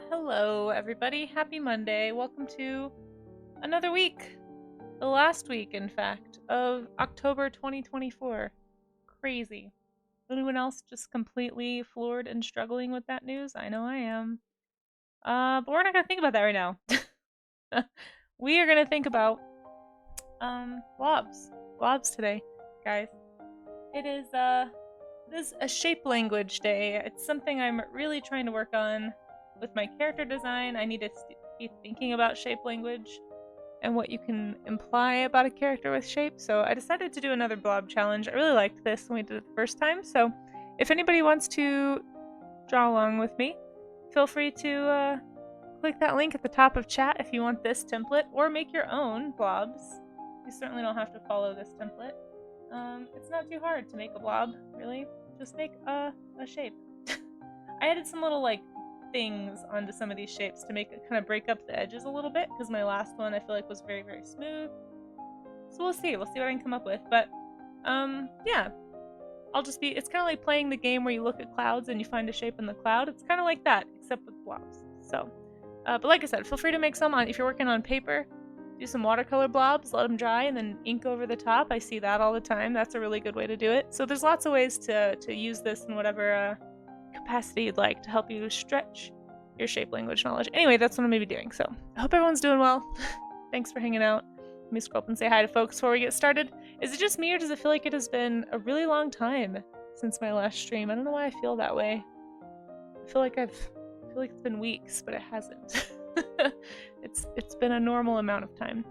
Hello everybody. Happy Monday. Welcome to another week. The last week, in fact, of October 2024. Crazy. Anyone else just completely floored and struggling with that news? I know I am. But we're not gonna think about that right now. We are gonna think about blobs. Blobs today, guys. It is a shape language day. It's something I'm really trying to work on with my character design. I need to be thinking about shape language and what you can imply about a character with shape. So I decided to do another blob challenge. I really liked this when we did it the first time. So if anybody wants to draw along with me, feel free to click that link at the top of chat if you want this template, or make your own blobs. You certainly don't have to follow this template. It's not too hard to make a blob, really. Just make a shape. I added some little like things onto some of these shapes to make it kind of break up the edges a little bit, because my last one I feel like was very, very smooth. So we'll see what I can come up with. But yeah, it's kind of like playing the game where you look at clouds and you find a shape in the cloud. It's kind of like that, except with blobs. So, but like I said, feel free to make some if you're working on paper. Do some watercolor blobs, let them dry, and then ink over the top. I see that all the time. That's a really good way to do it. So there's lots of ways to use this in whatever capacity you'd like to help you stretch your shape language knowledge. Anyway, that's what I'm going to be doing. So I hope everyone's doing well. Thanks for hanging out. Let me scroll up and say hi to folks before we get started. Is it just me, or does it feel like it has been a really long time since my last stream? I don't know why I feel that way. I feel like it's been weeks, but it hasn't. It's been a normal amount of time.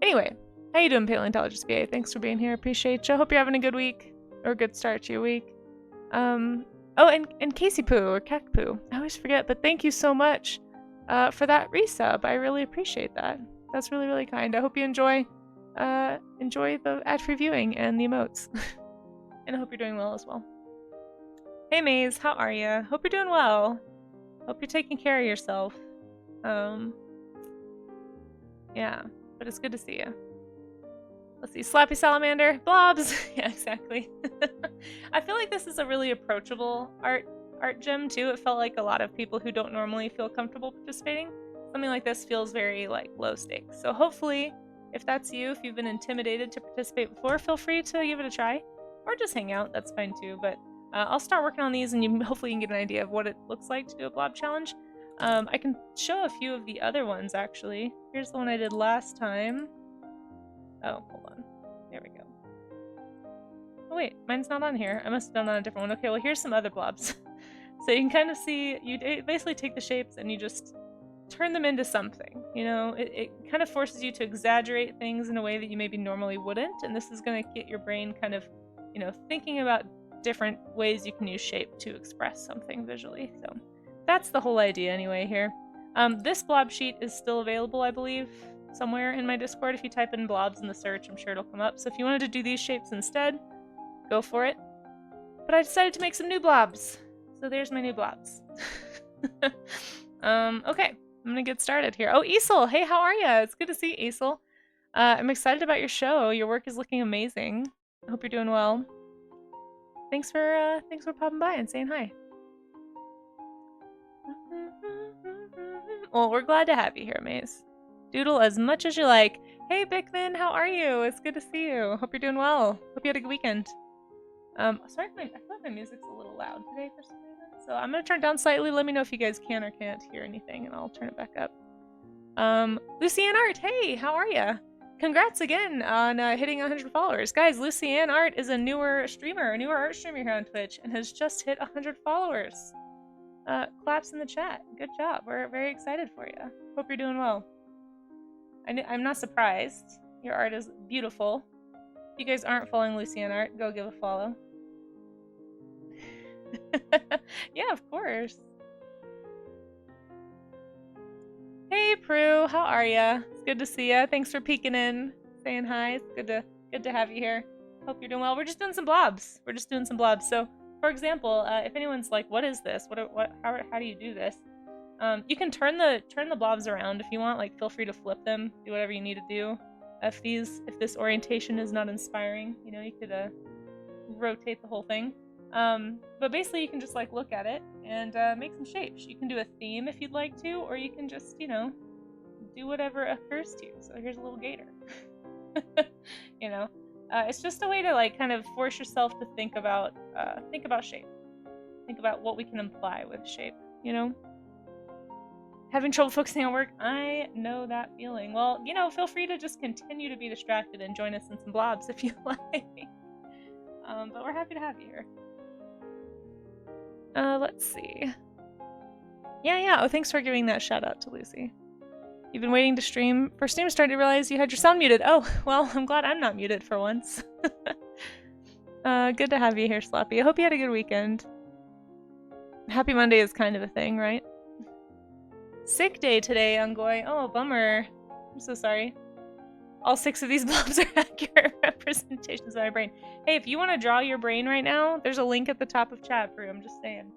Anyway, how you doing, Paleontologist BA? Thanks for being here. Appreciate you. Hope you're having a good week, or a good start to your week. Oh, and Casey Poo, or Cac Poo. I always forget, but thank you so much for that resub. I really appreciate that. That's really, really kind. I hope you enjoy the ad-free viewing and the emotes. And I hope you're doing well as well. Hey Maze, how are you? Hope you're doing well. Hope you're taking care of yourself. Yeah, but it's good to see you. Let's see, Slappy Salamander, Blobs. Yeah, exactly. I feel like this is a really approachable art gym too. It felt like a lot of people who don't normally feel comfortable participating. Something like this feels very like low stakes. So hopefully, if that's you, if you've been intimidated to participate before, feel free to give it a try, or just hang out. That's fine too. But I'll start working on these, and you hopefully can get an idea of what it looks like to do a blob challenge. I can show a few of the other ones actually. Here's the one I did last time. Oh, hold on. There we go. Oh wait, mine's not on here. I must have done on a different one. Okay, well here's some other blobs. So you can kind of see, you basically take the shapes and you just turn them into something. You know, it kind of forces you to exaggerate things in a way that you maybe normally wouldn't, and this is going to get your brain kind of, you know, thinking about different ways you can use shape to express something visually. So that's the whole idea anyway here. This blob sheet is still available, I believe, somewhere in my Discord. If you type in blobs in the search, I'm sure it'll come up. So if you wanted to do these shapes instead, go for it. But I decided to make some new blobs. So there's my new blobs. Okay, I'm gonna get started here. Oh, Isel, hey, how are ya? It's good to see you, Isel. I'm excited about your show. Your work is looking amazing. I hope you're doing well. Thanks for popping by and saying hi. Well, we're glad to have you here, Maze. Doodle as much as you like. Hey, Bickman, how are you? It's good to see you. Hope you're doing well. Hope you had a good weekend. Sorry if I feel like my music's a little loud today for some reason. So I'm gonna turn it down slightly. Let me know if you guys can or can't hear anything, and I'll turn it back up. Lucianne Art, hey, how are ya? Congrats again on hitting 100 followers. Guys, Lucianne Art is a newer art streamer here on Twitch, and has just hit 100 followers. Claps in the chat. Good job. We're very excited for you. Hope you're doing well. I'm not surprised. Your art is beautiful. If you guys aren't following Lucianne Art, go give a follow. Yeah, of course. Hey, Prue, how are ya? It's good to see ya. Thanks for peeking in, saying hi. It's good to have you here. Hope you're doing well. We're just doing some blobs. So, for example, if anyone's like, "What is this? How do you do this?" You can turn the blobs around if you want. Like, feel free to flip them. Do whatever you need to do. If this orientation is not inspiring, you know, you could rotate the whole thing. But basically you can just like look at it and make some shapes. You can do a theme if you'd like to, or you can just, you know, do whatever occurs to you. So here's a little gator. You know, it's just a way to like kind of force yourself to think about shape. Think about what we can imply with shape, you know? Having trouble focusing on work? I know that feeling. Well, you know, feel free to just continue to be distracted and join us in some blobs if you like. But we're happy to have you here. Let's see. Yeah. Oh, thanks for giving that shout out to Lucy. You've been waiting to stream. For stream started to realize you had your sound muted. Oh, well, I'm glad I'm not muted for once. Good to have you here, Sloppy. I hope you had a good weekend. Happy Monday is kind of a thing, right? Sick day today, Ungoy. Oh, bummer. I'm so sorry. All 6 of these blobs are accurate representations of my brain. Hey, if you want to draw your brain right now, there's a link at the top of chat, Prue. I'm just saying.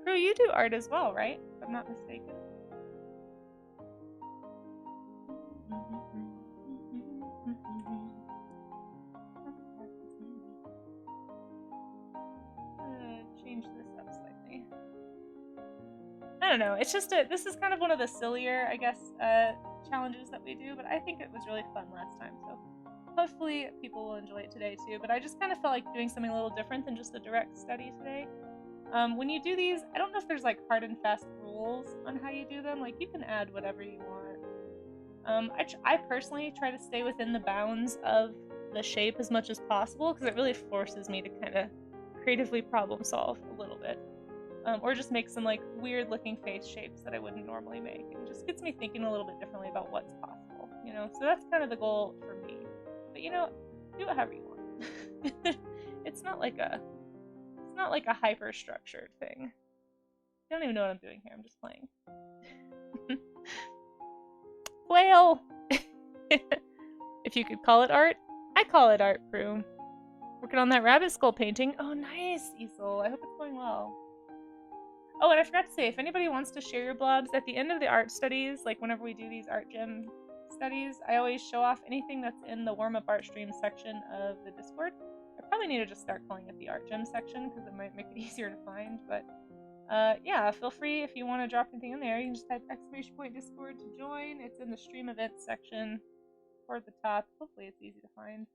Prue, you do art as well, right? If I'm not mistaken. Change this up slightly. I don't know. It's just this is kind of one of the sillier, I guess, challenges that we do, but I think it was really fun last time, so hopefully people will enjoy it today too. But I just kind of felt like doing something a little different than just a direct study today. When you do these, I don't know if there's like hard and fast rules on how you do them. Like you can add whatever you want. I personally try to stay within the bounds of the shape as much as possible because it really forces me to kind of creatively problem solve a little bit. Or just make some like weird looking face shapes that I wouldn't normally make. It just gets me thinking a little bit differently about what's possible, you know? So that's kind of the goal for me. But you know, do it however you want. It's not like a hyper structured thing. I don't even know what I'm doing here, I'm just playing. Whale! If you could call it art, I call it art, Prue. Working on that rabbit skull painting. Oh, nice, Easel. I hope it's going well. Oh, and I forgot to say, if anybody wants to share your blobs, at the end of the art studies, like whenever we do these art gym studies, I always show off anything that's in the warm-up art stream section of the Discord. I probably need to just start calling it the art gym section, because it might make it easier to find, but yeah, feel free if you want to drop anything in there. You can just type !Discord to join. It's in the stream events section toward the top. Hopefully it's easy to find.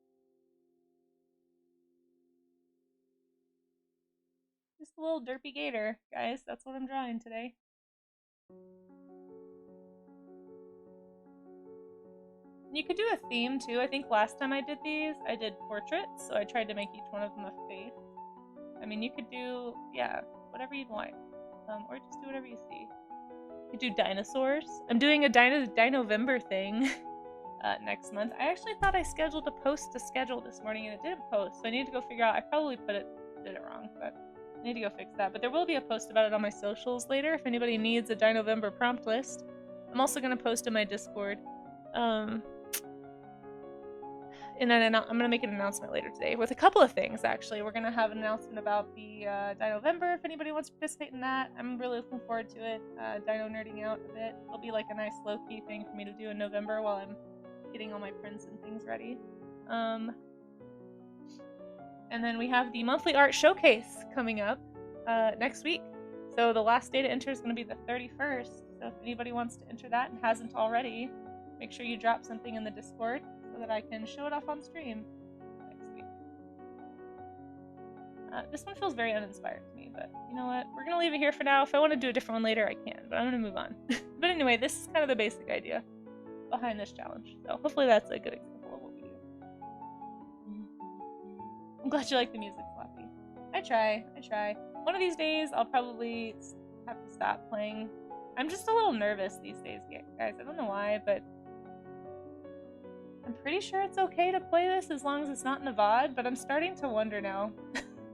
Just a little derpy gator, guys. That's what I'm drawing today. You could do a theme too. I think last time I did these, I did portraits, so I tried to make each one of them a face. I mean, you could do, yeah, whatever you'd like. Or just do whatever you see. You could do dinosaurs. I'm doing a Dinovember thing next month. I actually thought I scheduled a post to schedule this morning and it didn't post, so I need to go figure out. I probably did it wrong, but I need to go fix that. But there will be a post about it on my socials later if anybody needs a Dinovember prompt list. I'm also going to post in my Discord. And then I'm going to make an announcement later today with a couple of things, actually. We're going to have an announcement about the Dinovember if anybody wants to participate in that. I'm really looking forward to it. Dino nerding out a bit. It'll be like a nice low-key thing for me to do in November while I'm getting all my prints and things ready. And then we have the monthly art showcase coming up next week. So the last day to enter is going to be the 31st. So if anybody wants to enter that and hasn't already, make sure you drop something in the Discord so that I can show it off on stream next week. This one feels very uninspired to me, but you know what? We're going to leave it here for now. If I want to do a different one later, I can, but I'm going to move on. But anyway, this is kind of the basic idea behind this challenge. So hopefully that's a good example of what we do. I'm glad you like the music, Floppy. I try. One of these days, I'll probably have to stop playing. I'm just a little nervous these days, guys. I don't know why, but I'm pretty sure it's okay to play this as long as it's not in a VOD, but I'm starting to wonder now.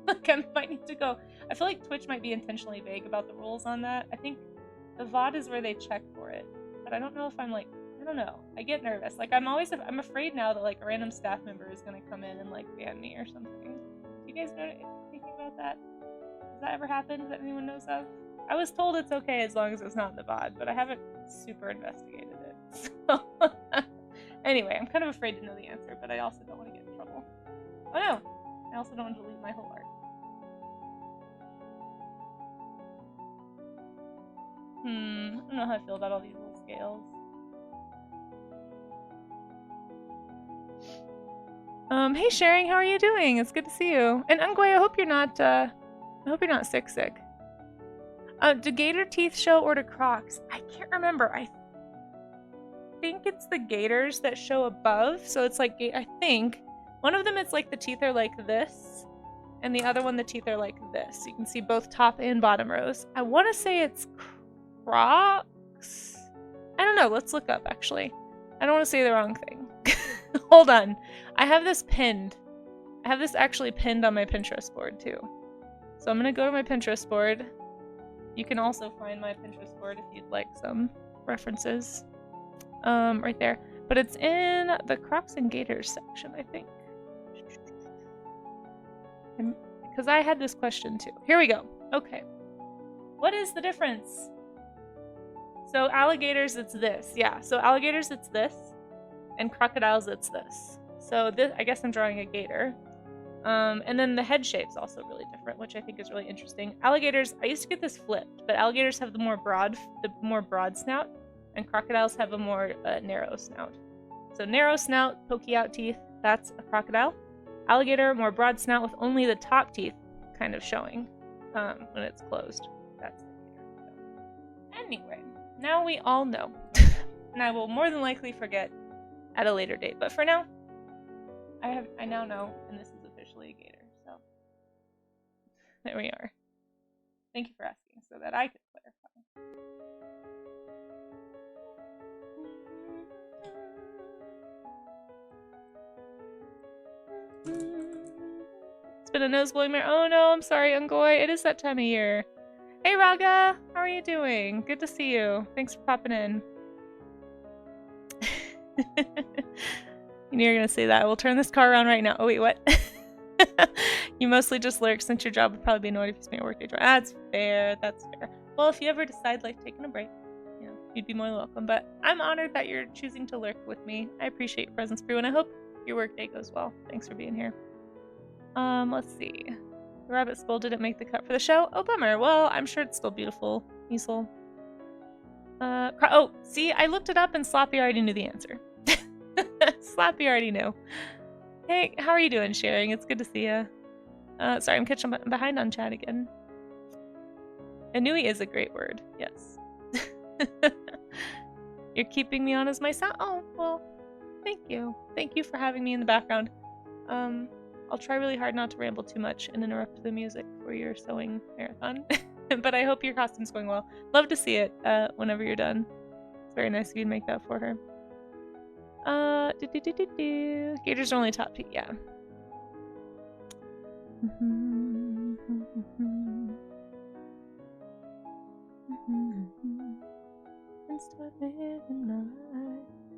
Like, I might need to go. I feel like Twitch might be intentionally vague about the rules on that. I think the VOD is where they check for it, but I don't know if I'm like, I don't know. I get nervous. Like, I'm afraid now that, like, a random staff member is gonna come in and, like, ban me or something. Do you guys know anything about that? Has that ever happened that anyone knows of? I was told it's okay as long as it's not in the VOD, but I haven't super investigated it, so... Anyway, I'm kind of afraid to know the answer, but I also don't want to get in trouble. Oh no! I also don't want to delete my whole art. I don't know how I feel about all these little scales. Hey Sharing, how are you doing? It's good to see you. And Ungwe, I hope you're not sick. Do gator teeth show or do Crocs? I can't remember. I think it's the gators that show above. So it's like, I think one of them it's like the teeth are like this, and the other one the teeth are like this. You can see both top and bottom rows. I want to say it's Crocs. I don't know. Let's look up actually. I don't want to say the wrong thing. Hold on. I have this pinned. I have this actually pinned on my Pinterest board too. So I'm gonna go to my Pinterest board. You can also find my Pinterest board if you'd like some references. Right there. But it's in the Crocs and Gators section, I think. Because I had this question too. Here we go. Okay. What is the difference? So alligators, it's this. Yeah, so alligators, it's this. And crocodiles, it's this. So this, I guess I'm drawing a gator. And then the head shape's also really different, which I think is really interesting. Alligators, I used to get this flipped, but alligators have the more broad snout, and crocodiles have a more narrow snout. So narrow snout, pokey out teeth, that's a crocodile. Alligator, more broad snout with only the top teeth kind of showing when it's closed. That's the gator. Anyway, now we all know. And I will more than likely forget at a later date, but for now, I now know, and this is officially a gator, so there we are. Thank you for asking so that I could clarify. It's been a nose blowing mare. Oh no, I'm sorry, Ungoy. It is that time of year. Hey Raga, how are you doing? Good to see you. Thanks for popping in. You knew you were gonna say that. We'll turn this car around right now. Oh wait, what? You mostly just lurk since your job would probably be annoyed if you spent your workday driving. That's fair. That's fair. Well, if you ever decide like taking a break, you know, you'd be more than welcome. But I'm honored that you're choosing to lurk with me. I appreciate your presence, Brew, and I hope your workday goes well. Thanks for being here. Let's see. The rabbit spool didn't make the cut for the show. Oh, bummer. Well, I'm sure it's still beautiful. Easel. Oh, see, I looked it up and Sloppy already knew the answer. Sloppy already knew. Hey, how are you doing, Sharing? It's good to see you. Sorry, I'm catching behind on chat again. Anui is a great word, yes. You're keeping me on as my sound. Oh, well, thank you. Thank you for having me in the background. I'll try really hard not to ramble too much and interrupt the music for your sewing marathon. But I hope your costume's going well. Love to see it whenever you're done. It's very nice of you to make that for her. Gators are only top teeth, yeah.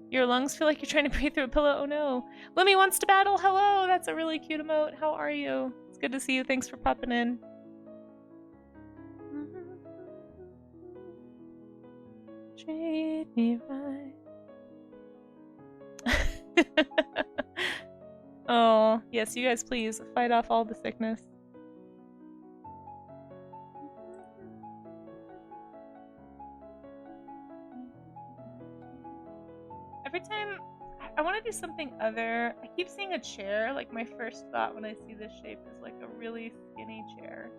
Your lungs feel like you're trying to breathe through a pillow. Oh no. Lemmy wants to battle. Hello. That's a really cute emote. How are you? It's good to see you. Thanks for popping in. Treat me right. Oh, yes, you guys please fight off all the sickness. Every time I want to do something other, I keep seeing a chair. Like my first thought when I see this shape is like a really skinny chair.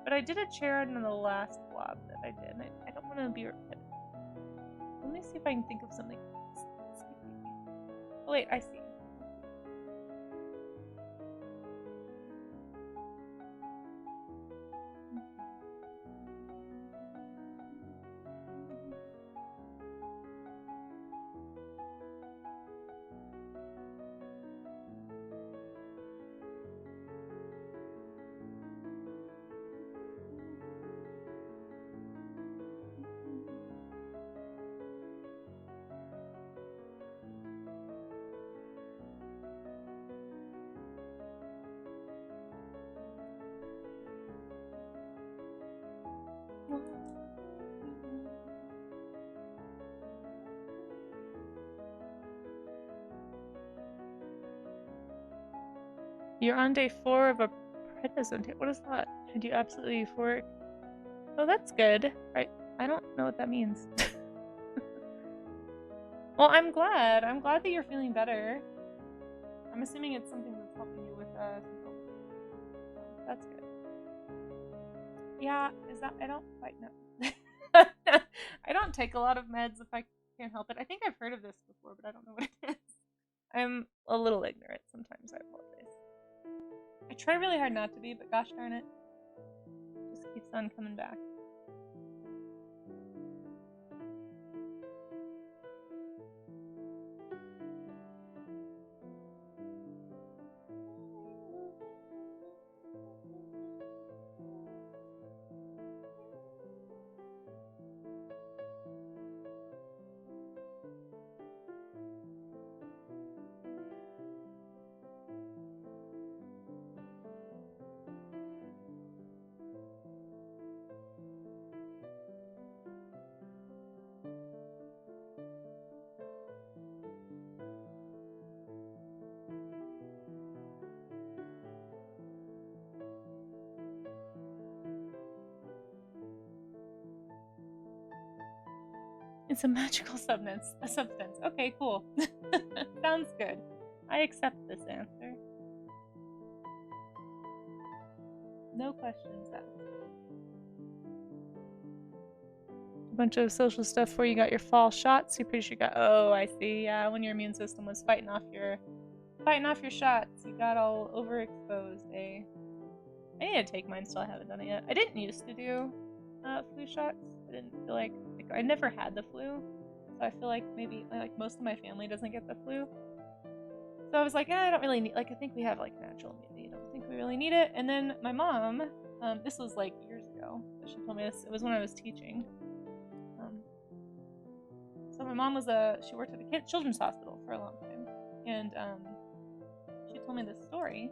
But I did a chair in the last blob that I did. I don't want to be repetitive. Let me see if I can think of something else. Oh wait, I see. You're on day 4 of a prednisone. What is that? And you absolutely euphoric. Oh, that's good. Right. I don't know what that means. Well, I'm glad. I'm glad that you're feeling better. I'm assuming it's something that's helping you with symptoms. That's good. Yeah, is that... I don't quite know. I don't take a lot of meds if I can't help it. I think I've heard of this before, but I don't know what it is. I'm a little ignorant sometimes. I apologize. I try really hard not to be, but gosh darn it. Just keeps on coming back. It's a magical substance. A substance. Okay, cool. Sounds good. I accept this answer. No questions asked. A bunch of social stuff where you got your fall shots. You're pretty sure you got... Oh, I see. Yeah, when your immune system was fighting off your shots, you got all overexposed, eh? I need to take mine. Still, I haven't done it yet. I didn't used to do flu shots. I didn't feel like I never had the flu, so I feel like maybe like most of my family doesn't get the flu. So I was like, I don't really need, like, I think we have like natural immunity. I don't think we really need it. And then my mom, this was like years ago, but she told me this. It was when I was teaching. So my mom was she worked at a children's hospital for a long time, and she told me this story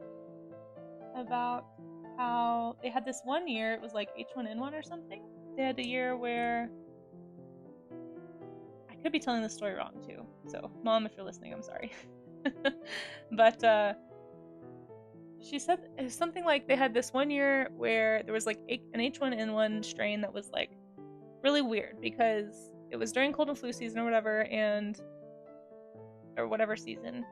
about how they had this one year. It was like H1N1 or something. They had a year where... I could be telling the story wrong too, so Mom, if you're listening, I'm sorry. But she said it was something like they had this one year where there was like an H1N1 strain that was like really weird because it was during cold and flu season or whatever, or whatever season,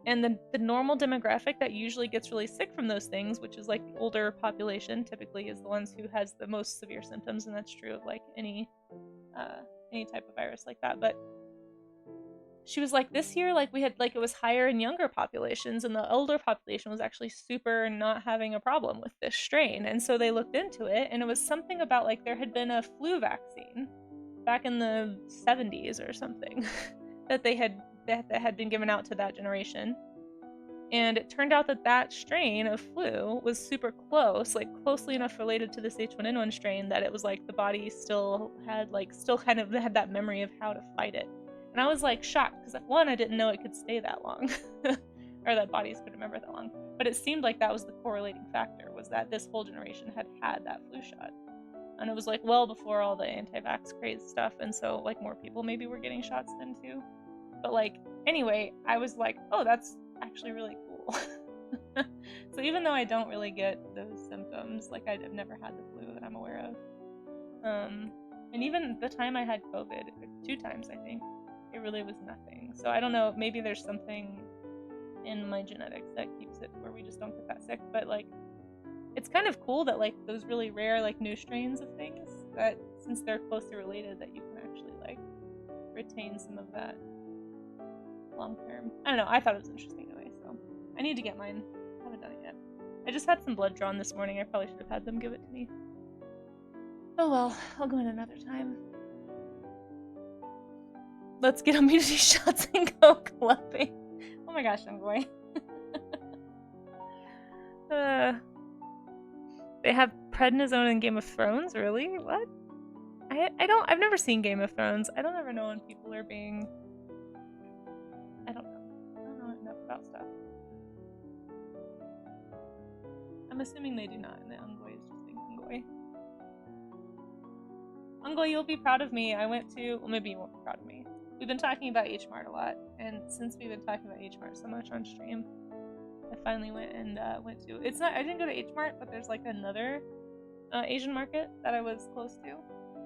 and the normal demographic that usually gets really sick from those things, which is like the older population, typically is the ones who has the most severe symptoms, and that's true of like any type of virus like that. But she was like, this year, like, we had, like, it was higher in younger populations, and the older population was actually super not having a problem with this strain. And so they looked into it, and it was something about, like, there had been a flu vaccine back in the 70s or something that had been given out to that generation. And it turned out that that strain of flu was super close, like closely enough related to this H1N1 strain that it was like the body still kind of had that memory of how to fight it. And I was like shocked because, one, I didn't know it could stay that long, or that bodies could remember that long. But it seemed like that was the correlating factor, was that this whole generation had that flu shot. And it was like well before all the anti-vax craze stuff, and so like more people maybe were getting shots then too. But like, anyway, I was like, oh, that's actually really cool. So even though I don't really get those symptoms, like I've never had the flu that I'm aware of. And even the time I had COVID, 2 times I think, it really was nothing. So I don't know, maybe there's something in my genetics that keeps it where we just don't get that sick. But like, it's kind of cool that like those really rare like new strains of things, that since they're closely related, that you can actually like retain some of that long term. I don't know, I thought it was interesting anyway, so I need to get mine. I haven't done it yet. I just had some blood drawn this morning. I probably should have had them give it to me. Oh well, I'll go in another time. Let's get immunity shots and go clubbing. Oh my gosh, I'm going. They have prednisone in Game of Thrones? Really? What? I've never seen Game of Thrones. I don't ever know when people are being... I don't know enough about stuff. I'm assuming they do not, and the Ungoi is just being Ungoi. Ungoi, you'll be proud of me. I went to... Well, maybe you won't be proud of me. We've been talking about H-Mart a lot, and since we've been talking about H-Mart so much on stream, I finally went to... It's not... I didn't go to H-Mart, but there's like another Asian market that I was close to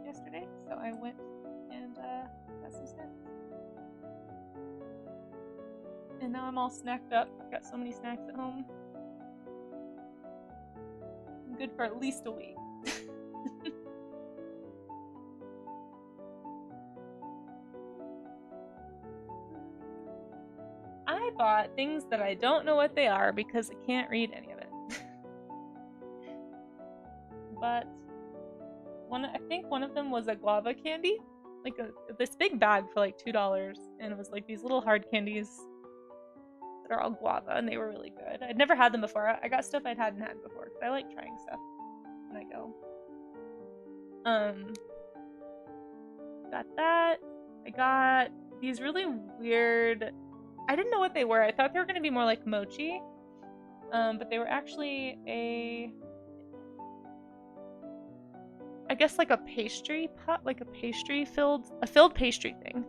yesterday, so I went and got some snacks. And now I'm all snacked up. I've got so many snacks at home. I'm good for at least a week. I bought things that I don't know what they are because I can't read any of it. But I think one of them was a guava candy, like this big bag for like $2, and it was like these little hard candies that are all guava, and they were really good. I'd never had them before. I got stuff I hadn't had before because I like trying stuff when I go. Got that. I got these really weird. I didn't know what they were. I thought they were gonna be more like mochi, but they were actually I guess like a pastry pot, like a filled pastry thing.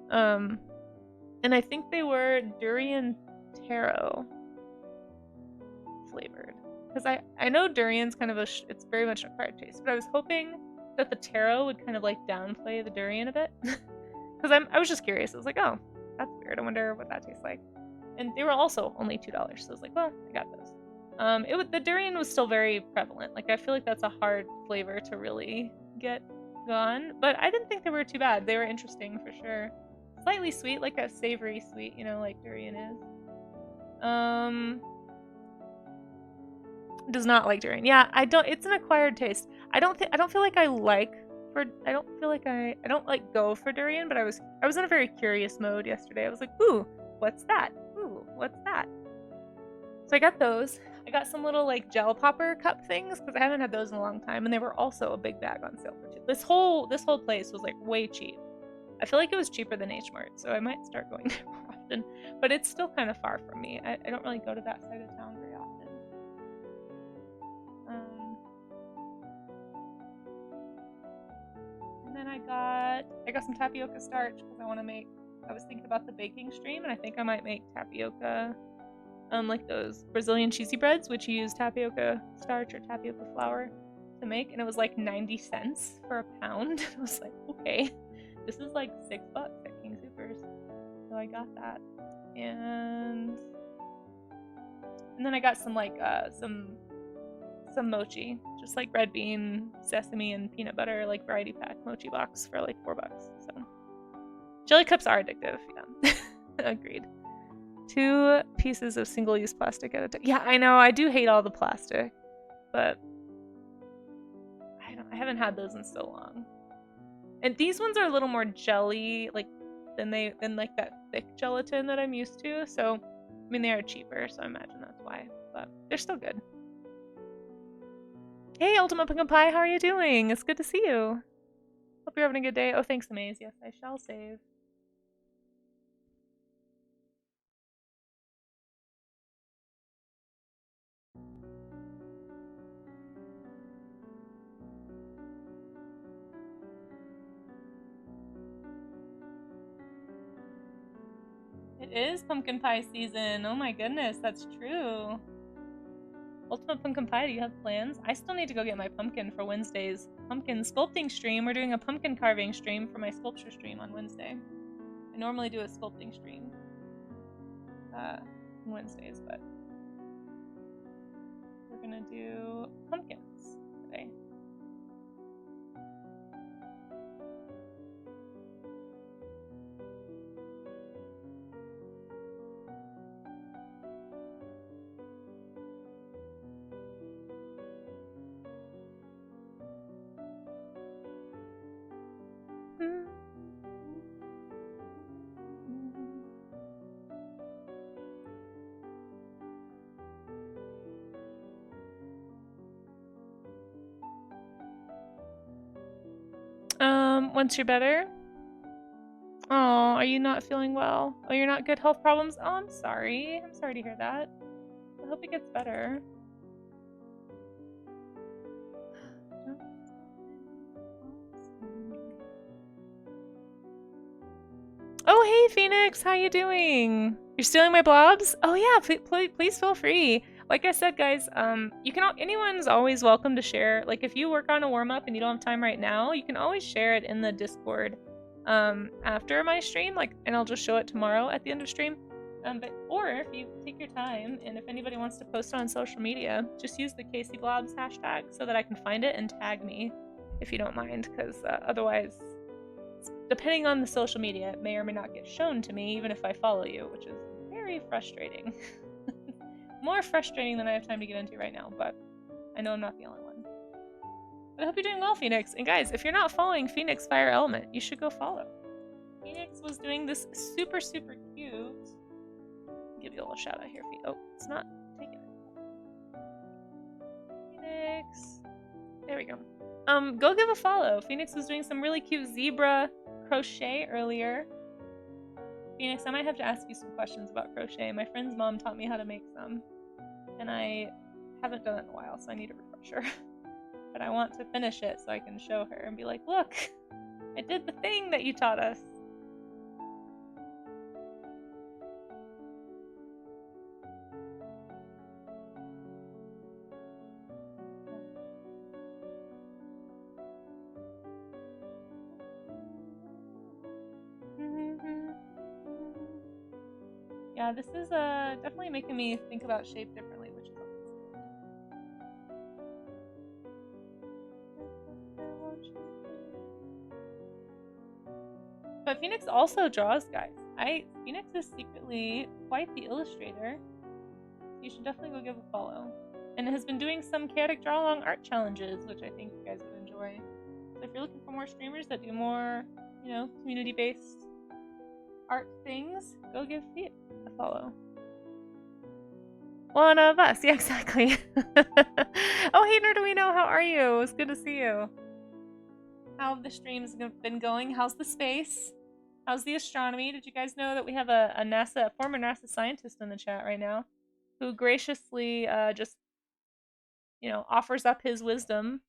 And I think they were durian taro flavored. Because I know durian's kind of it's very much an acquired taste, but I was hoping that the taro would kind of like downplay the durian a bit. Because I was just curious. I was like, oh, that's weird. I wonder what that tastes like. And they were also only $2, so I was like, well, I got those. The durian was still very prevalent. Like, I feel like that's a hard flavor to really get gone, but I didn't think they were too bad. They were interesting for sure. Slightly sweet, like a savory sweet, you know, like durian is. Does not like durian. Yeah, I don't. It's an acquired taste. I don't feel like I don't like go for durian, but I was in a very curious mode yesterday. I was like, ooh, what's that? Ooh, what's that? So I got those. I got some little like gel popper cup things because I haven't had those in a long time, and they were also a big bag on sale for $2. This whole place was like way cheap. I feel like it was cheaper than H Mart, so I might start going there more often. But it's still kind of far from me. I don't really go to that side of town very often. And then I got some tapioca starch because I was thinking about the baking stream, and I think I might make tapioca. Like those Brazilian cheesy breads, which you use tapioca starch or tapioca flour to make, and it was like 90 cents for a pound. I was like, okay, this is like $6 at King Soopers. So I got that, and then I got some like some mochi, just like red bean, sesame, and peanut butter, like variety pack mochi box for like $4. So jelly cups are addictive. Yeah, agreed. 2 pieces of single-use plastic at a time. Yeah, I know. I do hate all the plastic, but I haven't had those in so long. And these ones are a little more jelly, like than like that thick gelatin that I'm used to. So, I mean, they are cheaper, so I imagine that's why. But they're still good. Hey, Ultimate Pumpkin Pie, how are you doing? It's good to see you. Hope you're having a good day. Oh, thanks, Amaze. Yes, I shall save. It is pumpkin pie season. Oh my goodness, that's true. Ultimate Pumpkin Pie, do you have plans? I still need to go get my pumpkin for Wednesday's pumpkin sculpting stream. We're doing a pumpkin carving stream for my sculpture stream on Wednesday. I normally do a sculpting stream on Wednesdays, but we're gonna do pumpkins today. Once you're better? Oh, are you not feeling well? Oh, you're not good health problems? Oh, I'm sorry. I'm sorry to hear that. I hope it gets better. Oh, hey, Phoenix! How you doing? You're stealing my blobs? Oh yeah, please feel free. Like I said, guys, you can anyone's always welcome to share. Like if you work on a warm up and you don't have time right now, you can always share it in the Discord after my stream, like, and I'll just show it tomorrow at the end of stream. Or if you take your time and if anybody wants to post it on social media, just use the Casey Blobs hashtag so that I can find it and tag me if you don't mind, because otherwise, depending on the social media, it may or may not get shown to me even if I follow you, which is very frustrating. More frustrating than I have time to get into right now, but I know I'm not the only one. But I hope you're doing well, Phoenix. And guys, if you're not following Phoenix Fire Element, you should go follow. Phoenix was doing this super cute. Give you a little shout out here. Oh, it's not taking it. Phoenix. There we go. Go give a follow. Phoenix was doing some really cute zebra crochet earlier. Phoenix, I might have to ask you some questions about crochet. My friend's mom taught me how to make some, and I haven't done it in a while, so I need a refresher. But I want to finish it so I can show her and be like, look, I did the thing that you taught us. Yeah, this is definitely making me think about shape differently, which is always good. But Phoenix also draws, guys. Phoenix is secretly quite the illustrator. You should definitely go give a follow. And has been doing some chaotic draw along art challenges, which I think you guys would enjoy. So if you're looking for more streamers that do more, you know, community-based art things, go give Phoenix a follow. One of us, yeah, exactly. Oh, hey, Nerduino, how are you? It's good to see you. How have the streams been going? How's the space? How's the astronomy? Did you guys know that we have a former NASA scientist in the chat right now, who graciously just, you know, offers up his wisdom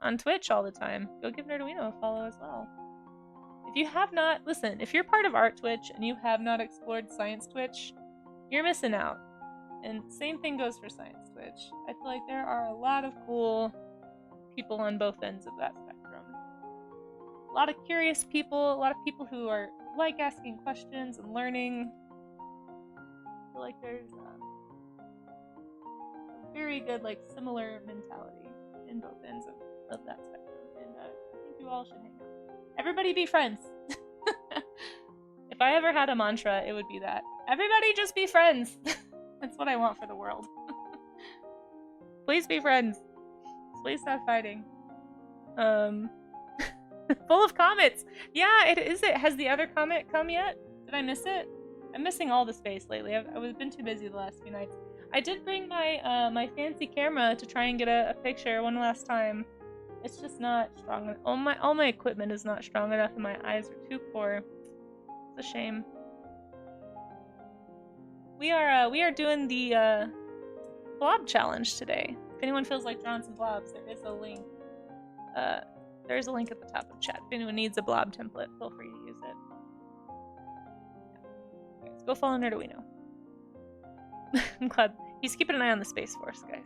on Twitch all the time? Go give Nerduino a follow as well. If you have not, listen, if you're part of Art Twitch and you have not explored Science Twitch, you're missing out. And same thing goes for Science Twitch. I feel like there are a lot of cool people on both ends of that spectrum. A lot of curious people, a lot of people who are like asking questions and learning. I feel like there's a very good, like, similar mentality in both ends of that spectrum. And I think you all should hang out. Everybody be friends. If I ever had a mantra, it would be that. Everybody just be friends. That's what I want for the world. Please be friends. Please stop fighting. Full of comments. Yeah, it is. Has the other comment come yet? Did I miss it? I'm missing all the space lately. I've been too busy the last few nights. I did bring my my fancy camera to try and get a picture one last time. It's just not strong enough. All my equipment is not strong enough, and my eyes are too poor. It's a shame. We are doing the blob challenge today. If anyone feels like drawing some blobs, there is a link. There's a link at the top of chat. If anyone needs a blob template, feel free to use it. Yeah. Okay, let's go follow Nerduino. I'm glad he's keeping an eye on the Space Force, guys.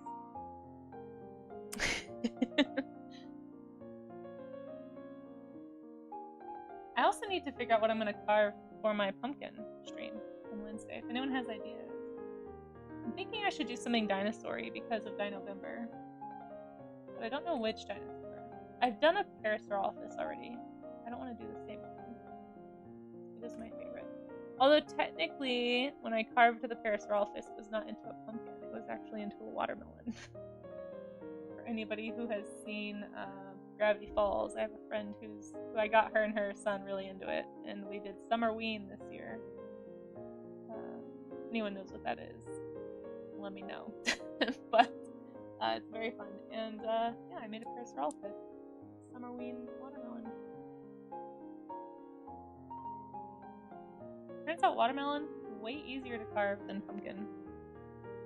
I also need to figure out what I'm going to carve for my pumpkin stream on Wednesday, if anyone has ideas. I'm thinking I should do something dinosaur-y because of Dinovember. But I don't know which dinosaur. I've done a Parasaurolophus already. I don't want to do the same thing. It is my favorite. Although technically, when I carved the Parasaurolophus, it was not into a pumpkin. It was actually into a watermelon. For anybody who has seen Gravity Falls, I have a friend who I got her and her son really into it, and we did Summerween this year. Anyone knows what that is, let me know. But it's very fun, and yeah, I made a Parasaurolophus. Summerween watermelon. Turns out watermelon way easier to carve than pumpkin.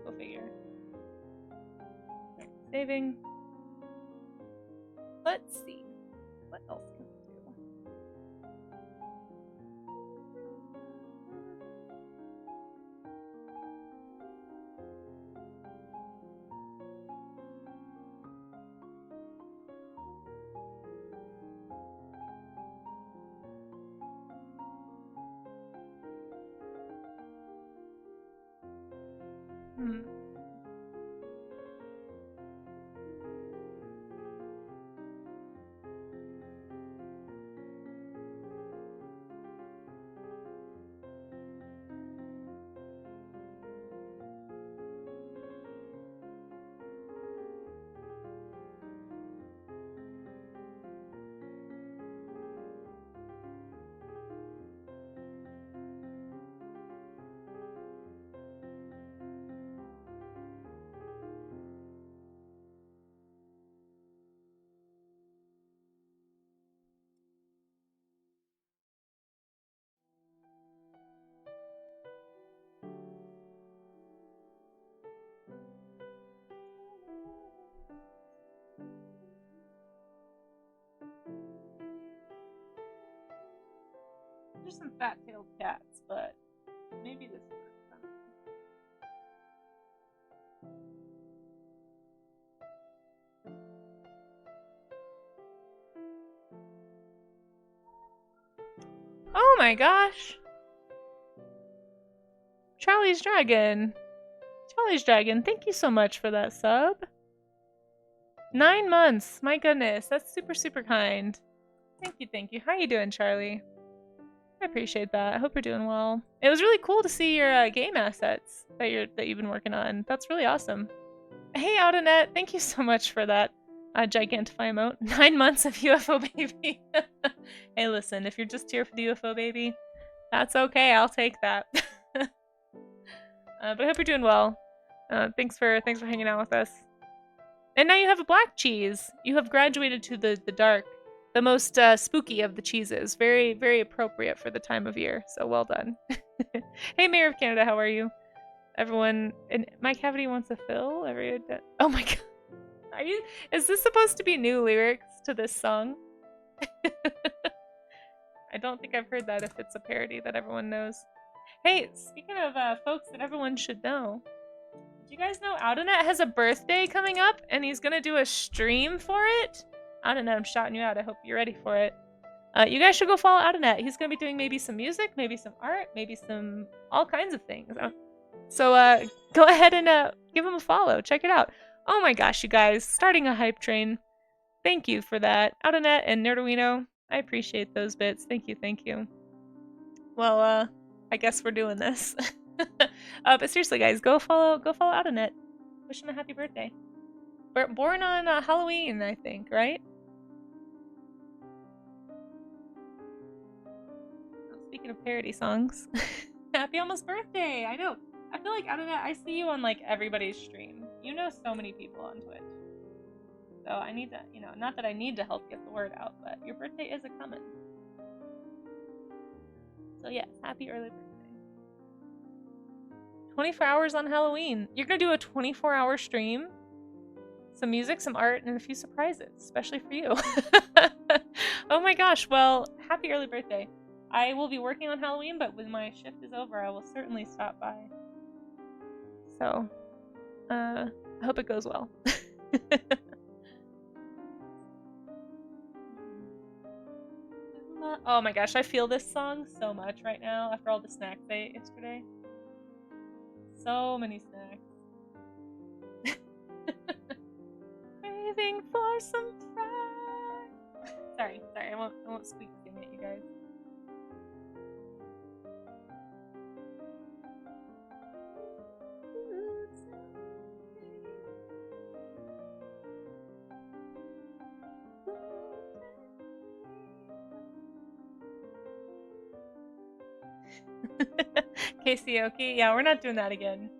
Go figure. Saving. Let's see. What else can we do? Hmm. There's some fat-tailed cats, but maybe this works. I don't know. Oh my gosh! Charlie's Dragon! Charlie's Dragon, thank you so much for that sub. 9 months! My goodness, that's super, super kind. Thank you, thank you. How are you doing, Charlie? I appreciate that. I hope you're doing well. It was really cool to see your game assets that you've been working on. That's really awesome. Hey, Outernet, thank you so much for that Gigantify emote. 9 months of UFO baby. Hey, listen, if you're just here for the UFO baby, that's okay. I'll take that. But I hope you're doing well. Thanks for hanging out with us. And now you have a black cheese. You have graduated to the dark, the most spooky of the cheeses. Very, very appropriate for the time of year. So well done. Hey, Mayor of Canada, how are you? Everyone, my cavity wants a fill. Oh my god. Is this supposed to be new lyrics to this song? I don't think I've heard that if it's a parody that everyone knows. Hey, speaking of folks that everyone should know, did you guys know Outernet has a birthday coming up and he's gonna do a stream for it? Outernet, I'm shouting you out. I hope you're ready for it. You guys should go follow Outernet. He's gonna be doing maybe some music, maybe some art, maybe some all kinds of things. So go ahead and give him a follow. Check it out. Oh my gosh, you guys, starting a hype train. Thank you for that. Outernet and Nerduino, I appreciate those bits. Thank you, thank you. Well, I guess we're doing this. But seriously, guys, go follow Outernet. Wish him a happy birthday. Born on Halloween, I think, right? Speaking of parody songs, happy almost birthday! I know. I feel like Outernet, I see you on like everybody's stream. You know so many people on Twitch. So I need to, not that I need to help get the word out, but your birthday is a coming. So yes, happy early birthday. 24 hours on Halloween. You're gonna do a 24-hour stream? Some music, some art, and a few surprises, especially for you. Oh my gosh, well, happy early birthday. I will be working on Halloween, but when my shift is over, I will certainly stop by. So, I hope it goes well. Oh my gosh, I feel this song so much right now after all the snacks I ate yesterday. So many snacks. Craving for some fries. Sorry, I won't squeak sing it, you guys. Karaoke? Yeah, we're not doing that again.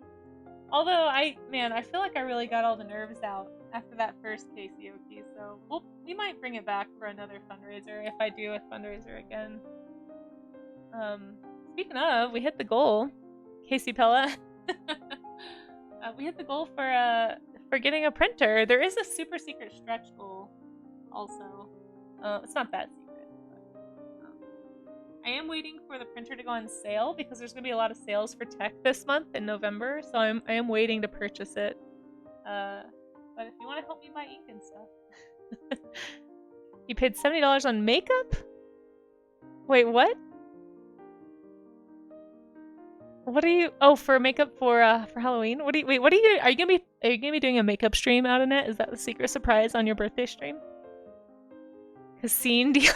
Although, I feel like I really got all the nerves out after that first karaoke, so we might bring it back for another fundraiser if I do a fundraiser again. Speaking of, we hit the goal. Casey Pella. We hit the goal for getting a printer. There is a super secret stretch goal also. It's not that secret. I am waiting for the printer to go on sale because there's going to be a lot of sales for tech this month in November, so I am waiting to purchase it. But if you want to help me buy ink and stuff. You paid $70 on makeup? Wait, what? What are you? Oh, for makeup for Halloween. What do you? Wait, what are you? Are you gonna be doing a makeup stream out in it? Is that the secret surprise on your birthday stream? Cassine Dion?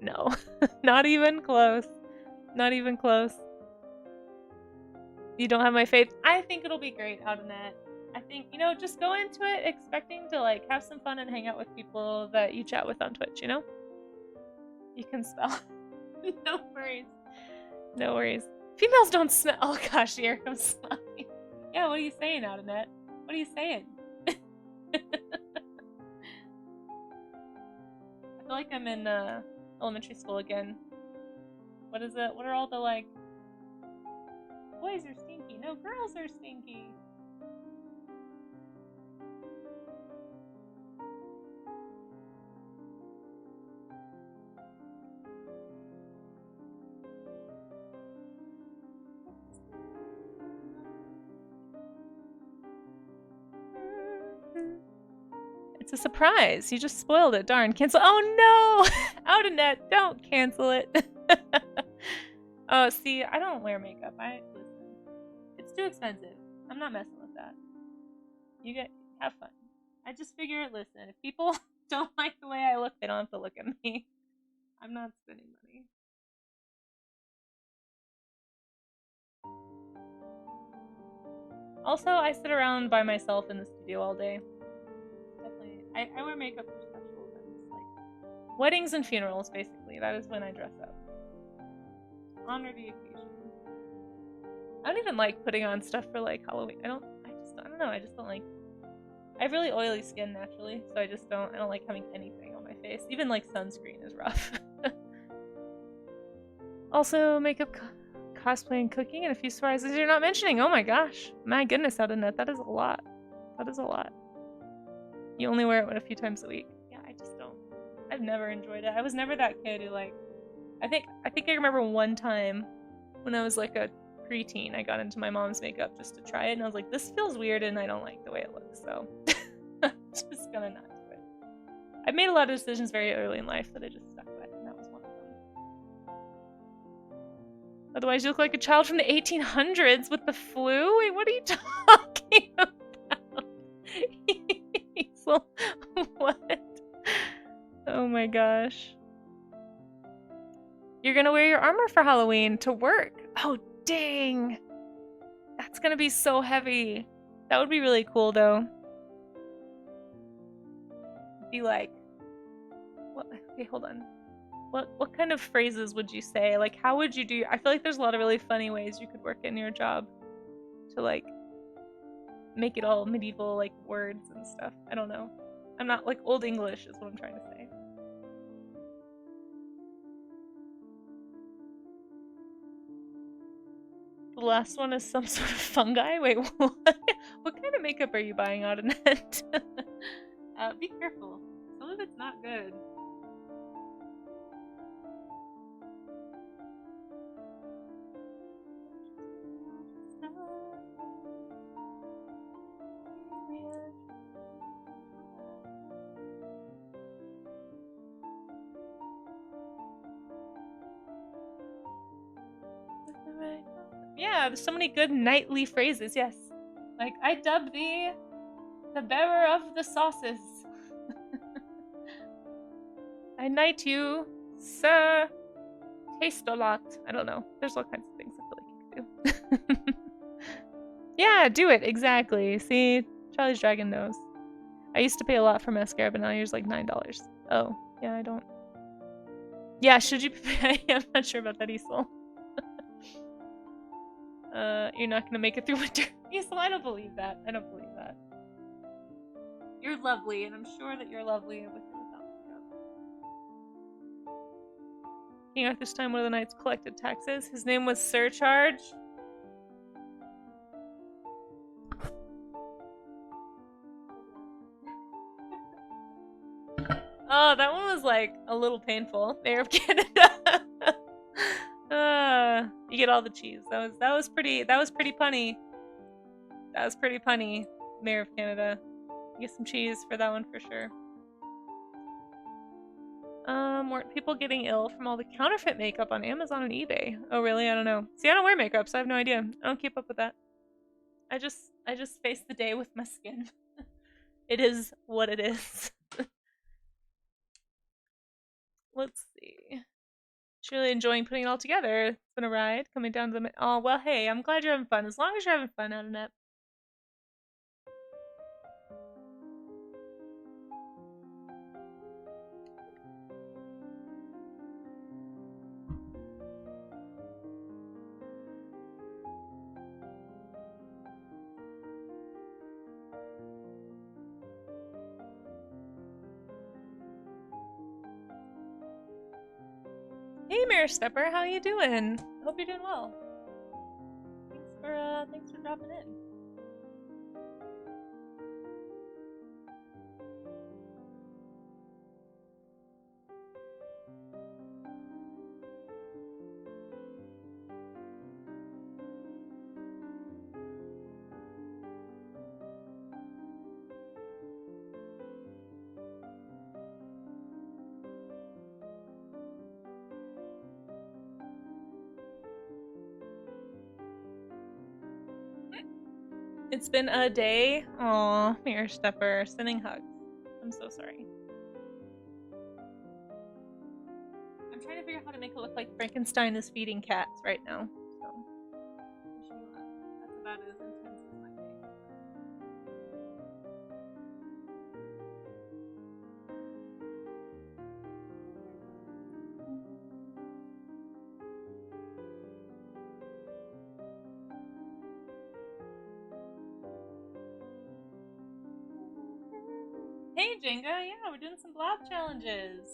No, not even close. Not even close. You don't have my faith. I think it'll be great out in it. I think, you know, just go into it expecting to like have some fun and hang out with people that you chat with on Twitch, you know? You can spell. No worries. No worries. Females don't smell. Oh gosh, here comes Slime. Yeah, what are you saying, Outnet? What are you saying? I feel like I'm in elementary school again. What is it? What are all the like? Boys are stinky. No, girls are stinky. It's a surprise. You just spoiled it. Darn. Cancel. Oh no! Out of net. Don't cancel it. Oh, see, I don't wear makeup. Listen. It's too expensive. I'm not messing with that. You have fun. I just figure, listen, if people don't like the way I look, they don't have to look at me. I'm not spending money. Also, I sit around by myself in the studio all day. Definitely. I wear makeup for special events, like weddings and funerals, basically. That is when I dress up. Honor the occasion. I don't even like putting on stuff for like Halloween. I don't know, I just don't like. I have really oily skin naturally, so I don't like having anything on my face. Even like sunscreen is rough. Also, makeup, cosplay, and cooking, and a few surprises you're not mentioning. Oh my gosh. My goodness, out of net. That is a lot. That is a lot. You only wear it a few times a week. Yeah, I just don't. I've never enjoyed it. I was never that kid who like. I think I remember one time when I was like a preteen, I got into my mom's makeup just to try it, and I was like, this feels weird and I don't like the way it looks, so I'm just gonna not do it. I've made a lot of decisions very early in life that I just stuck with, and that was one of them. Otherwise, you look like a child from the 1800s with the flu? Wait, what are you talking about? Hazel, what? Oh my gosh. You're gonna wear your armor for Halloween to work. Oh, dang. That's gonna be so heavy. That would be really cool, though. Be like, what? Okay, hold on. What kind of phrases would you say? Like, how would you do? I feel like there's a lot of really funny ways you could work in your job to like make it all medieval, like words and stuff. I don't know. I'm not like Old English is what I'm trying to say. The last one is some sort of fungi? Wait, what? What kind of makeup are you buying out of net? Be careful. Some of it's not good. Yeah, there's so many good knightly phrases, yes. Like, I dub thee the bearer of the sauces. I knight you, sir. Taste a lot. I don't know. There's all kinds of things I feel like you could do. Yeah, do it. Exactly. See? Charlie's Dragon knows. I used to pay a lot for mascara, but now yours like $9. Oh, yeah, I don't. Yeah, should you pay? I'm not sure about that, Isol. You're not gonna make it through winter. Isol, I don't believe that. I don't believe that. You're lovely, and I'm sure that you're lovely with or without makeup. King Arthur's time, one of the knights collected taxes. His name was Surcharge. Oh, that one was like a little painful. Mayor of Canada. You get all the cheese. That was pretty punny. That was pretty punny. Mayor of Canada. You get some cheese for that one for sure. Weren't people getting ill from all the counterfeit makeup on Amazon and eBay? Oh, really? I don't know. See, I don't wear makeup, so I have no idea. I don't keep up with that. I just face the day with my skin. It is what it is. Let's see. Just really enjoying putting it all together. It's been a ride coming down to the. Oh, well, hey, I'm glad you're having fun. As long as you're having fun out of it. Hey, Mirror Stepper, how you doing? Hope you're doing well. Thanks for dropping in. It's been a day. Aw, Mirror Stepper, sending hugs. I'm so sorry. I'm trying to figure out how to make it look like Frankenstein is feeding cats right now. So, that's about as intense as my day. Hey Jenga, yeah, we're doing some Blob challenges.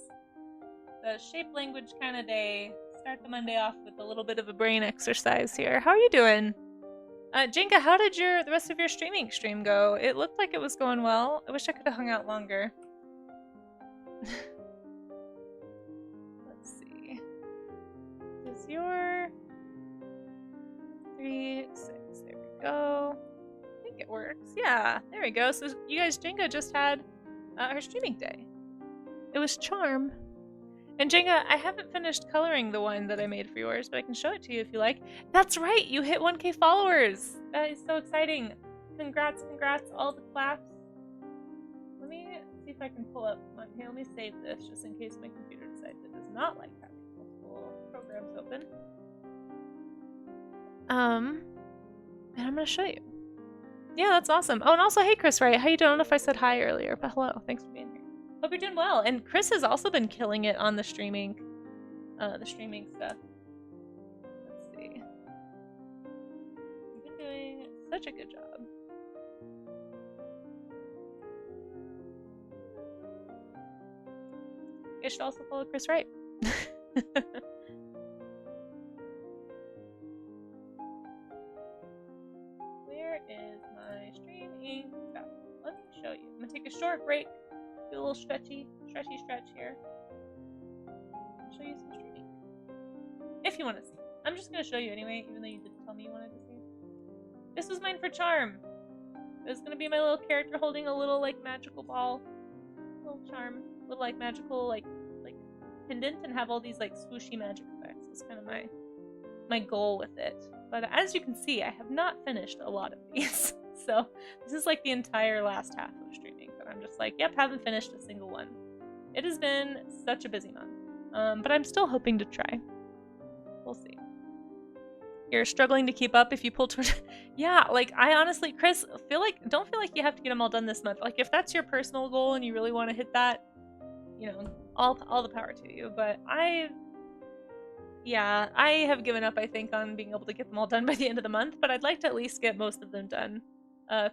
The shape language kind of day. Start the Monday off with a little bit of a brain exercise here. How are you doing? Jenga, how did the rest of your streaming stream go? It looked like it was going well. I wish I could have hung out longer. Let's see. Is your 3, 6? There we go. I think it works. Yeah, there we go. So you guys, Jenga just had her streaming day. It was Charm. And Jenga, I haven't finished coloring the one that I made for yours, but I can show it to you if you like. That's right, you hit 1K followers. That is so exciting. Congrats, all the claps. Let me see if I can pull up my, here, let me save this just in case my computer decides it does not like having multiple programs open. And I'm gonna show you. Yeah, that's awesome. Oh, and also, hey Chris, right? How you doing? I don't know if I said hi earlier, but hello. Thanks for being here. Hope you're doing well. And Chris has also been killing it on the streaming stuff. Let's see. You've been doing such a good job. You should also follow Chris Wright. Where is my streaming stuff? Let me show you. I'm gonna take a short break. Do a little stretchy stretch here. I'll show you some streaming. If you want to see. I'm just going to show you anyway, even though you didn't tell me you wanted to see. This was mine for Charm. This is going to be my little character holding a little, like, magical ball. Little charm. Little, like, magical, like pendant and have all these, like, swooshy magic effects. That's kind of my goal with it. But as you can see, I have not finished a lot of these. So this is like the entire last half of streaming that I'm just like, yep, haven't finished a single one. It has been such a busy month, but I'm still hoping to try. We'll see. You're struggling to keep up if you pull toward. Yeah, like I honestly, Chris, don't feel like you have to get them all done this month. Like if that's your personal goal and you really want to hit that, you know, all the power to you. But I have given up, I think, on being able to get them all done by the end of the month. But I'd like to at least get most of them done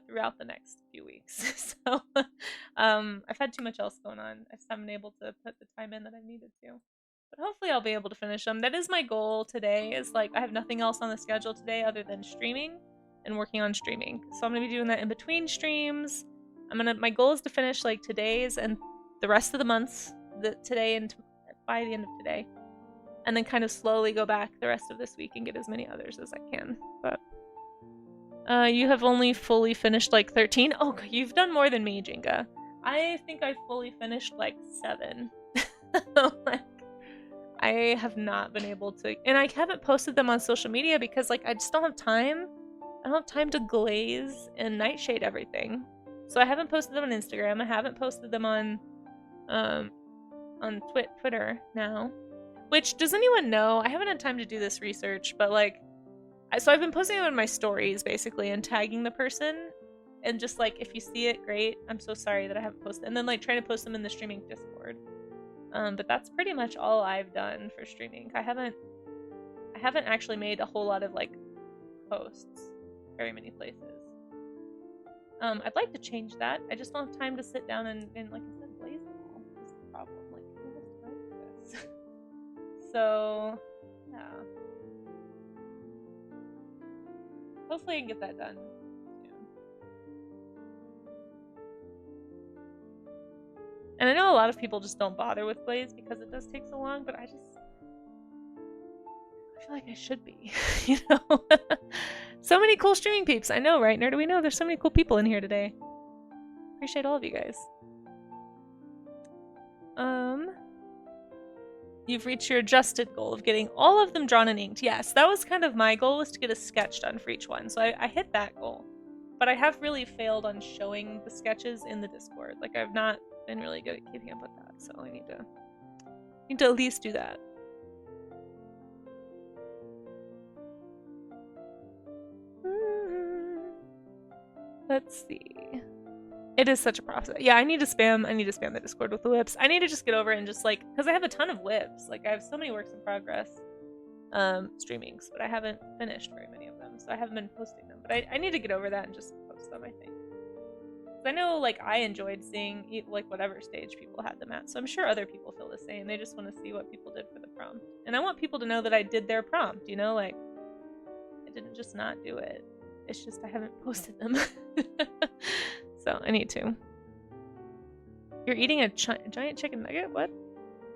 throughout the next few weeks. So I've had too much else going on. I just haven't been able to put the time in that I needed to. But hopefully I'll be able to finish them. That is my goal today, is like I have nothing else on the schedule today other than streaming and working on streaming. So I'm going to be doing that in between streams. My goal is to finish like today's and the rest of the months, today and by the end of today. And then kind of slowly go back the rest of this week and get as many others as I can. But you have only fully finished like 13? Oh, you've done more than me, Jenga. I think I fully finished like 7. Like, I have not been able to, and I haven't posted them on social media because like I just don't have time. I don't have time to glaze and nightshade everything. So I haven't posted them on Instagram. I haven't posted them on Twitter now. Which, does anyone know? I haven't had time to do this research, but like, so I've been posting them in my stories basically and tagging the person, and just like, if you see it, great. I'm so sorry that I haven't posted, and then like trying to post them in the streaming Discord. But that's pretty much all I've done for streaming. I haven't actually made a whole lot of like posts very many places. I'd like to change that. I just don't have time to sit down and like I said, blaze them all. That's the problem. Like, who has time for this? So, yeah. Hopefully I can get that done soon. And I know a lot of people just don't bother with glaze because it does take so long, but I feel like I should be, you know? So many cool streaming peeps. I know, right, Nerd? We know there's so many cool people in here today. Appreciate all of you guys. You've reached your adjusted goal of getting all of them drawn and inked. Yes, that was kind of my goal, was to get a sketch done for each one. So I hit that goal. But I have really failed on showing the sketches in the Discord. Like, I've not been really good at keeping up with that. So I need to at least do that. Let's see. It is such a process. Yeah, I need to spam the Discord with the whips. I need to just get over it and just like, because I have a ton of whips. Like, I have so many works in progress streamings, but I haven't finished very many of them, so I haven't been posting them. But I need to get over that and just post them, I think. Because I know, like, I enjoyed seeing like whatever stage people had them at, so I'm sure other people feel the same. They just want to see what people did for the prompt. And I want people to know that I did their prompt, you know? Like, I didn't just not do it. It's just I haven't posted them. So I need to. You're eating a giant chicken nugget? What?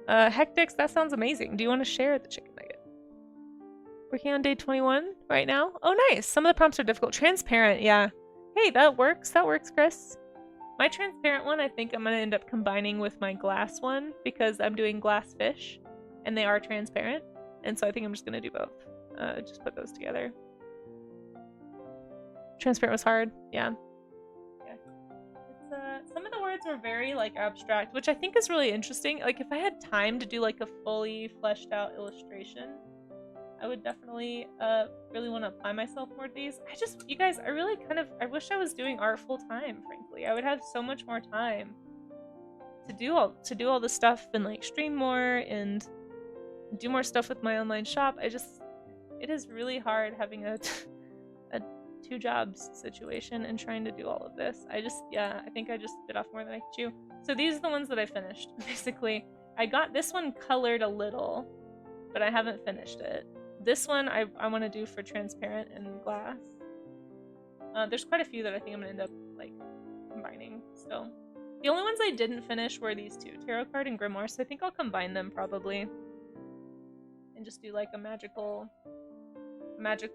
Hectix, that sounds amazing. Do you want to share the chicken nugget? Working on day 21 right now? Oh, nice. Some of the prompts are difficult. Transparent, yeah. Hey, that works. That works, Chris. My transparent one, I think I'm going to end up combining with my glass one because I'm doing glass fish and they are transparent. And so I think I'm just going to do both. Just put those together. Transparent was hard. Yeah. Some of the words were very like abstract, which I think is really interesting. Like, if I had time to do like a fully fleshed out illustration, I would definitely really want to apply myself more to these. You guys, I wish I was doing art full time, frankly. I would have so much more time to do all the stuff and like stream more and do more stuff with my online shop. It is really hard having a two jobs situation and trying to do all of this. I think I just bit off more than I could chew. So these are the ones that I finished, basically. I got this one colored a little, but I haven't finished it. This one I want to do for transparent and glass. There's quite a few that I think I'm going to end up like combining still. The only ones I didn't finish were these two, Tarot Card and Grimoire, so I think I'll combine them probably. And just do like a magical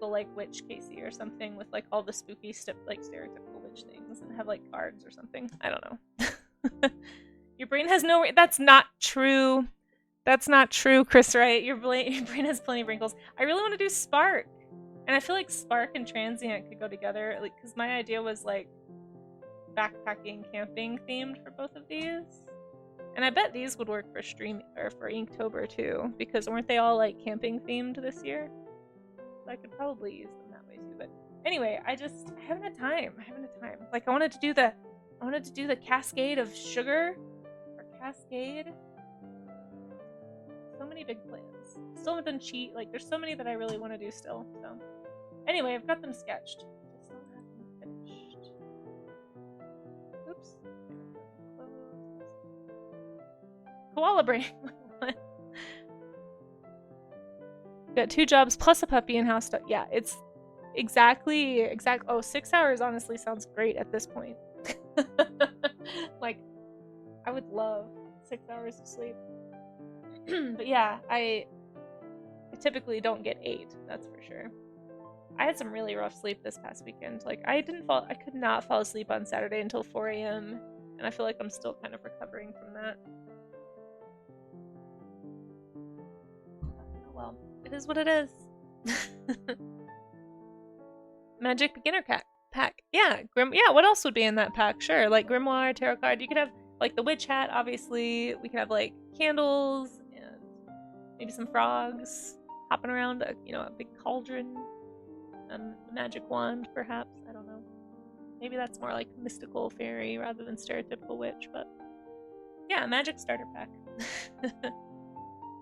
like witch Casey or something with like all the spooky like stereotypical witch things and have like cards or something. I don't know. Your brain has no... That's not true. That's not true, Chris Wright. Your brain has plenty of wrinkles. I really want to do Spark. And I feel like Spark and Transient could go together. Like, because my idea was like backpacking, camping themed for both of these. And I bet these would work for stream or for Inktober too, because weren't they all like camping themed this year? I could probably use them that way too, but anyway, I haven't had time. Like, I wanted to do the cascade of sugar, or cascade. So many big plans. Still haven't done cheat. Like, there's so many that I really want to do still. So anyway, I've got them sketched. Just don't have them finished. Oops. Koala brain. Got 2 jobs plus a puppy and house stuff. Yeah, it's exactly. Oh, 6 hours honestly sounds great at this point. Like, I would love 6 hours of sleep. But yeah, I typically don't get 8, that's for sure. I had some really rough sleep this past weekend. Like, I could not fall asleep on Saturday until 4 a.m. and I feel like I'm still kind of recovering from that. well, it is what it is. Magic beginner pack. Yeah, yeah, what else would be in that pack? Sure, like grimoire, tarot card. You could have like the witch hat, obviously. We could have like candles and maybe some frogs hopping around a big cauldron. A magic wand, perhaps. I don't know. Maybe that's more like mystical fairy rather than stereotypical witch, but yeah, magic starter pack.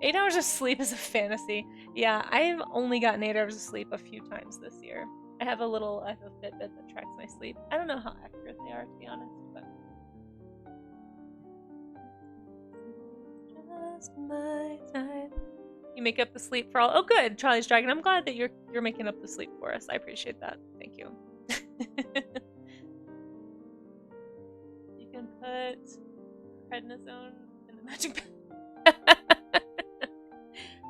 8 hours of sleep is a fantasy. Yeah, I've only gotten 8 hours of sleep a few times this year. I have a Fitbit that tracks my sleep. I don't know how accurate they are, to be honest, but just my time. You make up the sleep for all. Oh, good, Charlie's Dragon. I'm glad that you're making up the sleep for us. I appreciate that. Thank you. You can put prednisone in the magic bag.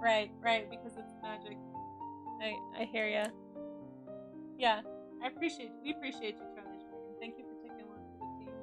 Right, because it's magic. I hear ya. Yeah, we appreciate you, Charlie's Dragon. Thank you for taking one for the team.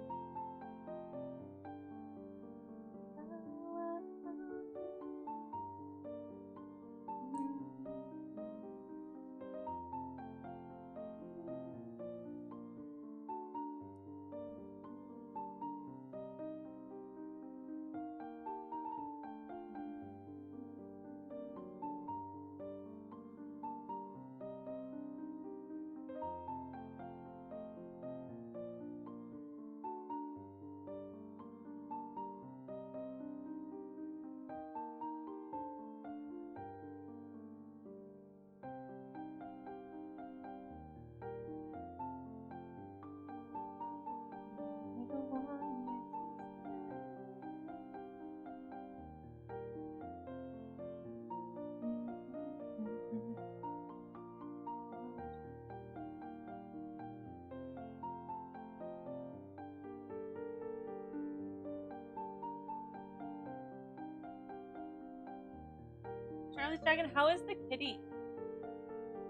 Charlie's Dragon, how is the kitty?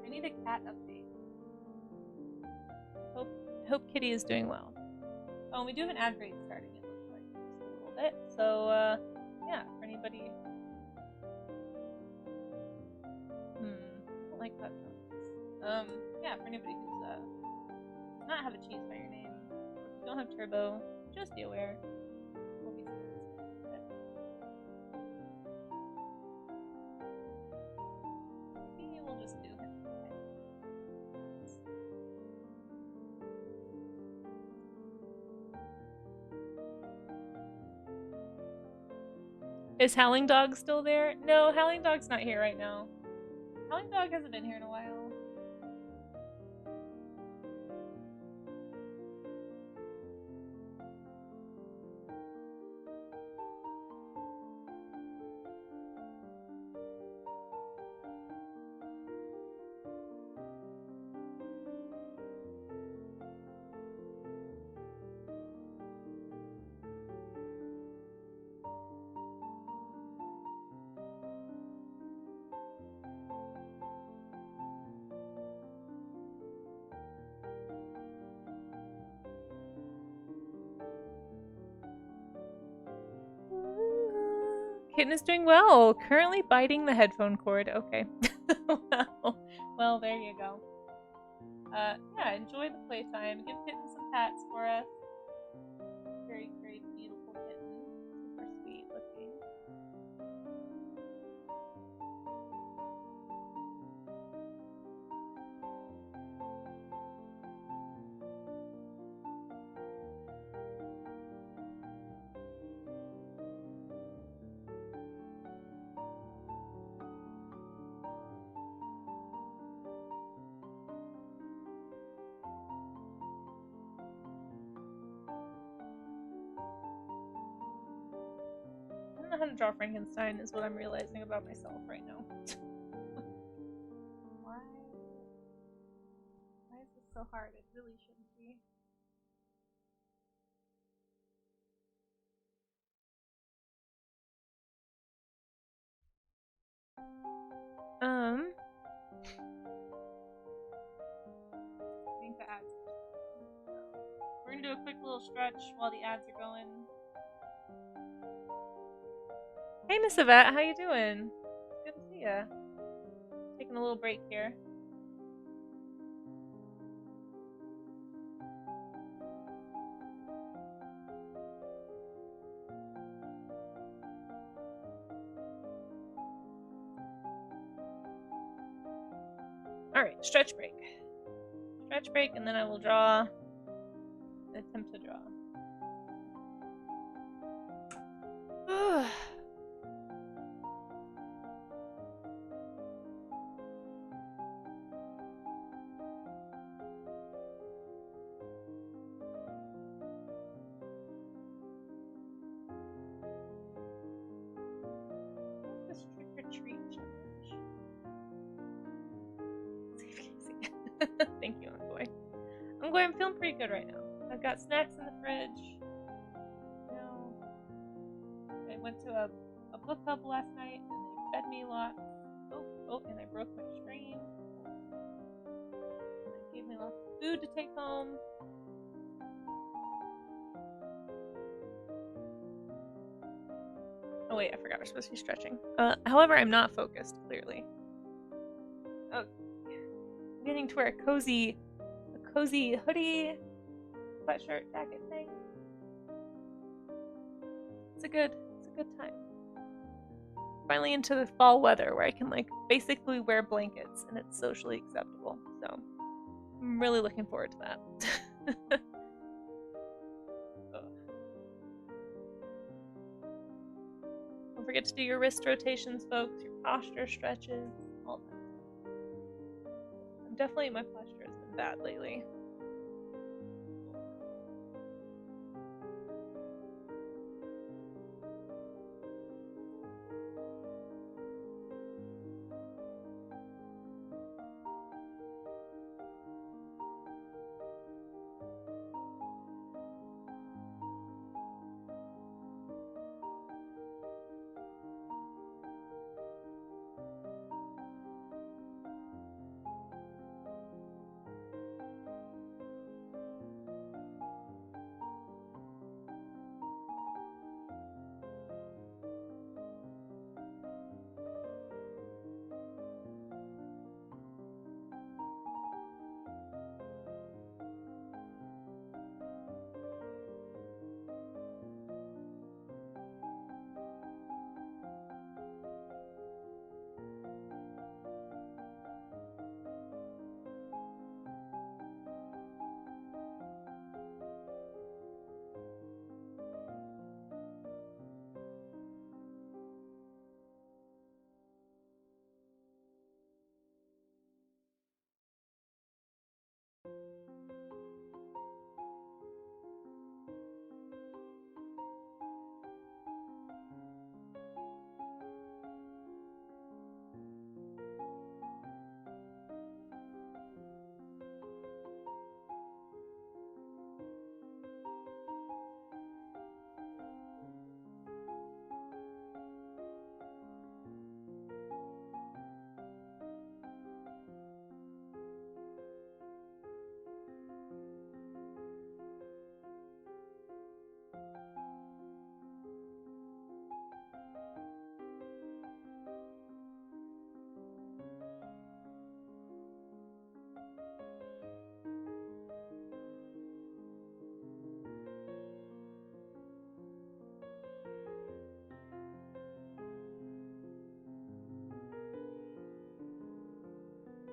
I need a cat update. Hope Kitty is doing well. Oh, and we do have an ad break starting, it looks like, just a little bit. So, yeah, for anybody... I don't like that jokes. Yeah, for anybody who's, does not have a cheese by your name, or if you don't have turbo, just be aware. We'll be maybe we'll just do him. Is Howling Dog still there? No, Howling Dog's not here right now. Howling Dog hasn't been here in a while. Kitten is doing well. Currently biting the headphone cord. Okay. Well, there you go. Yeah, enjoy the playtime. Give Kitten some pats for us. Very, very beautiful kitten. Super sweet looking. How to draw Frankenstein is what I'm realizing about myself right now. Why is this so hard? It really shouldn't be. I think the ads are... We're gonna do a quick little stretch while the ads are going. Hey, Miss Yvette, how you doing? Good to see ya. taking a little break here. Alright, stretch break. Stretch break, and then I will draw. Attempt to draw. What's this trick or treat challenge? Thank you, Envoy. I'm feeling pretty good right now. I've got snacks in the fridge. You know, I went to a book club last night and they fed me lots. Oh, and I broke my stream. And they gave me lots of food to take home. Oh wait, I forgot we're supposed to be stretching. However, I'm not focused, clearly. Oh, I'm getting to wear a cozy hoodie, sweatshirt, jacket thing. It's a good time. Finally into the fall weather where I can like basically wear blankets and it's socially acceptable. So I'm really looking forward to that. Don't forget to do your wrist rotations, folks, your posture stretches, all that stuff. Definitely my posture has been bad lately.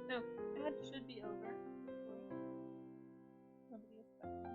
No, ad should be over. Nobody is expecting.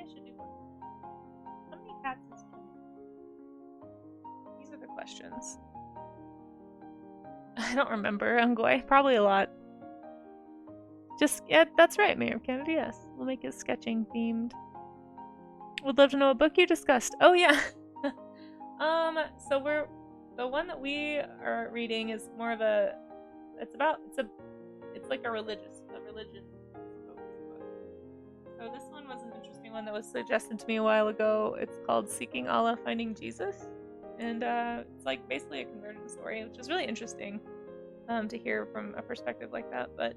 I should do one. How many cats is Jen? These are the questions. I don't remember, Ungoy. Probably a lot. Just, yeah, that's right, Mayor of Canada, yes. We'll make it sketching themed. Would love to know a book you discussed. Oh, yeah. So the one that we are reading is more of a, it's like a religion book. So this one was an interesting one that was suggested to me a while ago. It's called Seeking Allah, Finding Jesus. And it's like basically a conversion story, which is really interesting to hear from a perspective like that. But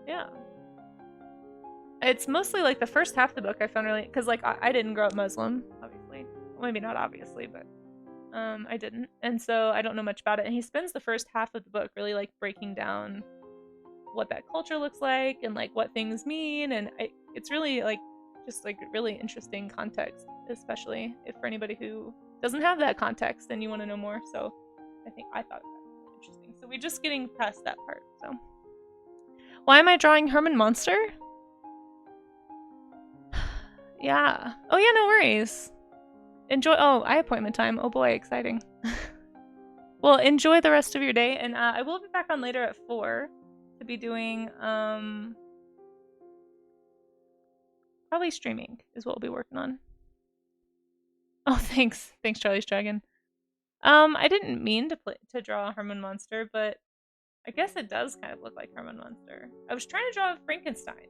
yeah. It's mostly like the first half of the book I found really, because like I didn't grow up Muslim, obviously. Well, maybe not obviously, but I didn't. And so I don't know much about it. And he spends the first half of the book really like breaking down what that culture looks like and like what things mean. And it's really like just like really interesting context, especially if for anybody who doesn't have that context and you want to know more. So I thought that was really interesting. So we're just getting past that part. So why am I drawing Herman Monster? Yeah. Oh yeah, no worries. Enjoy. Oh, I appointment time. Oh boy, exciting. Well, enjoy the rest of your day, and I will be back on later at 4 to be doing probably streaming is what we'll be working on. Oh, thanks, Charlie's Dragon. I didn't mean to draw a Herman Monster, but I guess it does kind of look like Herman Monster. I was trying to draw a Frankenstein.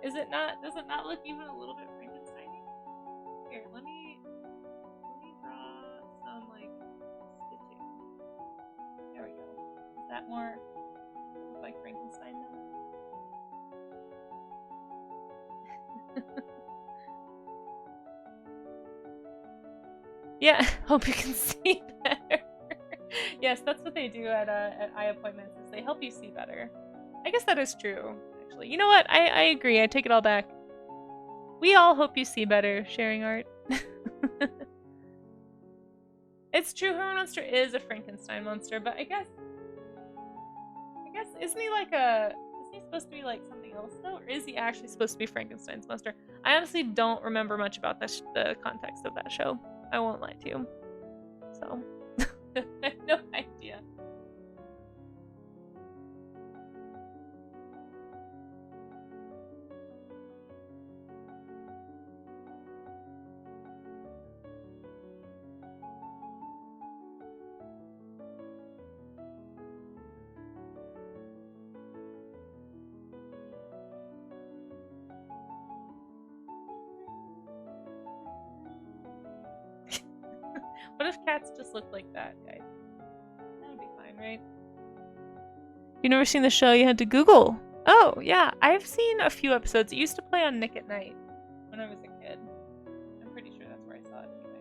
Does it not look even a little bit Frankenstein-y? Here, let me draw some like stitching. There we go. Is that more look like Frankenstein now? Yeah, hope you can see better. Yes, that's what they do at eye appointments, is they help you see better. I guess that is true, actually. You know what? I agree. I take it all back. We all hope you see better, sharing art. It's true, Herman Monster is a Frankenstein monster, but I guess isn't he supposed to be like something else though, or is he actually supposed to be Frankenstein's monster? I honestly don't remember much about the context of that show. I won't lie to you. So, I have no idea. What if cats just look like that, guys? That would be fine, right? You've never seen the show, you had to Google. Oh, yeah, I've seen a few episodes. It used to play on Nick at Night when I was a kid. I'm pretty sure that's where I saw it anyway.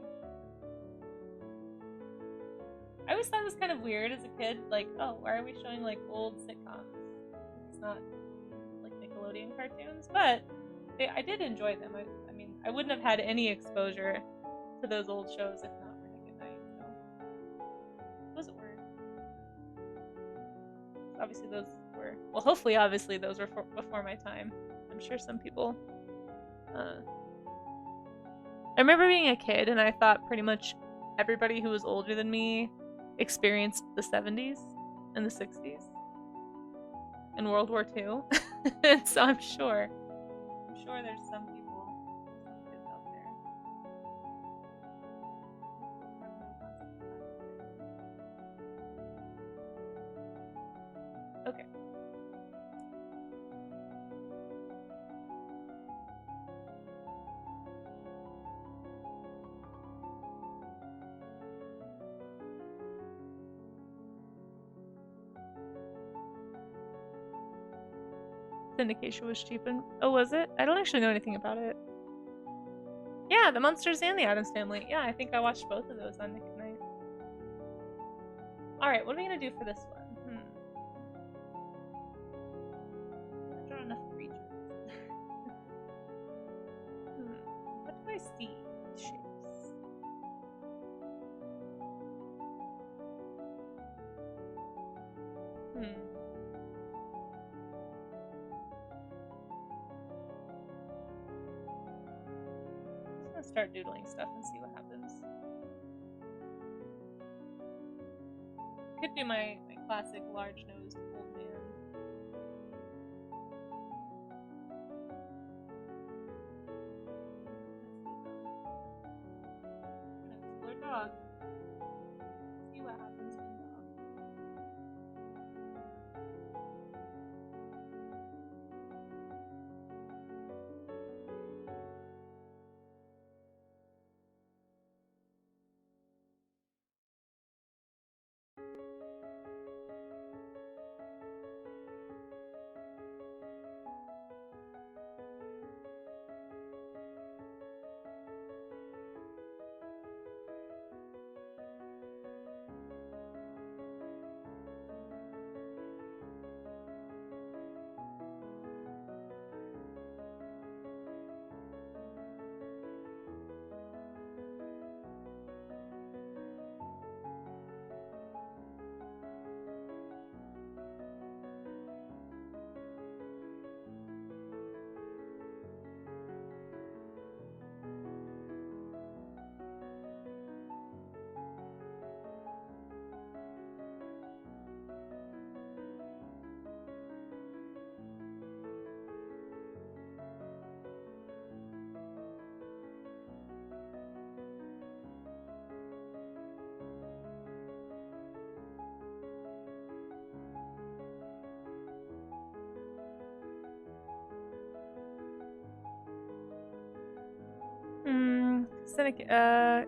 I always thought it was kind of weird as a kid, like, oh, why are we showing like old sitcoms? It's not like Nickelodeon cartoons, but I did enjoy them. I mean, I wouldn't have had any exposure to those old shows if not for Nick at Night, so it wasn't weird. Obviously those were, well, hopefully obviously those were before my time. I'm sure some people I remember being a kid and I thought pretty much everybody who was older than me experienced the 70s and the 60s and World War II. So I'm sure there's some kids out there. Okay. Syndication was cheapened. Oh, was it? I don't actually know anything about it. Yeah, the Monsters and the Addams Family. Yeah, I think I watched both of those on Nick at Night. Alright, what are we gonna do for this one? I draw enough creatures. What do I see? Shapes. start doodling stuff and see what happens. Could do my classic large-nosed old man. Explore dog. See what happens in dog.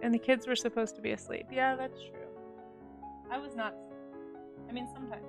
And the kids were supposed to be asleep. Yeah, that's true. I was not. I mean, sometimes.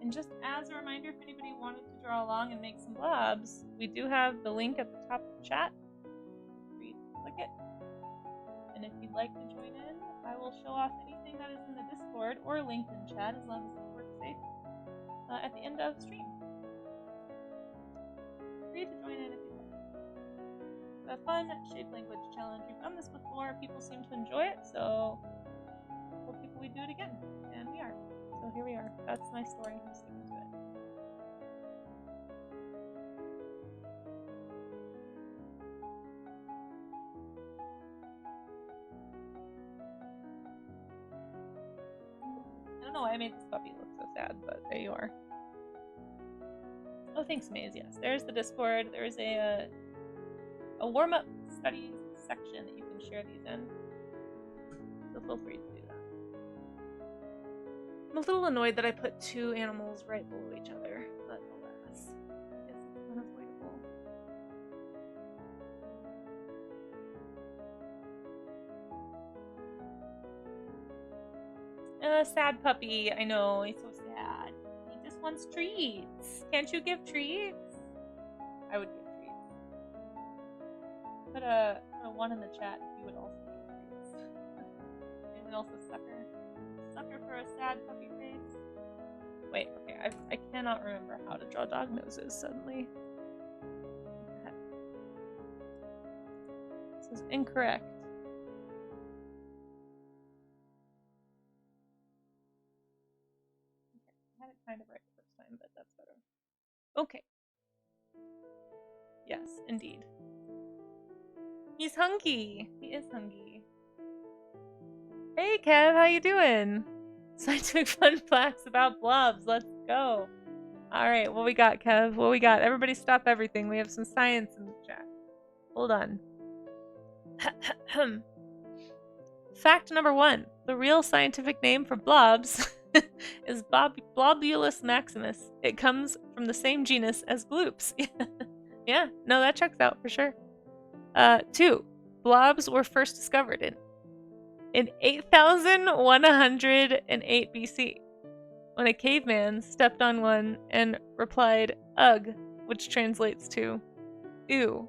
And just as a reminder, if anybody wanted to draw along and make some blobs, we do have the link at the top of the chat. For you to click it. And if you'd like to join in, I will show off anything that is in the Discord or LinkedIn chat, as long as it works safe, at the end of the stream. Free to join in if you'd like. A fun shape language challenge. We've done this before. People seem to enjoy it, so hope people would do it again. And we are. So here we are. That's my story. I'm sticking to it. I don't know why I made this puppy look so sad, but there you are. Oh, thanks, Maze. Yes, there's the Discord. There's a warm-up studies section that you can share these in. So feel free to do that. I'm a little annoyed that I put two animals right below each other, but alas, it's unavoidable. Sad puppy. I know, he's so sad. He just wants treats. Can't you give treats? I would give treats. Put a 1 in the chat if you would also give treats. Anyone else a sucker? Sucker for a sad puppy face? Wait, okay, I cannot remember how to draw dog noses suddenly. This is incorrect. I had it kind of right the first time, but that's better. Okay. Yes, indeed. He's hungry. He is hungry. Hey, Kev, how you doing? Scientific fun facts about blobs. Let's go. All right, what we got, Kev? What we got? Everybody stop everything. We have some science in the chat. Hold on. Fact number 1. The real scientific name for blobs is Blobulus maximus. It comes from the same genus as bloops. Yeah, no, that checks out for sure. 2. Blobs were first discovered in 8108 BC, when a caveman stepped on one and replied, "Ugh," which translates to "ew."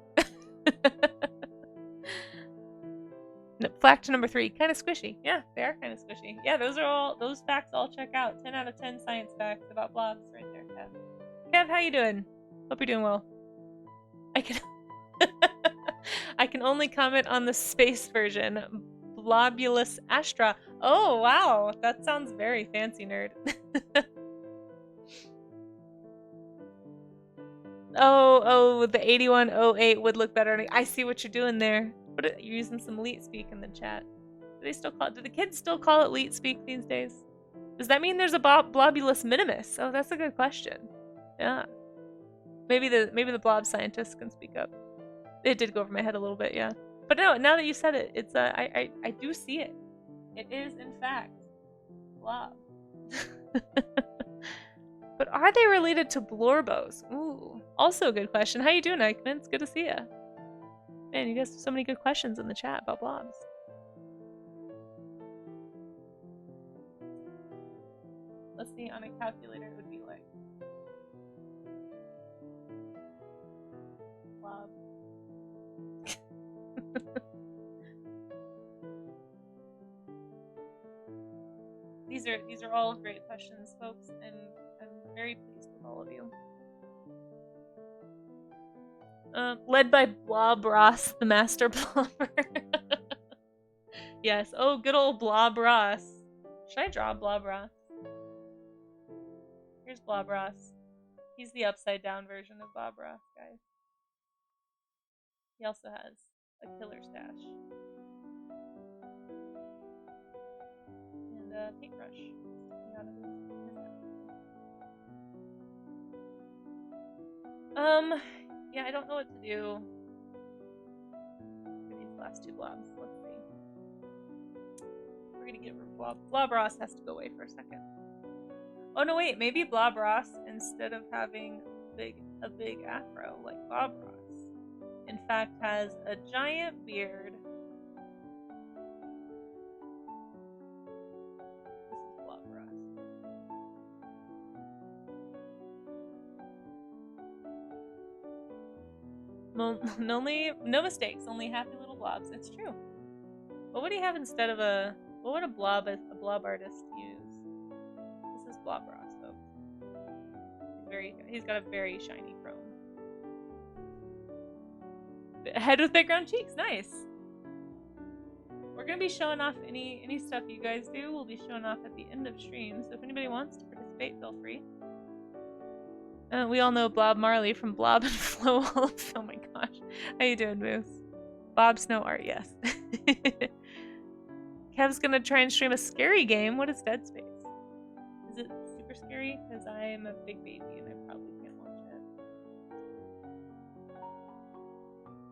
Fact number 3, kind of squishy. Yeah, they are kind of squishy. Yeah, those facts all check out. 10 out of 10 science facts about blobs right there, Kev. Kev, how you doing? Hope you're doing well. I can only comment on the space version. Blobulus Astra. Oh, wow. That sounds very fancy, nerd. Oh, the 8108 would look better. I see what you're doing there. You're using some leet speak in the chat. Do the kids still call it leet speak these days? Does that mean there's a Blobulus minimus? Oh, that's a good question. Yeah. Maybe the blob scientists can speak up. It did go over my head a little bit, yeah. But no, now that you said it, it's I do see it. It is in fact blob. But are they related to blorbos? Ooh, also a good question. How you doing, Eichmann? It's good to see you. Man, you guys have so many good questions in the chat about blobs. Let's see, on a calculator it would be like blob. These are all great questions, folks, and I'm very pleased with all of you. Led by Blob Ross, the master blobber. Yes, oh, good old Blob Ross. Should I draw Blob Ross? Here's Blob Ross. He's the upside down version of Bob Ross, guys. He also has a killer stash. And a paintbrush. Yeah, I don't know what to do for these last 2 blobs. Let's see. We're gonna get rid of Blob. Blob Ross has to go away for a second. Oh no, wait, maybe Blob Ross, instead of having a big afro like Bob Ross, in fact has a giant beard. This is Blob Ross. No mistakes, only happy little blobs. It's true. What would he have instead of what would a blob artist use? This is Blob Ross, folks. He's got a very shiny chrome. Head with background cheeks, nice. We're gonna be showing off any stuff you guys do. We'll be showing off at the end of stream, so if anybody wants to participate, feel free. We all know Blob Marley from Blob and Flow Wolves. Oh my gosh. How you doing, Moose? Bob Snow Art, yes. Kev's gonna try and stream a scary game. What is Dead Space? Is it super scary? Because I am a big baby and I probably can't watch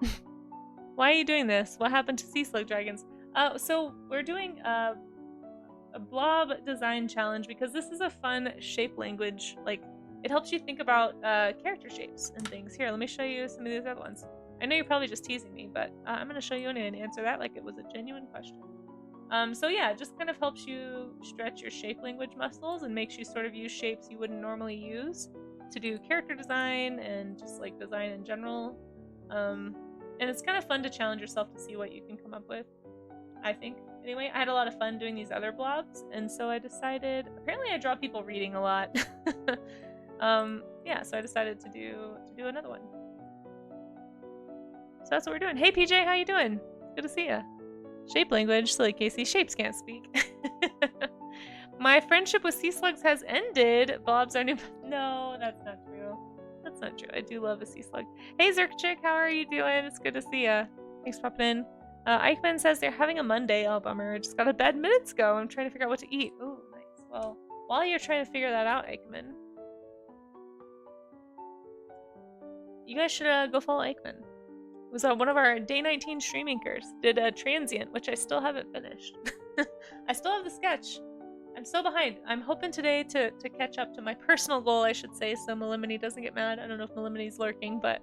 it. Why are you doing this? What happened to Sea Slug Dragons? So we're doing a blob design challenge because this is a fun shape language, like it helps you think about character shapes and things. Here, let me show you some of these other ones. I know you're probably just teasing me, but I'm going to show you and answer that like it was a genuine question. So yeah, it just kind of helps you stretch your shape language muscles and makes you sort of use shapes you wouldn't normally use to do character design and just like design in general. And it's kind of fun to challenge yourself to see what you can come up with, I think. Anyway, I had a lot of fun doing these other blobs, and so I decided, apparently I draw people reading a lot. Yeah, so I decided to do another one. So that's what we're doing. Hey PJ, how you doing? Good to see ya. Shape language, silly Casey. Shapes can't speak. My friendship with sea slugs has ended. Blobs are new. No, that's not true. That's not true. I do love a sea slug. Hey Zerkchick, how are you doing? It's good to see ya. Thanks for popping in. Eichmann says they're having a Monday. Oh, bummer. I just got to bed minutes ago. I'm trying to figure out what to eat. Oh, nice. Well, while you're trying to figure that out, Eichmann, you guys should go follow Eichmann. It was one of our day 19 stream anchors. Did a transient, which I still haven't finished. I still have the sketch. I'm so behind. I'm hoping today to catch up to my personal goal, I should say, so Melimini doesn't get mad. I don't know if Melimini's lurking, but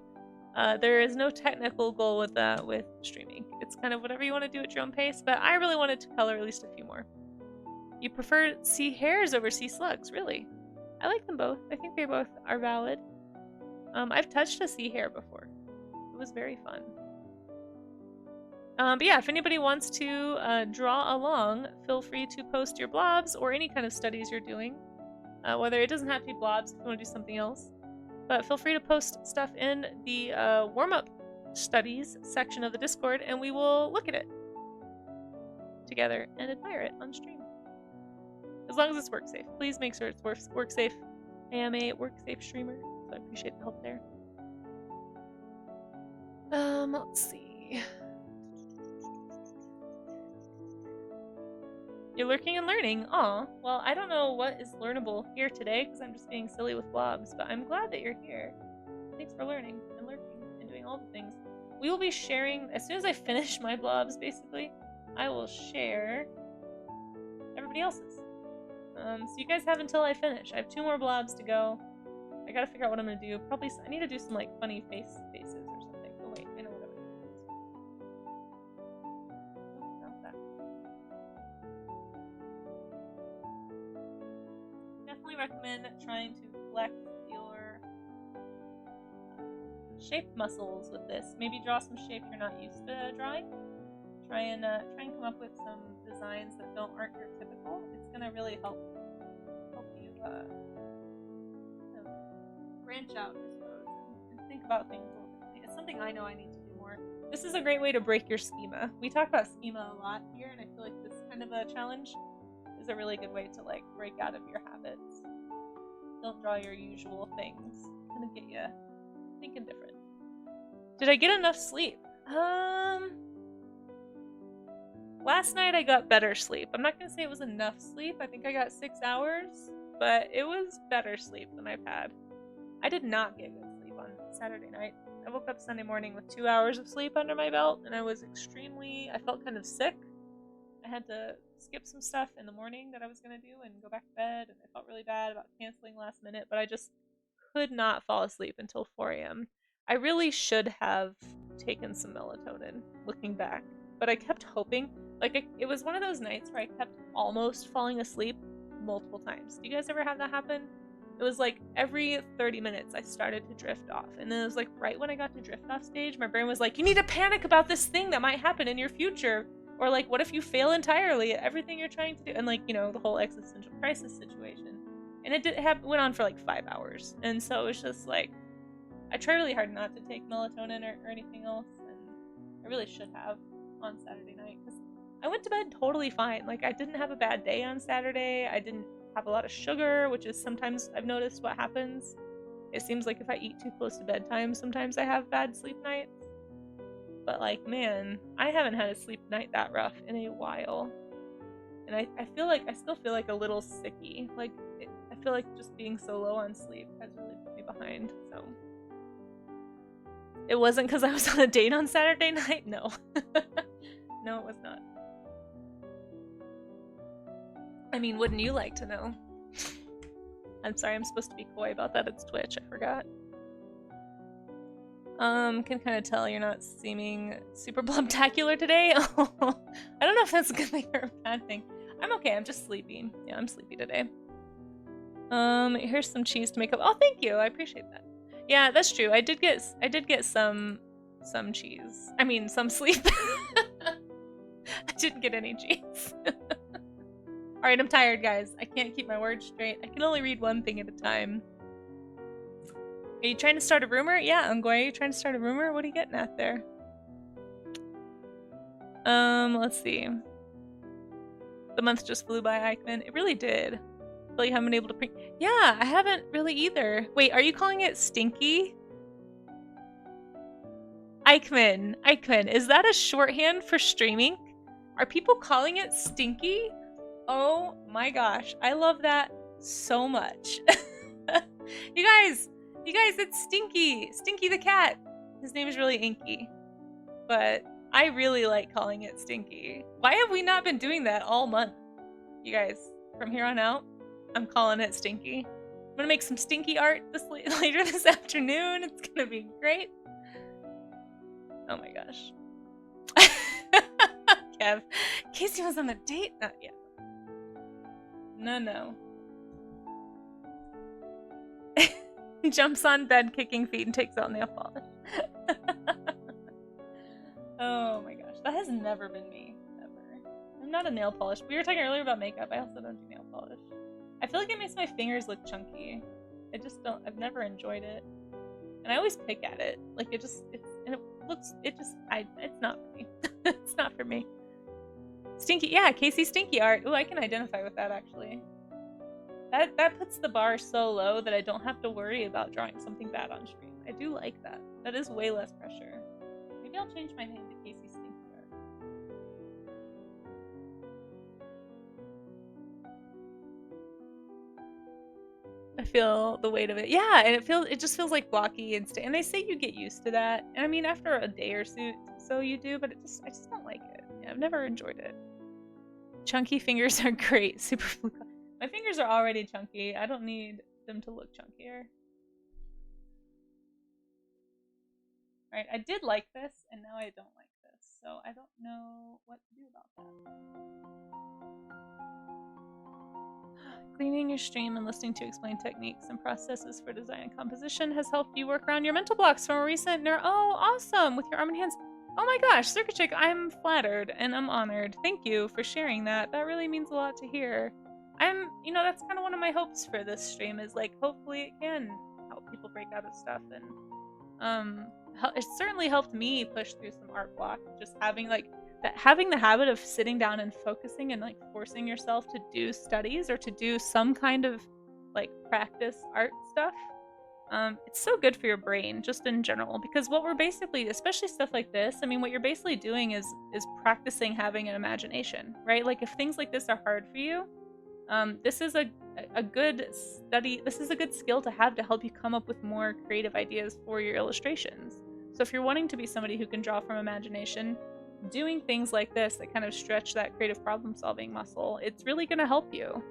there is no technical goal with streaming. It's kind of whatever you want to do at your own pace, but I really wanted to color at least a few more. You prefer sea hares over sea slugs, really? I like them both. I think they both are valid. I've touched a sea hare before. It was very fun. But yeah, if anybody wants to draw along, feel free to post your blobs or any kind of studies you're doing. Whether it doesn't have to be blobs if you want to do something else. But feel free to post stuff in the warm-up studies section of the Discord, and we will look at it together and admire it on stream. As long as it's work safe. Please make sure it's work safe. I am a work safe streamer, so I appreciate the help there. Let's see. You're lurking and learning. Aw, well, I don't know what is learnable here today because I'm just being silly with blobs, but I'm glad that you're here. Thanks for learning and lurking and doing all the things. We will be sharing, as soon as I finish my blobs, basically, I will share everybody else's. So you guys have until I finish. I have 2 more blobs to go. I gotta figure out what I'm gonna do. Probably, I need to do some, like, funny faces or something. Oh wait, I know what I'm gonna do. Oh, not that. Definitely recommend trying to flex your shape muscles with this. Maybe draw some shape you're not used to drawing. Try and come up with some designs that aren't your typical. It's gonna really help you branch out, I suppose, and think about things a little differently. It's something I know I need to do more. This is a great way to break your schema. We talk about schema a lot here, and I feel like this kind of a challenge is a really good way to like break out of your habits. Don't draw your usual things. Kind of get you thinking different. Did I get enough sleep? Last night I got better sleep. I'm not gonna say it was enough sleep. I think I got 6 hours, but it was better sleep than I've had. I did not get good sleep on Saturday night. I woke up Sunday morning with 2 hours of sleep under my belt, and I felt kind of sick. I had to skip some stuff in the morning that I was gonna do and go back to bed, and I felt really bad about canceling last minute, but I just could not fall asleep until 4 a.m. I really should have taken some melatonin, looking back, but I kept hoping. Like, it was one of those nights where I kept almost falling asleep multiple times. Do you guys ever have that happen? It was like every 30 minutes I started to drift off. And then it was like right when I got to drift off stage, my brain was like, you need to panic about this thing that might happen in your future. Or like, what if you fail entirely at everything you're trying to do? And like, you know, the whole existential crisis situation. And it went on for like 5 hours. And so it was just like, I try really hard not to take melatonin or anything else. And I really should have on Saturday night. Because I went to bed totally fine. Like, I didn't have a bad day on Saturday. I didn't have a lot of sugar, which is sometimes I've noticed what happens. It seems like if I eat too close to bedtime, sometimes I have bad sleep nights. But like, man, I haven't had a sleep night that rough in a while. And I still feel like a little sicky. Like, I feel like just being so low on sleep has really put me behind, so. It wasn't because I was on a date on Saturday night? No. No, it was not. I mean, wouldn't you like to know? I'm sorry, I'm supposed to be coy about that. It's Twitch, I forgot. Can kind of tell you're not seeming super blobtacular today. I don't know if that's a good thing or a bad thing. I'm okay, I'm just sleepy. Yeah, I'm sleepy today. Here's some cheese to make up. Oh, thank you, I appreciate that. Yeah, that's true. I did get some cheese. I mean, some sleep. I didn't get any cheese. Alright, I'm tired, guys. I can't keep my words straight. I can only read one thing at a time. Are you trying to start a rumor? Yeah, Ungwe, are you trying to start a rumor? What are you getting at there? Let's see. The month just flew by, Eichmann. It really did. I feel like I haven't been able to print. Yeah, I haven't really either. Wait, are you calling it stinky? Eichmann, is that a shorthand for streaming? Are people calling it stinky? Oh my gosh, I love that so much. You guys, it's Stinky. Stinky the cat. His name is really Inky. But I really like calling it Stinky. Why have we not been doing that all month? You guys, from here on out, I'm calling it Stinky. I'm gonna make some Stinky art later this afternoon. It's gonna be great. Oh my gosh. Kev, Casey was on a date? Not yet. No. Jumps on bed kicking feet and takes out nail polish. Oh my gosh. That has never been me, ever. I'm not a nail polish. We were talking earlier about makeup. I also don't do nail polish. I feel like it makes my fingers look chunky. I just don't, I've never enjoyed it. And I always pick at it. Like it's not for me. It's not for me. Stinky, yeah, Casey Stinky art. Ooh, I can identify with that actually. That puts the bar so low that I don't have to worry about drawing something bad on stream. I do like that. That is way less pressure. Maybe I'll change my name to Casey Stinky art. I feel the weight of it. Yeah, and it just feels like blocky and they say you get used to that. And I mean after a day or so you do, but I just don't like it. Yeah, I've never enjoyed it. Chunky fingers are great. Super blue. My fingers are already chunky. I don't need them to look chunkier. Alright, I did like this, and now I don't like this. So I don't know what to do about that. Cleaning your stream and listening to explain techniques and processes for design and composition has helped you work around your mental blocks from a recent Oh, awesome! With your arm and hands. Oh my gosh, Circuit Chick, I'm flattered and I'm honored. Thank you for sharing that. That really means a lot to hear. That's kind of one of my hopes for this stream is like, hopefully it can help people break out of stuff. And it certainly helped me push through some art block. Just having the habit of sitting down and focusing and like forcing yourself to do studies or to do some kind of like practice art stuff. It's so good for your brain just in general, because what we're basically, especially stuff like this, I mean, what you're basically doing is practicing having an imagination, right? Like if things like this are hard for you, this is a good study. This is a good skill to have to help you come up with more creative ideas for your illustrations. So if you're wanting to be somebody who can draw from imagination, doing things like this that kind of stretch that creative problem solving muscle, it's really going to help you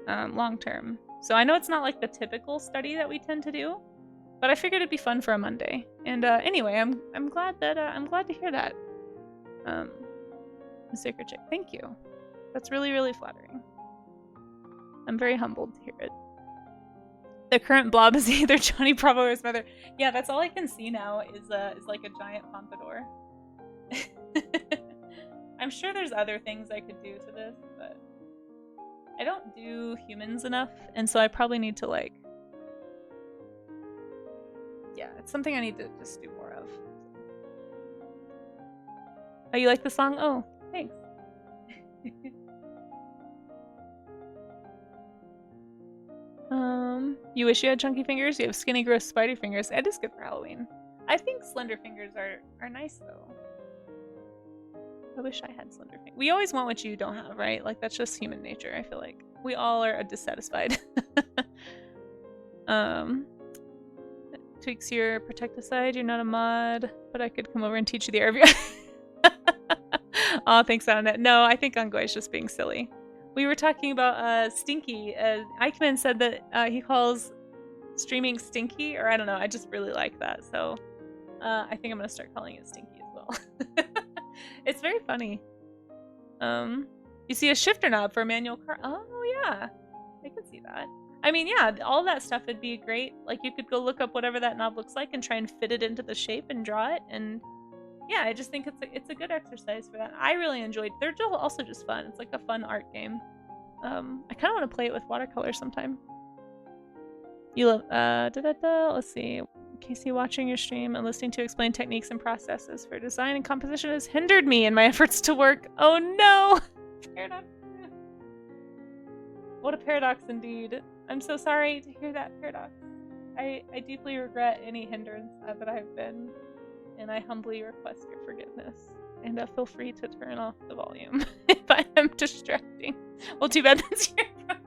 long term. So I know it's not like the typical study that we tend to do, but I figured it'd be fun for a Monday. And anyway, I'm glad to hear that. Sacred Chick, thank you. That's really, really flattering. I'm very humbled to hear it. The current blob is either Johnny Bravo or his mother. Yeah, that's all I can see now is like a giant pompadour. I'm sure there's other things I could do to this, but I don't do humans enough, and so I probably need to like... Yeah, it's something I need to just do more of. Oh, you like the song? Oh, thanks. You wish you had chunky fingers? You have skinny, gross, spider fingers. That is good for Halloween. I think slender fingers are nice, though. I wish I had slender fingers. We always want what you don't have, right? Like, that's just human nature, I feel like. We all are dissatisfied. Tweaks your protecticide. You're not a mod, but I could come over and teach you the area. Oh, thanks, Anna. No, I think Ungoy is just being silly. We were talking about Stinky. Eichmann said that he calls streaming Stinky, or I don't know. I just really like that, so I think I'm gonna start calling it Stinky as well. It's very funny. You see a shifter knob for a manual car. Oh yeah, I can see that. I mean, yeah, all that stuff would be great. Like you could go look up whatever that knob looks like and try and fit it into the shape and draw it. And yeah, I just think it's a good exercise for that. I really enjoyed. They're also just fun. It's like a fun art game. I kind of want to play it with watercolor sometime. You love let's see. Casey, watching your stream and listening to explain techniques and processes for design and composition has hindered me in my efforts to work. Oh no! Paradox. What a paradox indeed. I'm so sorry to hear that, Paradox. I deeply regret any hindrance that I've been, and I humbly request your forgiveness. And feel free to turn off the volume if I am distracting. Well, too bad that's your problem.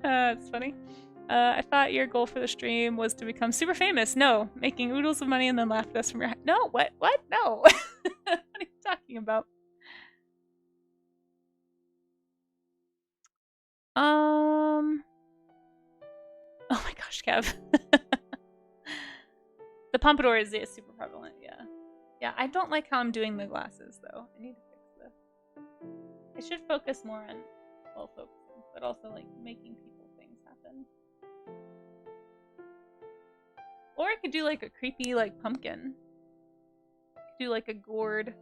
That's funny. I thought your goal for the stream was to become super famous. No, making oodles of money and then laugh at us from your... No, what? What? No. What are you talking about? Oh my gosh, Kev. The pompadour is super prevalent, yeah. Yeah, I don't like how I'm doing the glasses, though. I need to fix this. I should focus more on, well, focusing, but also, like, making people things happen. Or I could do, like, a creepy, like, pumpkin. I could do, like, a gourd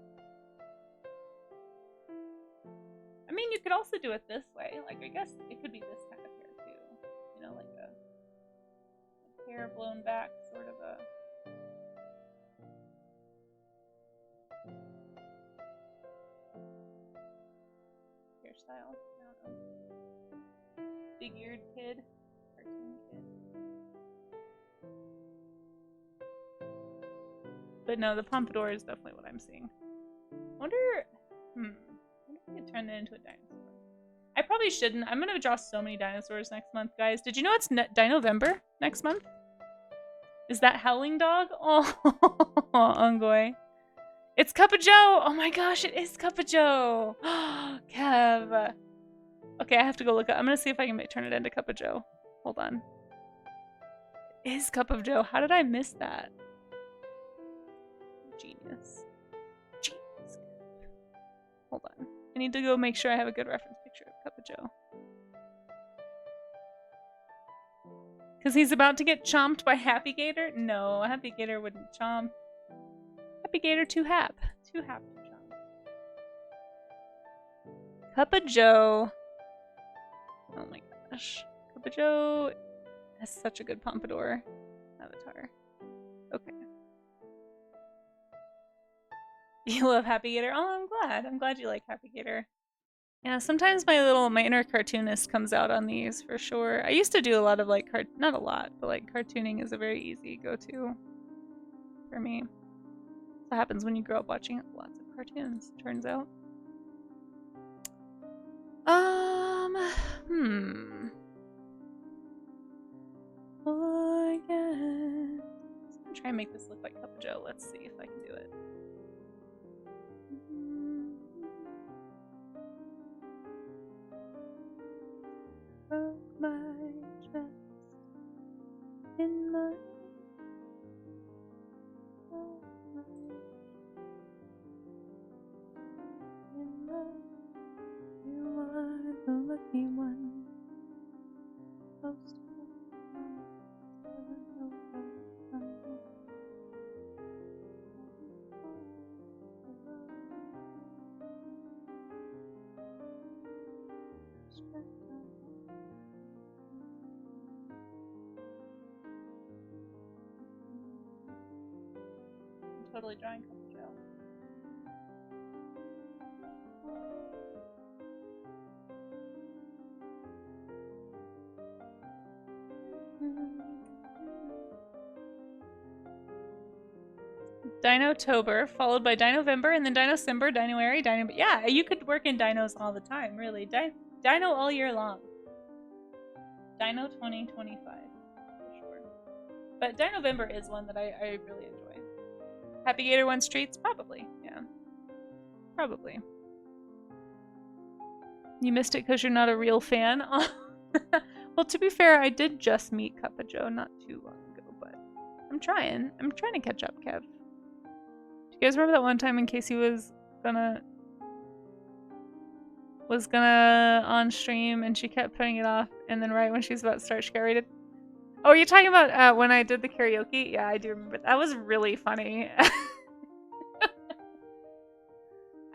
mean, you could also do it this way. Like, I guess it could be this kind of hair too. You know, like a hair blown back, sort of a. Hairstyle. I don't know. Big-eared kid. Cartoon kid. But no, the pompadour is definitely what I'm seeing. Wonder if I could turn it into a dinosaur. I probably shouldn't. I'm gonna draw so many dinosaurs next month, guys. Did you know it's Dino-vember next month? Is that Howling Dog? Oh, Ungoy. It's Cup of Joe! Oh my gosh, it is Cup of Joe! Kev. Okay, I have to go look up. I'm gonna see if I can turn it into Cup of Joe. Hold on. It is Cup of Joe. How did I miss that? Genius. Genius. Hold on. I need to go make sure I have a good reference picture of Cup of Joe. Because he's about to get chomped by Happy Gator? No, Happy Gator wouldn't chomp. Happy Gator too hap. Too hap to chomp. Cup of Joe. Oh my gosh. Cup of Joe has such a good pompadour avatar. Okay. You love Happy Gator? Oh, I'm glad. I'm glad you like Happy Gator. Yeah, sometimes my inner cartoonist comes out on these for sure. I used to do a lot of like not a lot, but like cartooning is a very easy go-to for me. That happens when you grow up watching lots of cartoons, turns out. Oh, yeah. I'm trying to make this look like Cup of Joe. Let's see if I can do it. Broke my trust in my you are the lucky one. I'm totally drawing Cup of Joe. Dino-tober, followed by Dino-vember, and then Dino-cember, Dino-airy, Dino... Yeah, you could work in dinos all the time, really. Dino all year long. Dino 2025, for sure. But Dino-vember is one that I really enjoy. Happy Gator wants treats? Probably, yeah. Probably. You missed it because you're not a real fan? Well, to be fair, I did just meet Cup of Joe not too long ago, but I'm trying. I'm trying to catch up, Kev. Do you guys remember that one time when Casey was gonna on stream and she kept putting it off, and then right when she was about to start, she got rated? Oh, are you talking about when I did the karaoke? Yeah, I do remember. That was really funny.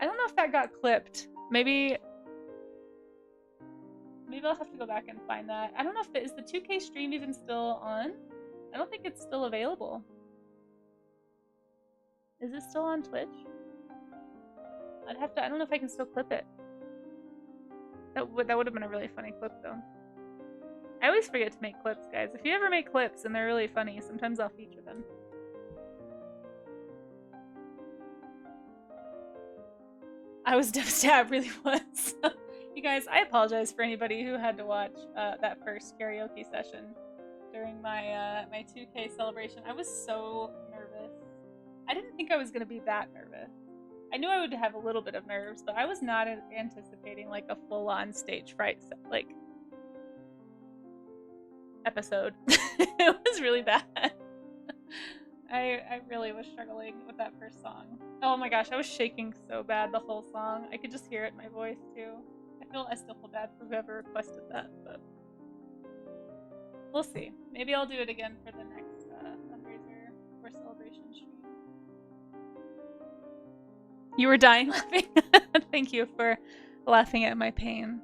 I don't know if that got clipped. Maybe I'll have to go back and find that. I don't know if is the 2K stream even still on? I don't think it's still available. Is it still on Twitch? I'd have to. I don't know if I can still clip it. That would have been a really funny clip though. I always forget to make clips, guys. If you ever make clips and they're really funny, sometimes I'll feature them. I was devastated. I really was. You guys, I apologize for anybody who had to watch that first karaoke session during my my 2K celebration. I was so nervous. I didn't think I was gonna be that nervous. I knew I would have a little bit of nerves, but I was not anticipating like a full-on stage fright like episode. It was really bad. I really was struggling with that first song. Oh my gosh, I was shaking so bad the whole song. I could just hear it in my voice too. I still feel bad for whoever requested that, but we'll see. Maybe I'll do it again for the next fundraiser or celebration stream. You were dying laughing. Thank you for laughing at my pain.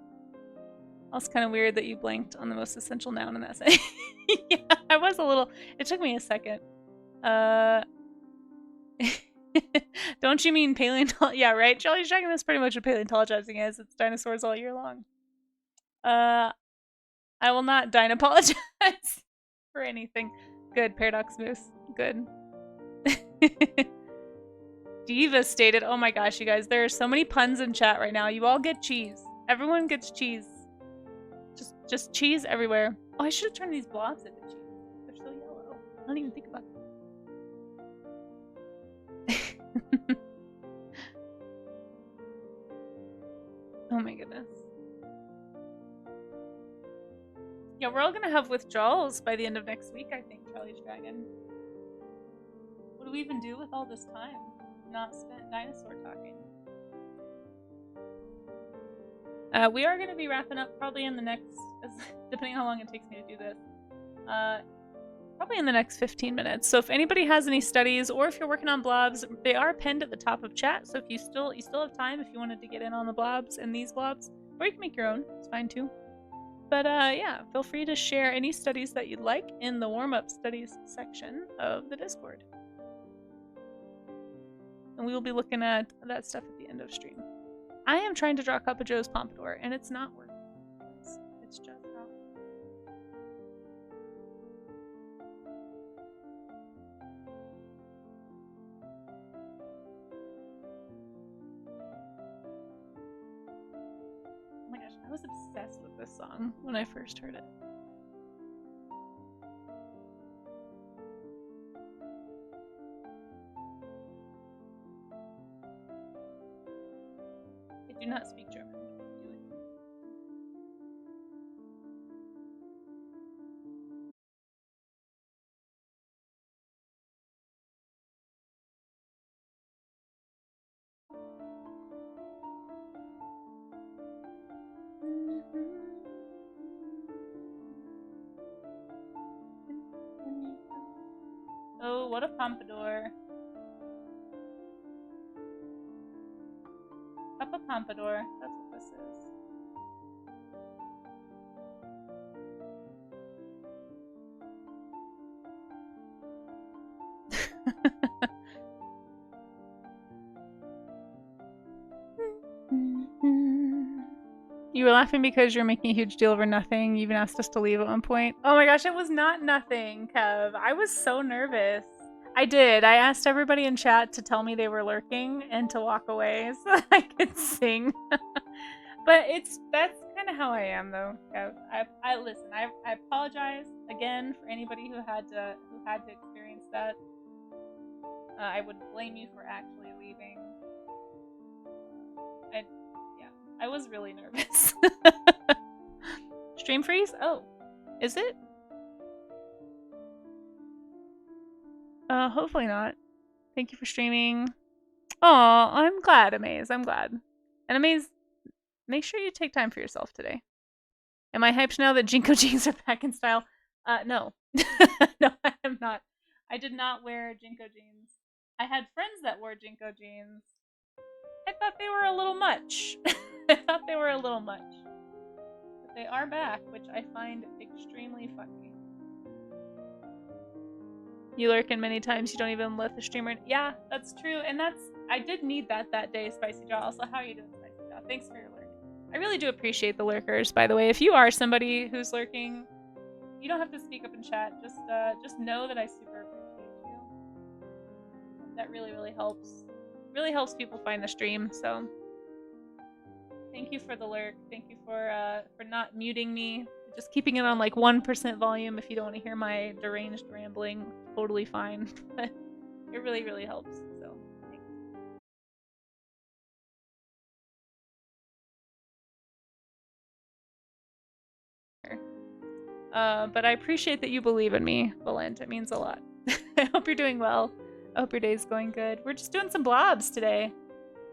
Also kind of weird that you blanked on the most essential noun in that sentence. Yeah, I was a little... It took me a second. Don't you mean paleontology? Yeah, right? Jelly's Dragon is pretty much what paleontologizing is. It's dinosaurs all year long. I will not apologize for anything. Good, Paradox Moose. Good. Devastated. Oh my gosh, you guys. There are so many puns in chat right now. You all get cheese. Everyone gets cheese. Just cheese everywhere. Oh, I should have turned these blobs into cheese. They're so yellow. I don't even think about them. Oh my goodness. Yeah, we're all gonna have withdrawals by the end of next week, I think, Charlie's Dragon. What do we even do with all this time not spent dinosaur talking? We are gonna be wrapping up probably in the next, depending on how long it takes me to do this, probably in the next 15 minutes. So if anybody has any studies, or if you're working on blobs, they are pinned at the top of chat. So if you still have time, if you wanted to get in on the blobs and these blobs, or you can make your own, it's fine too. But yeah, feel free to share any studies that you'd like in the warm-up studies section of the Discord. And we will be looking at that stuff at the end of stream. I am trying to draw Cup of Joe's pompadour, and it's not working. It's just not. Oh my gosh, I was obsessed with this song when I first heard it. I do not speak German. Do it. Oh, what a pompadour. Cup of pompadour. That's what this is. You were laughing because you're making a huge deal over nothing. You even asked us to leave at one point. Oh my gosh, it was not nothing, Kev. I was so nervous. I did. I asked everybody in chat to tell me they were lurking and to walk away so that I could sing. But that's kind of how I am, though, Kev. I listen. I apologize again for anybody who had to experience that. I would blame you for actually leaving. I was really nervous. Stream freeze? Oh, is it? Hopefully not. Thank you for streaming. Aw, I'm glad, Amaze. I'm glad. And Amaze, make sure you take time for yourself today. Am I hyped now that Jinko jeans are back in style? No. No, I am not. I did not wear Jinko jeans. I had friends that wore Jinko jeans. I thought they were a little much. I thought they were a little much. But they are back, which I find extremely funny. You lurk in many times, you don't even let the streamer... Yeah, that's true, and I did need that day, Spicy Jaw. Also, how are you doing, Spicy Jaw? Thanks for your lurk. I really do appreciate the lurkers, by the way. If you are somebody who's lurking, you don't have to speak up in chat. Just know that I super appreciate you. That really, really helps. Really helps people find the stream, so... Thank you for the lurk. Thank you for not muting me. Just keeping it on like 1% volume if you don't want to hear my deranged rambling. Totally fine. But it really, really helps. So thanks. But I appreciate that you believe in me, Valent. It means a lot. I hope you're doing well. I hope your day's going good. We're just doing some blobs today.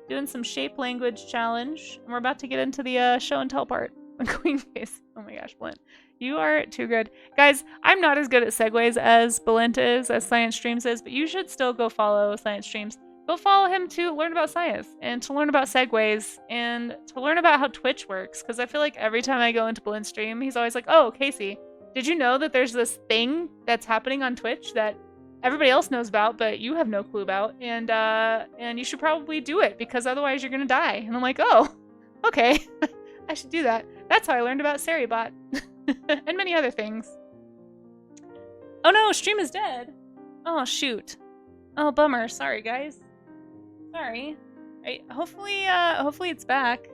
Doing some shape language challenge, and we're about to get into the show and tell part. Queen face. Oh my gosh, Blint. You are too good. Guys, I'm not as good at segues as Blint is, as Science Streams is, but you should still go follow Science Streams. Go follow him to learn about science and to learn about segues and to learn about how Twitch works. Because I feel like every time I go into Blend stream, he's always like, "Oh, Casey, did you know that there's this thing that's happening on Twitch that everybody else knows about, but you have no clue about, and you should probably do it because otherwise you're gonna die." And I'm like, "Oh, okay, I should do that." That's how I learned about Seribot and many other things. Oh no, stream is dead. Oh shoot. Oh bummer. Sorry guys. Sorry. Hopefully it's back.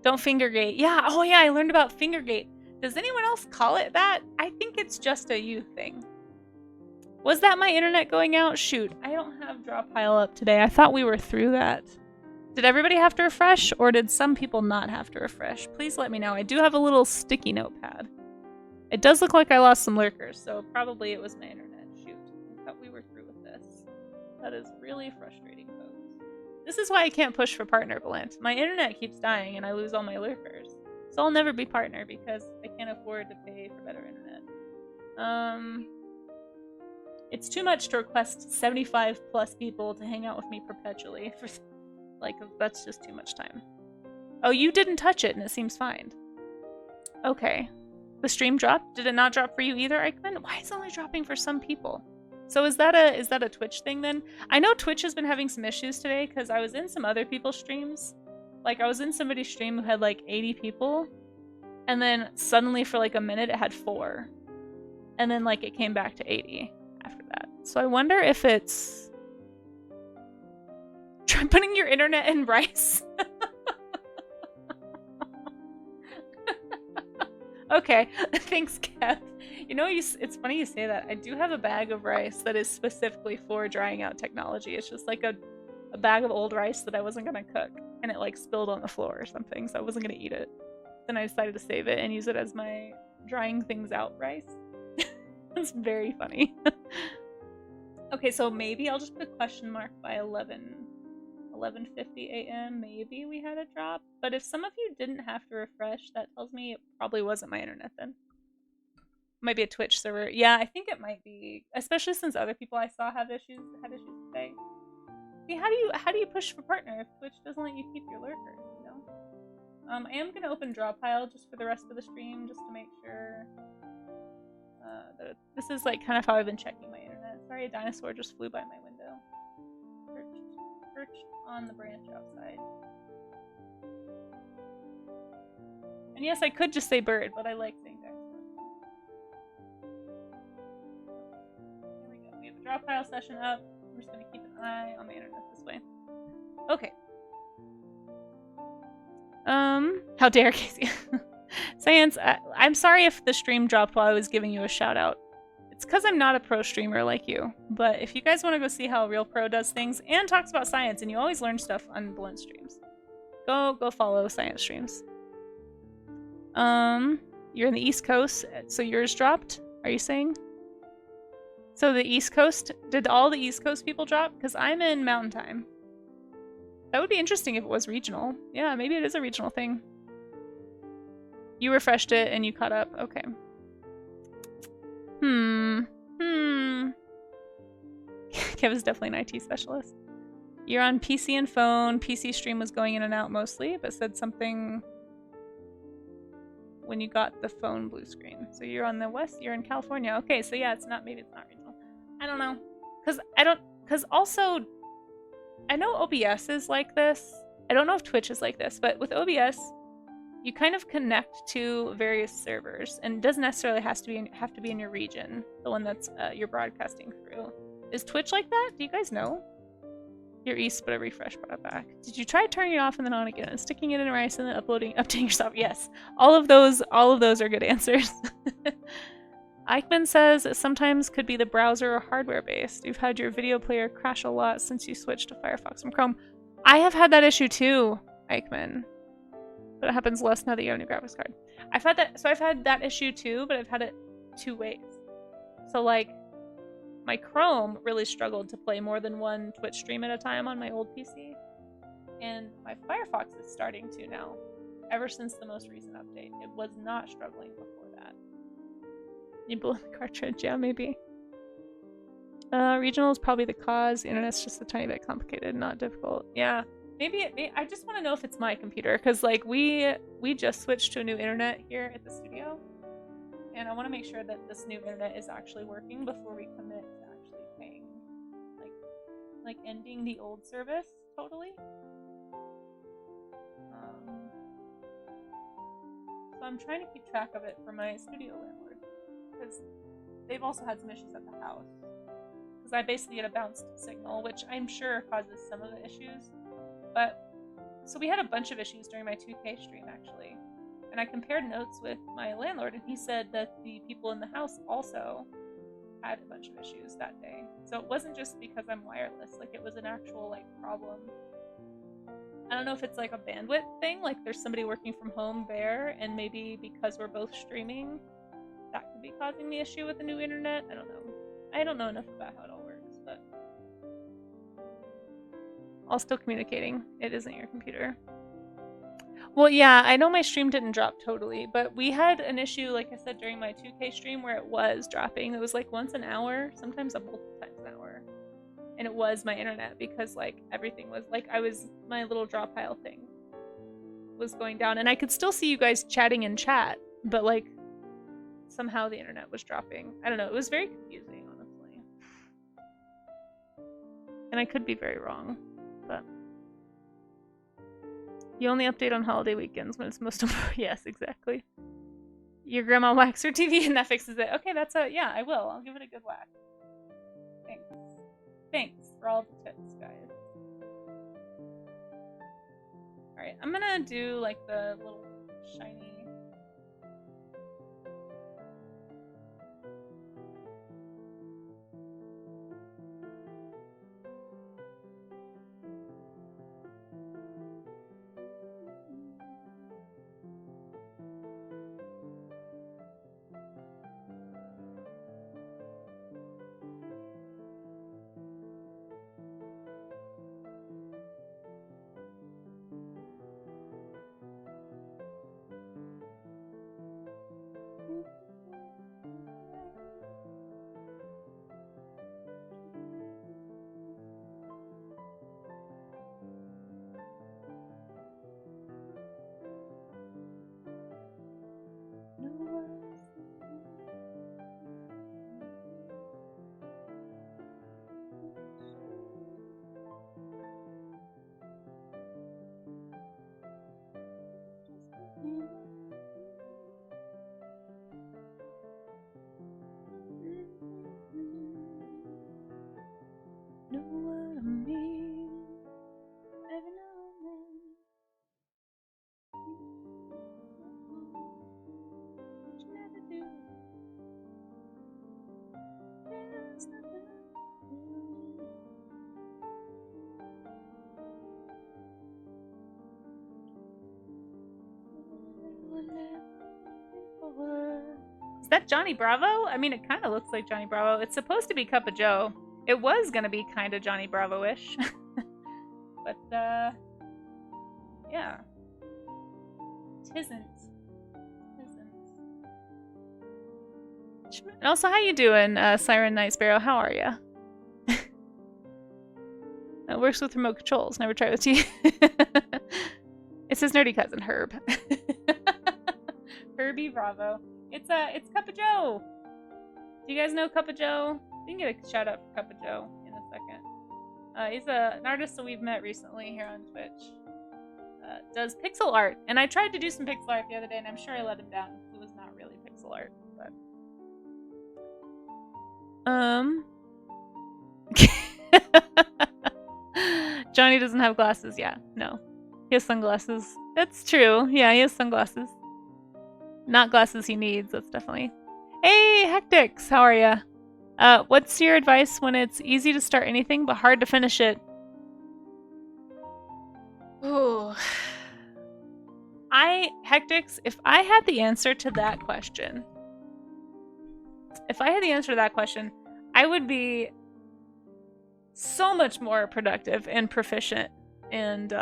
Don't fingergate. Yeah. Oh yeah, I learned about fingergate. Does anyone else call it that? I think it's just a you thing. Was that my internet going out? Shoot, I don't have draw pile up today. I thought we were through that. Did everybody have to refresh, or did some people not have to refresh? Please let me know. I do have a little sticky notepad. It does look like I lost some lurkers, so probably it was my internet. Shoot, I thought we were through with this. That is really frustrating, folks. This is why I can't push for partner, Valent. My internet keeps dying and I lose all my lurkers. So I'll never be partner because I can't afford to pay for better internet. It's too much to request 75 plus people to hang out with me perpetually. For, like, that's just too much time. Oh, you didn't touch it and it seems fine. Okay. The stream dropped? Did it not drop for you either, Eichmann? Why is it only dropping for some people? So is that a Twitch thing then? I know Twitch has been having some issues today because I was in some other people's streams. Like, I was in somebody's stream who had like 80 people, and then suddenly for like a minute it had 4. And then like it came back to 80 after that. So I wonder if it's... Try putting your internet in rice. Okay, thanks, Kev. You know, it's funny you say that. I do have a bag of rice that is specifically for drying out technology. It's just like a bag of old rice that I wasn't gonna cook, and it like spilled on the floor or something, so I wasn't gonna eat it. Then I decided to save it and use it as my drying things out rice. It's very funny. Okay, so maybe I'll just put a question mark by 11:50 a.m. Maybe we had a drop, but if some of you didn't have to refresh, that tells me it probably wasn't my internet then. Might be a Twitch server. Yeah, I think it might be, especially since other people I saw had issues today. See, how do you push for partner if Twitch doesn't let you keep your lurkers, you know? I am gonna open draw pile just for the rest of the stream, just to make sure that this is like kind of how I've been checking my internet. Sorry, a dinosaur just flew by my window. Perched on the branch outside. And yes, I could just say bird, but I like saying dinosaur. Here we go. We have a draw pile session up. I'm just gonna keep an eye on the internet this way. Okay. How dare Casey? Science, I'm sorry if the stream dropped while I was giving you a shout out. It's because I'm not a pro streamer like you. But if you guys want to go see how a real pro does things and talks about science, and you always learn stuff on Blend streams, go follow science streams. You're in the East Coast, so yours dropped, are you saying? So the East Coast, did all the East Coast people drop? Because I'm in Mountain Time. That would be interesting if it was regional. Yeah, maybe it is a regional thing. You refreshed it and you caught up. Okay. Kev is definitely an IT specialist. You're on PC and phone. PC stream was going in and out mostly, but said something when you got the phone blue screen. So you're on the west, you're in California. Okay, so yeah, maybe it's not regional. I don't know. Cause also, I know OBS is like this. I don't know if Twitch is like this, but with OBS, you kind of connect to various servers, and it doesn't necessarily have to be in your region, the one that's you're broadcasting through. Is Twitch like that? Do you guys know? You're east, but a refresh brought it back. Did you try turning it off and then on again, and sticking it in rice and then updating yourself? Yes, all of those are good answers. Eichmann says it sometimes could be the browser or hardware based. You've had your video player crash a lot since you switched to Firefox from Chrome. I have had that issue too, Eichmann. But it happens less now that you have a new graphics card. I've had that issue too, but I've had it 2 ways. So like, my Chrome really struggled to play more than one Twitch stream at a time on my old PC. And my Firefox is starting to now, ever since the most recent update. It was not struggling before that. You blew the cartridge, yeah, maybe. Regional is probably the cause. The internet's just a tiny bit complicated, not difficult. Yeah. Maybe I just want to know if it's my computer, because like we just switched to a new internet here at the studio, and I want to make sure that this new internet is actually working before we commit to actually paying, like ending the old service totally. So I'm trying to keep track of it for my studio landlord, because they've also had some issues at the house. Because I basically get a bounced signal, which I'm sure causes some of the issues. But, so we had a bunch of issues during my 2K stream, actually. And I compared notes with my landlord, and he said that the people in the house also had a bunch of issues that day. So it wasn't just because I'm wireless, like it was an actual, like, problem. I don't know if it's like a bandwidth thing, like there's somebody working from home there, and maybe because we're both streaming, that could be causing the issue with the new internet. I don't know. I don't know enough about how it all works, but all still communicating. It isn't your computer. Well, yeah, I know my stream didn't drop totally, but we had an issue, like I said, during my 2K stream where it was dropping. It was like once an hour, sometimes multiple times an hour. And it was my internet, because like everything was like my little draw pile thing was going down, and I could still see you guys chatting in chat, but like somehow the internet was dropping. I don't know, it was very confusing, honestly. And I could be very wrong, but you only update on holiday weekends when it's most important. Yes, exactly. Your grandma whacks her TV and that fixes it. Okay, yeah, I will. I'll give it a good whack. Thanks. Thanks for all the tips, guys. Alright, I'm gonna do like the little shiny... Is that Johnny Bravo? I mean, it kind of looks like Johnny Bravo. It's supposed to be Cup of Joe. It was gonna be kind of Johnny Bravo-ish. But, yeah. Tisn't. And also, how you doing, Siren Night Sparrow? How are ya? It works with remote controls. Never tried with you. It's his nerdy cousin, Herb. Herbie Bravo. It's Cup of Joe. Do you guys know Cup of Joe? We can get a shout out for Cup of Joe in a second. He's an artist that we've met recently here on Twitch. Does pixel art, and I tried to do some pixel art the other day, and I'm sure I let him down. It was not really pixel art, but Johnny doesn't have glasses. Yeah, no, he has sunglasses. That's true. Yeah, he has sunglasses. Not glasses he needs. That's definitely. Hey, Hectix, how are ya? What's your advice when it's easy to start anything but hard to finish it? Ooh. Hectix, if I had the answer to that question, I would be so much more productive and proficient and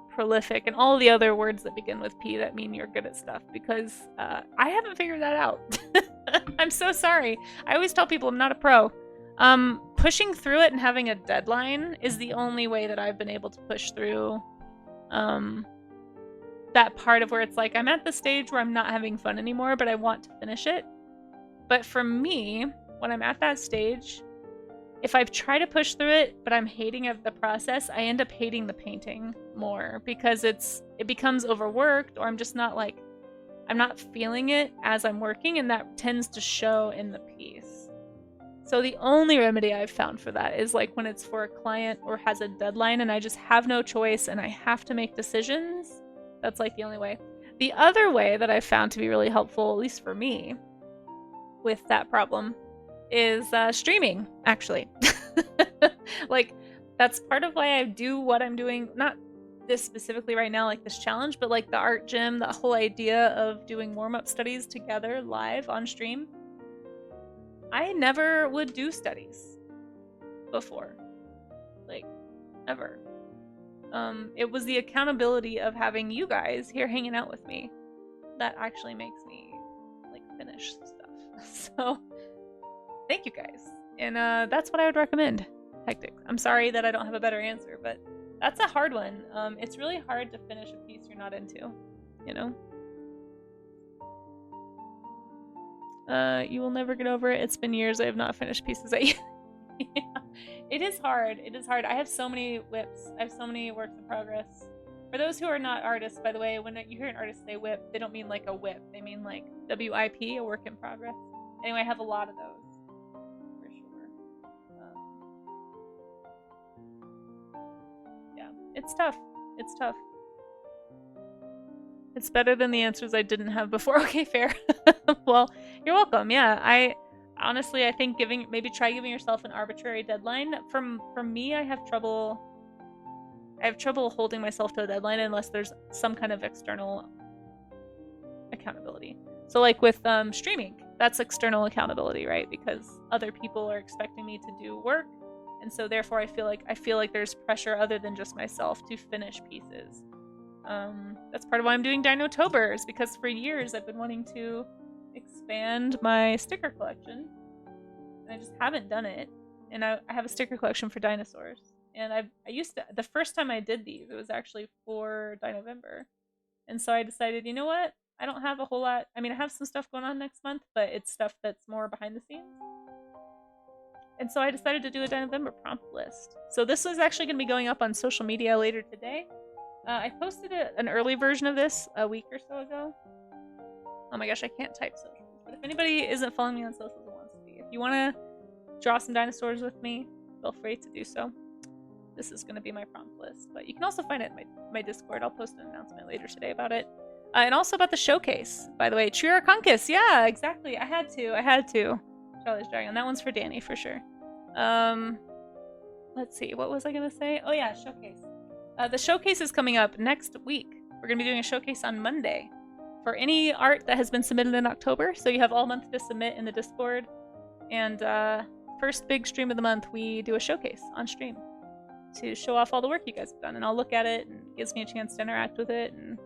prolific and all the other words that begin with P that mean you're good at stuff, because I haven't figured that out. I'm so sorry. I always tell people I'm not a pro. Pushing through it and having a deadline is the only way that I've been able to push through that part of where it's like I'm at the stage where I'm not having fun anymore, but I want to finish it. But for me, when I'm at that stage, if I've tried to push through it, but I'm hating the process, I end up hating the painting more because it becomes overworked, or I'm just not like, I'm not feeling it as I'm working, and that tends to show in the piece. So the only remedy I've found for that is like when it's for a client or has a deadline and I just have no choice and I have to make decisions. That's like the only way. The other way that I've found to be really helpful, at least for me, with that problem is streaming, actually. Like, that's part of why I do what I'm doing, not this specifically right now, like this challenge, but like the art gym, the whole idea of doing warm-up studies together live on stream. I never would do studies before, like, ever. It was the accountability of having you guys here hanging out with me that actually makes me, like, finish stuff. So, thank you guys. And that's what I would recommend. Hectic. I'm sorry that I don't have a better answer, but that's a hard one. It's really hard to finish a piece you're not into, you know? You will never get over it. It's been years I have not finished pieces that you... Yeah. It is hard. It is hard. I have so many whips. I have so many works in progress. For those who are not artists, by the way, when you hear an artist say whip, they don't mean like a whip. They mean like WIP, a work in progress. Anyway, I have a lot of those, for sure. Yeah, it's tough. It's tough. It's better than the answers I didn't have before. Okay, fair. Well, you're welcome. Yeah, I think maybe try giving yourself an arbitrary deadline. For me, I have trouble holding myself to a deadline unless there's some kind of external accountability. So like with streaming, that's external accountability, right? Because other people are expecting me to do work, and so therefore I feel like there's pressure other than just myself to finish pieces. That's part of why I'm doing Dino-tobers, because for years I've been wanting to expand my sticker collection, and I just haven't done it. And I have a sticker collection for dinosaurs, and I used to, the first time I did these, it was actually for Dinovember, and so I decided, you know what, I don't have a whole lot. I mean, I have some stuff going on next month, but it's stuff that's more behind the scenes. And so I decided to do a Dinovember prompt list. So this is actually going to be going up on social media later today. I posted an early version of this a week or so ago. Oh my gosh, I can't type socials. But if anybody isn't following me on socials and wants to be, if you want to draw some dinosaurs with me, feel free to do so. This is going to be my prompt list. But you can also find it in my Discord. I'll post an announcement later today about it. And also about the showcase, by the way. True Conquest. Yeah, exactly. I had to. Charlie's Dragon. That one's for Danny, for sure. Let's see. What was I going to say? Oh yeah, showcase. The showcase is coming up next week. We're going to be doing a showcase on Monday for any art that has been submitted in October. So you have all month to submit in the Discord. And first big stream of the month, we do a showcase on stream to show off all the work you guys have done. And I'll look at it, and it gives me a chance to interact with it. And,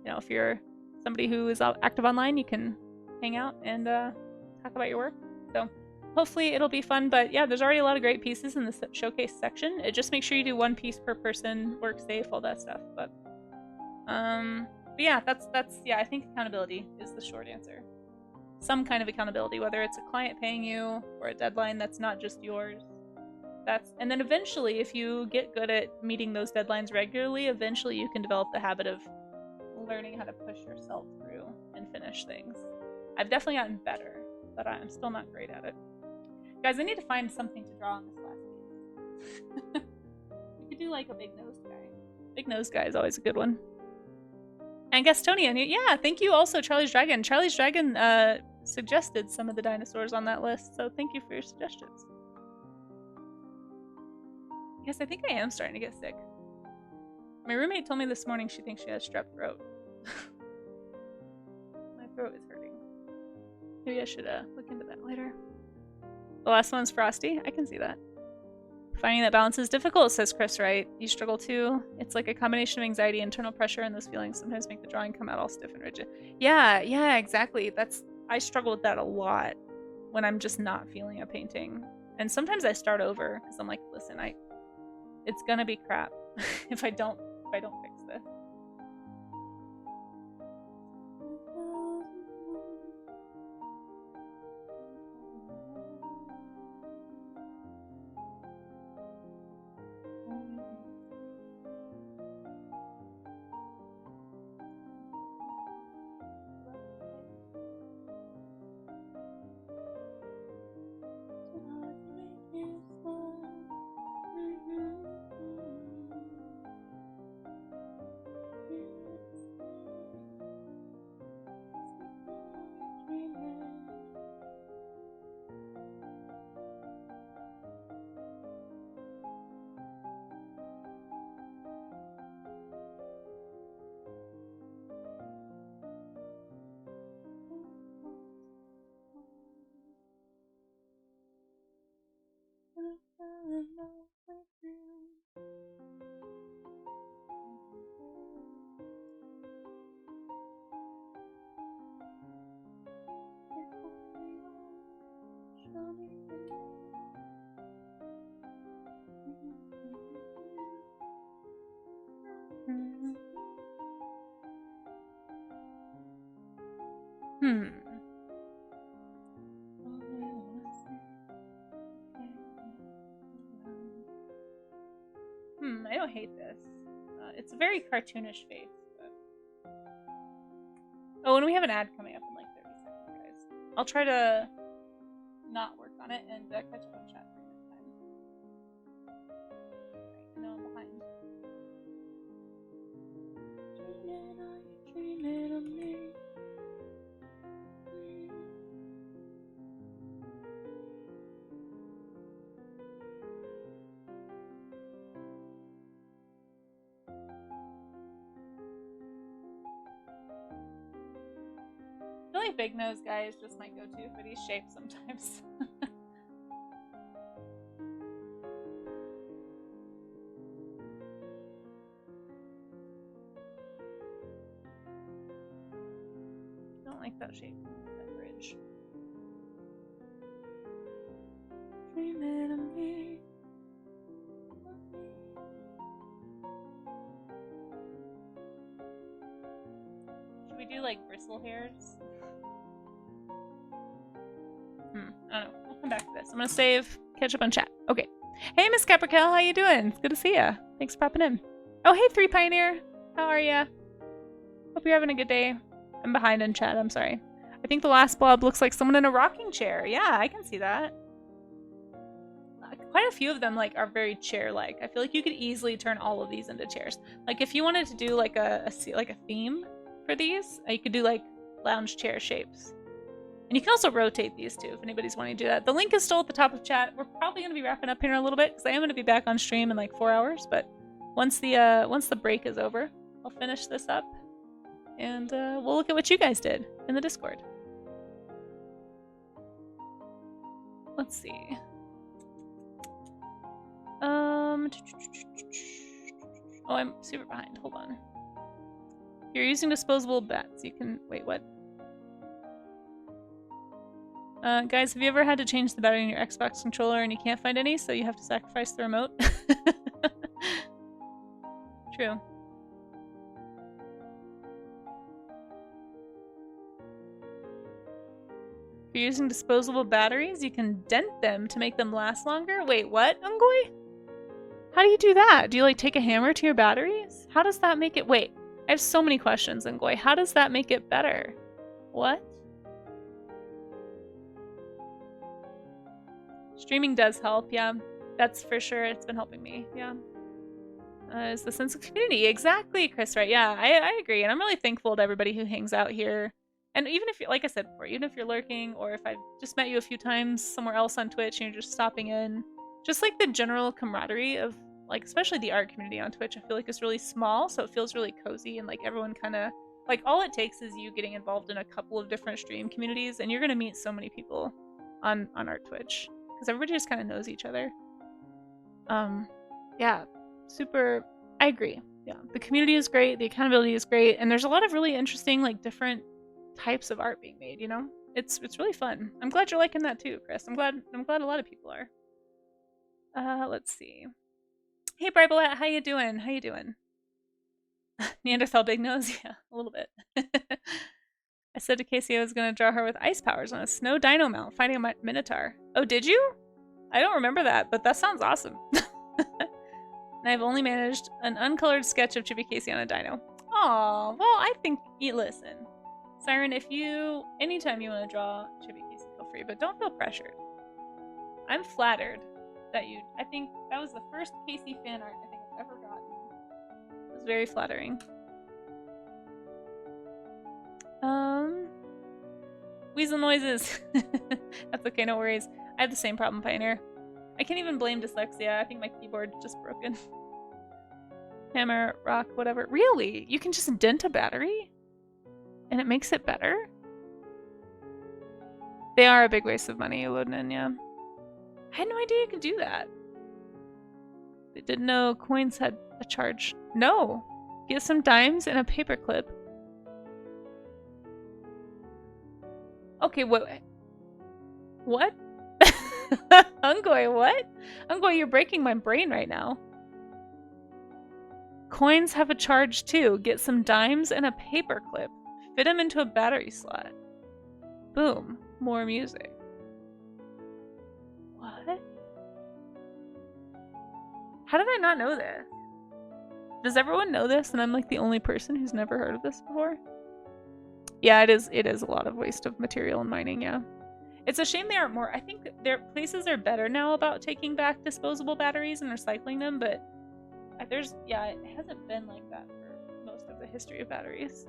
you know, if you're somebody who is active online, you can hang out and talk about your work. So hopefully it'll be fun. But yeah, there's already a lot of great pieces in the showcase section. Just make sure you do one piece per person, work safe, all that stuff. But yeah, that's yeah, I think accountability is the short answer. Some kind of accountability, whether it's a client paying you or a deadline that's not just yours. And then eventually, if you get good at meeting those deadlines regularly, eventually you can develop the habit of learning how to push yourself through and finish things. I've definitely gotten better, but I'm still not great at it. Guys, I need to find something to draw on this last piece. We could do like a big nosed guy. Big nosed guy is always a good one. And Gastonian, yeah, thank you also, Charlie's Dragon. Charlie's Dragon suggested some of the dinosaurs on that list, so thank you for your suggestions. Yes, I think I am starting to get sick. My roommate told me this morning she thinks she has strep throat. My throat is hurting. Maybe I should look into that later. The last one's Frosty. I can see that. Finding that balance is difficult, says Chris Wright. You struggle too? It's like a combination of anxiety, internal pressure, and those feelings sometimes make the drawing come out all stiff and rigid. Yeah, exactly. That's I struggle with that a lot when I'm just not feeling a painting. And sometimes I start over because I'm like, listen, it's gonna be crap if I don't fix this. I don't hate this. It's a very cartoonish face. But... Oh, and we have an ad coming up in like 30 seconds, guys. I'll try to not work on it and catch up on chat during this time. Right, I know I'm behind. Dreaming of me. I feel like Big Nose Guy is just my go-to for these shapes sometimes. Don't like that shape. That bridge. Dreaming of me. Should we do like bristle hairs? I don't know. We'll come back to this. I'm gonna save, catch up on chat. Okay. Hey, Miss Caprical, how you doing? It's good to see ya. Thanks for popping in. Oh, hey, 3 Pioneer. How are ya? Hope you're having a good day. I'm behind in chat. I'm sorry. I think the last blob looks like someone in a rocking chair. Yeah, I can see that. Quite a few of them like are very chair-like. I feel like you could easily turn all of these into chairs. Like if you wanted to do like a theme for these, you could do like lounge chair shapes. And you can also rotate these too if anybody's wanting to do that. The link is still at the top of chat. We're probably going to be wrapping up here in a little bit because I am going to be back on stream in like 4 hours. But once the break is over, I'll finish this up and we'll look at what you guys did in the Discord. Let's see. Oh, I'm super behind. Hold on. If you're using disposable bats, you can... Wait, what? Guys, have you ever had to change the battery in your Xbox controller and you can't find any, so you have to sacrifice the remote? True. If you're using disposable batteries, you can dent them to make them last longer? Wait, what, Ungoy? How do you do that? Do you, like, take a hammer to your batteries? How does that make it... Wait, I have so many questions, Ungoy. How does that make it better? What? Streaming does help, yeah. That's for sure. It's been helping me, yeah. Is the sense of community. Exactly, Chris, right? Yeah, I agree. And I'm really thankful to everybody who hangs out here. And even if, like I said before, even if you're lurking or if I've just met you a few times somewhere else on Twitch and you're just stopping in, just like the general camaraderie of, like, especially the art community on Twitch, I feel like is really small, so it feels really cozy and like everyone kind of, like, all it takes is you getting involved in a couple of different stream communities and you're going to meet so many people on our Twitch. Because everybody just kind of knows each other. Yeah, super, I agree. Yeah, the community is great, the accountability is great, and there's a lot of really interesting, like, different types of art being made, you know? It's really fun. I'm glad you're liking that too, Chris. I'm glad a lot of people are. Let's see. Hey, Bribelette, how you doing? How you doing? Neanderthal big nose? Yeah, a little bit. I said to Casey I was going to draw her with ice powers on a snow dino mount fighting a minotaur. Oh, did you? I don't remember that, but that sounds awesome. And I've only managed an uncolored sketch of Chibi Casey on a dino. Aw, well, I think, listen. Siren, if you, anytime you want to draw Chibi Casey, feel free, but don't feel pressured. I'm flattered that you, I think that was the first Casey fan art I think I've ever gotten. It was very flattering. Weasel noises. That's okay, no worries. I have the same problem, Pioneer. I can't even blame dyslexia. I think my keyboard's just broken. Hammer, rock, whatever. Really? You can just dent a battery? And it makes it better? They are a big waste of money, Loadin', yeah. I had no idea you could do that. I didn't know coins had a charge. No! Get some dimes and a paperclip. Okay, what? What? Ungoy, what? Ungoy, you're breaking my brain right now. Coins have a charge too. Get some dimes and a paperclip. Fit them into a battery slot. Boom. More music. What? How did I not know this? Does everyone know this and I'm like the only person who's never heard of this before? Yeah, it is a lot of waste of material in mining, yeah. It's a shame they aren't more. I think their places are better now about taking back disposable batteries and recycling them, but it hasn't been like that for most of the history of batteries.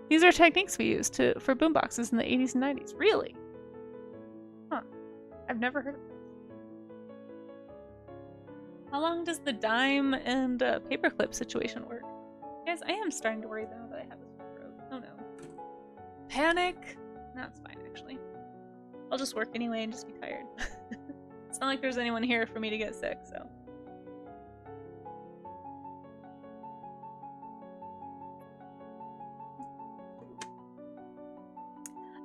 These are techniques we used for boomboxes in the 80s and 90s. Really? Huh. I've never heard of this. How long does the dime and paperclip situation work? Guys, I am starting to worry now that I have this road. Oh no. Panic? No, it's fine actually. I'll just work anyway and just be tired. It's not like there's anyone here for me to get sick, so.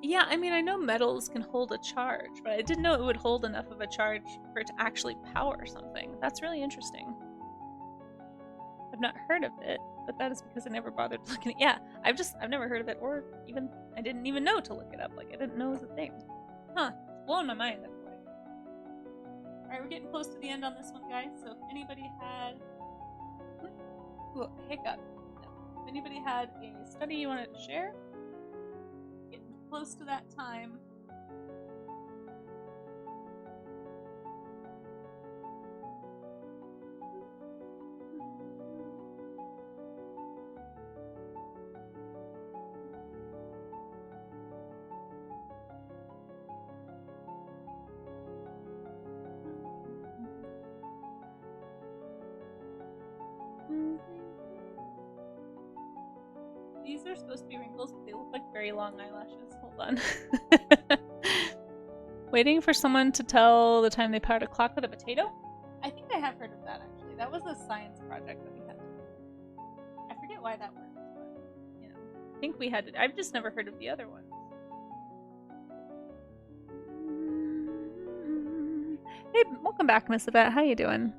Yeah, I mean, I know metals can hold a charge, but I didn't know it would hold enough of a charge for it to actually power something. That's really interesting. I've not heard of it, but that is because I never bothered looking at it. Yeah, I've never heard of it, or even, I didn't even know to look it up. Like, I didn't know it was a thing. Huh, it's blowing my mind that way. Alright, we're getting close to the end on this one, guys, so if anybody had... Ooh, a hiccup. No. If anybody had a study you wanted to share, getting close to that time. These are supposed to be wrinkles, but they look like very long eyelashes. Hold on. Waiting for someone to tell the time they powered a clock with a potato? I think I have heard of that, actually. That was a science project that we had to do. I forget why that worked, but, you know. I think we had to... I've just never heard of the other ones. Hey, welcome back, Miss Yvette. How you doing?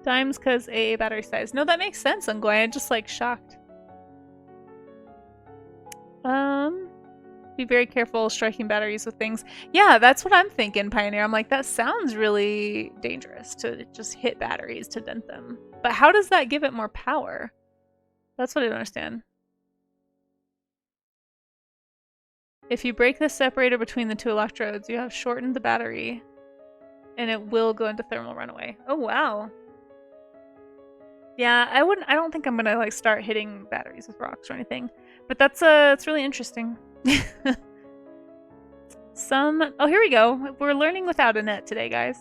Dimes cause AA battery size. No, that makes sense, Ungoy. I'm just, like, shocked. Be very careful striking batteries with things. Yeah, that's what I'm thinking, Pioneer. I'm like, that sounds really dangerous to just hit batteries to dent them. But how does that give it more power? That's what I don't understand. If you break the separator between the two electrodes, you have shortened the battery and it will go into thermal runaway. Oh, wow. Yeah, I don't think I'm gonna like start hitting batteries with rocks or anything. But it's really interesting. Oh, here we go. We're learning with Outernet today, guys.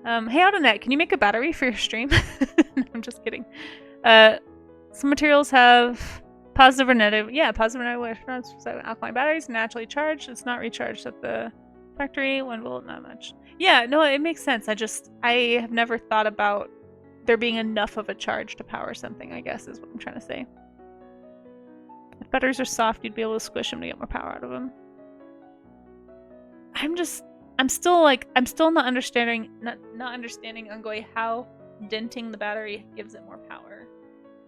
Hey, Outernet, can you make a battery for your stream? No, I'm just kidding. Some materials have positive or negative. Yeah, positive or negative electrons. Alkaline batteries naturally charged. It's not recharged at the factory. 1 volt, not much. Yeah, no, it makes sense. I have never thought about there being enough of a charge to power something, I guess, is what I'm trying to say. If batteries are soft, you'd be able to squish them to get more power out of them. I'm still not understanding Ungoi how denting the battery gives it more power.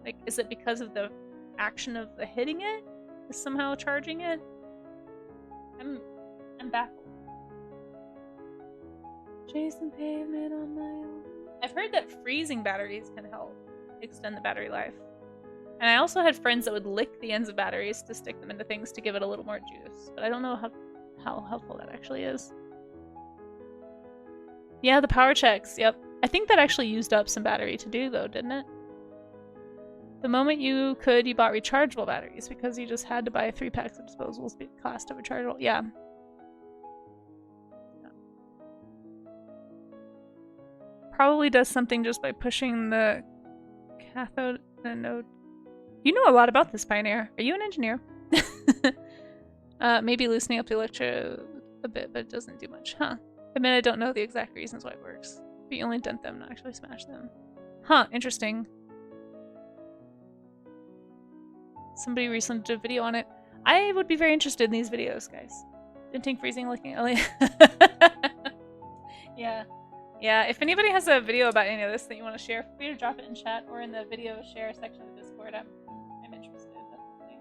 Like, is it because of the action of the hitting it is somehow charging it? I'm baffled. Chasing pavement on my own. I've heard that freezing batteries can help extend the battery life. And I also had friends that would lick the ends of batteries to stick them into things to give it a little more juice. But I don't know how helpful that actually is. Yeah, the power checks. Yep. I think that actually used up some battery to do, though, didn't it? The moment you could, you bought rechargeable batteries because you just had to buy 3 packs of disposables because cost of rechargeable. Yeah. Probably does something just by pushing the cathode anode. You know a lot about this, Pioneer. Are you an engineer? Maybe loosening up the electrode a bit, but it doesn't do much. Huh. I mean, I don't know the exact reasons why it works. But you only dent them, not actually smash them. Huh, interesting. Somebody recently did a video on it. I would be very interested in these videos, guys. Denting, freezing, licking, Yeah. Yeah, if anybody has a video about any of this that you want to share, feel free to drop it in chat or in the video share section of the Discord. I'm interested, definitely.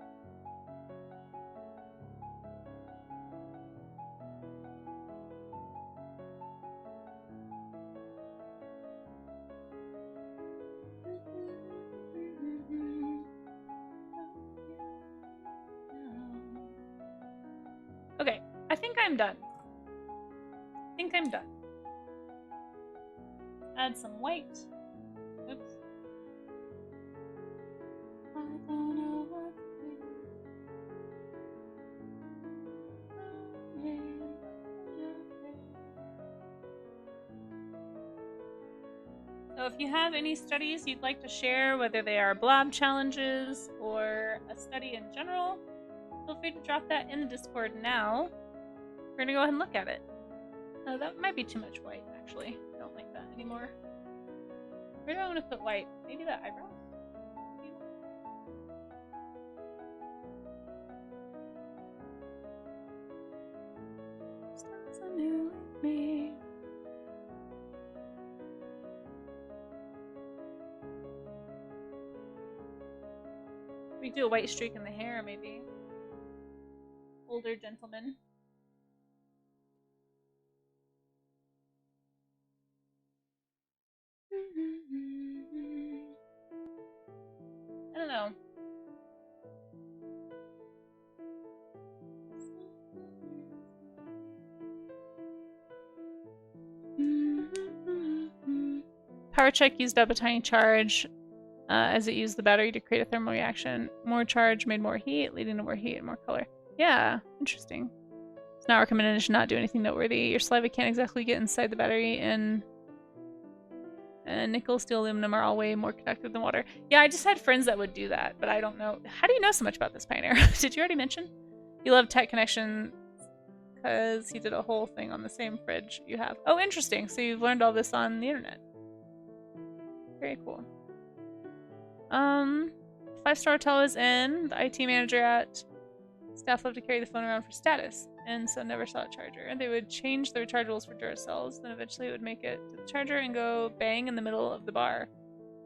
Okay, I think I'm done. Add some white. Oops. I don't know what to do. So if you have any studies you'd like to share, whether they are blob challenges or a study in general, feel free to drop that in the Discord now. We're gonna go ahead and look at it. That might be too much white, actually. I don't like that anymore. Where do I want to put white? Maybe the eyebrows? Starts anew with me. We do a white streak in the hair, maybe. Older gentleman. I don't know. Power check used up a tiny charge as it used the battery to create a thermal reaction. More charge made more heat, leading to more heat and more color. Yeah, interesting. It's not recommended. It should not do anything noteworthy. Your saliva can't exactly get inside the battery, and nickel, steel, aluminum are all way more conductive than water. Yeah, I just had friends that would do that, but I don't know. How do you know so much about this, Pioneer? Did you already mention? You love Tech Connection because he did a whole thing on the same fridge you have. Oh, interesting. So you've learned all this on the internet. Very cool. 5-star hotel is in. The IT manager at staff loved to carry the phone around for status, and so never saw a charger. And they would change the rechargeables for Duracells, then eventually it would make it to the charger and go bang in the middle of the bar.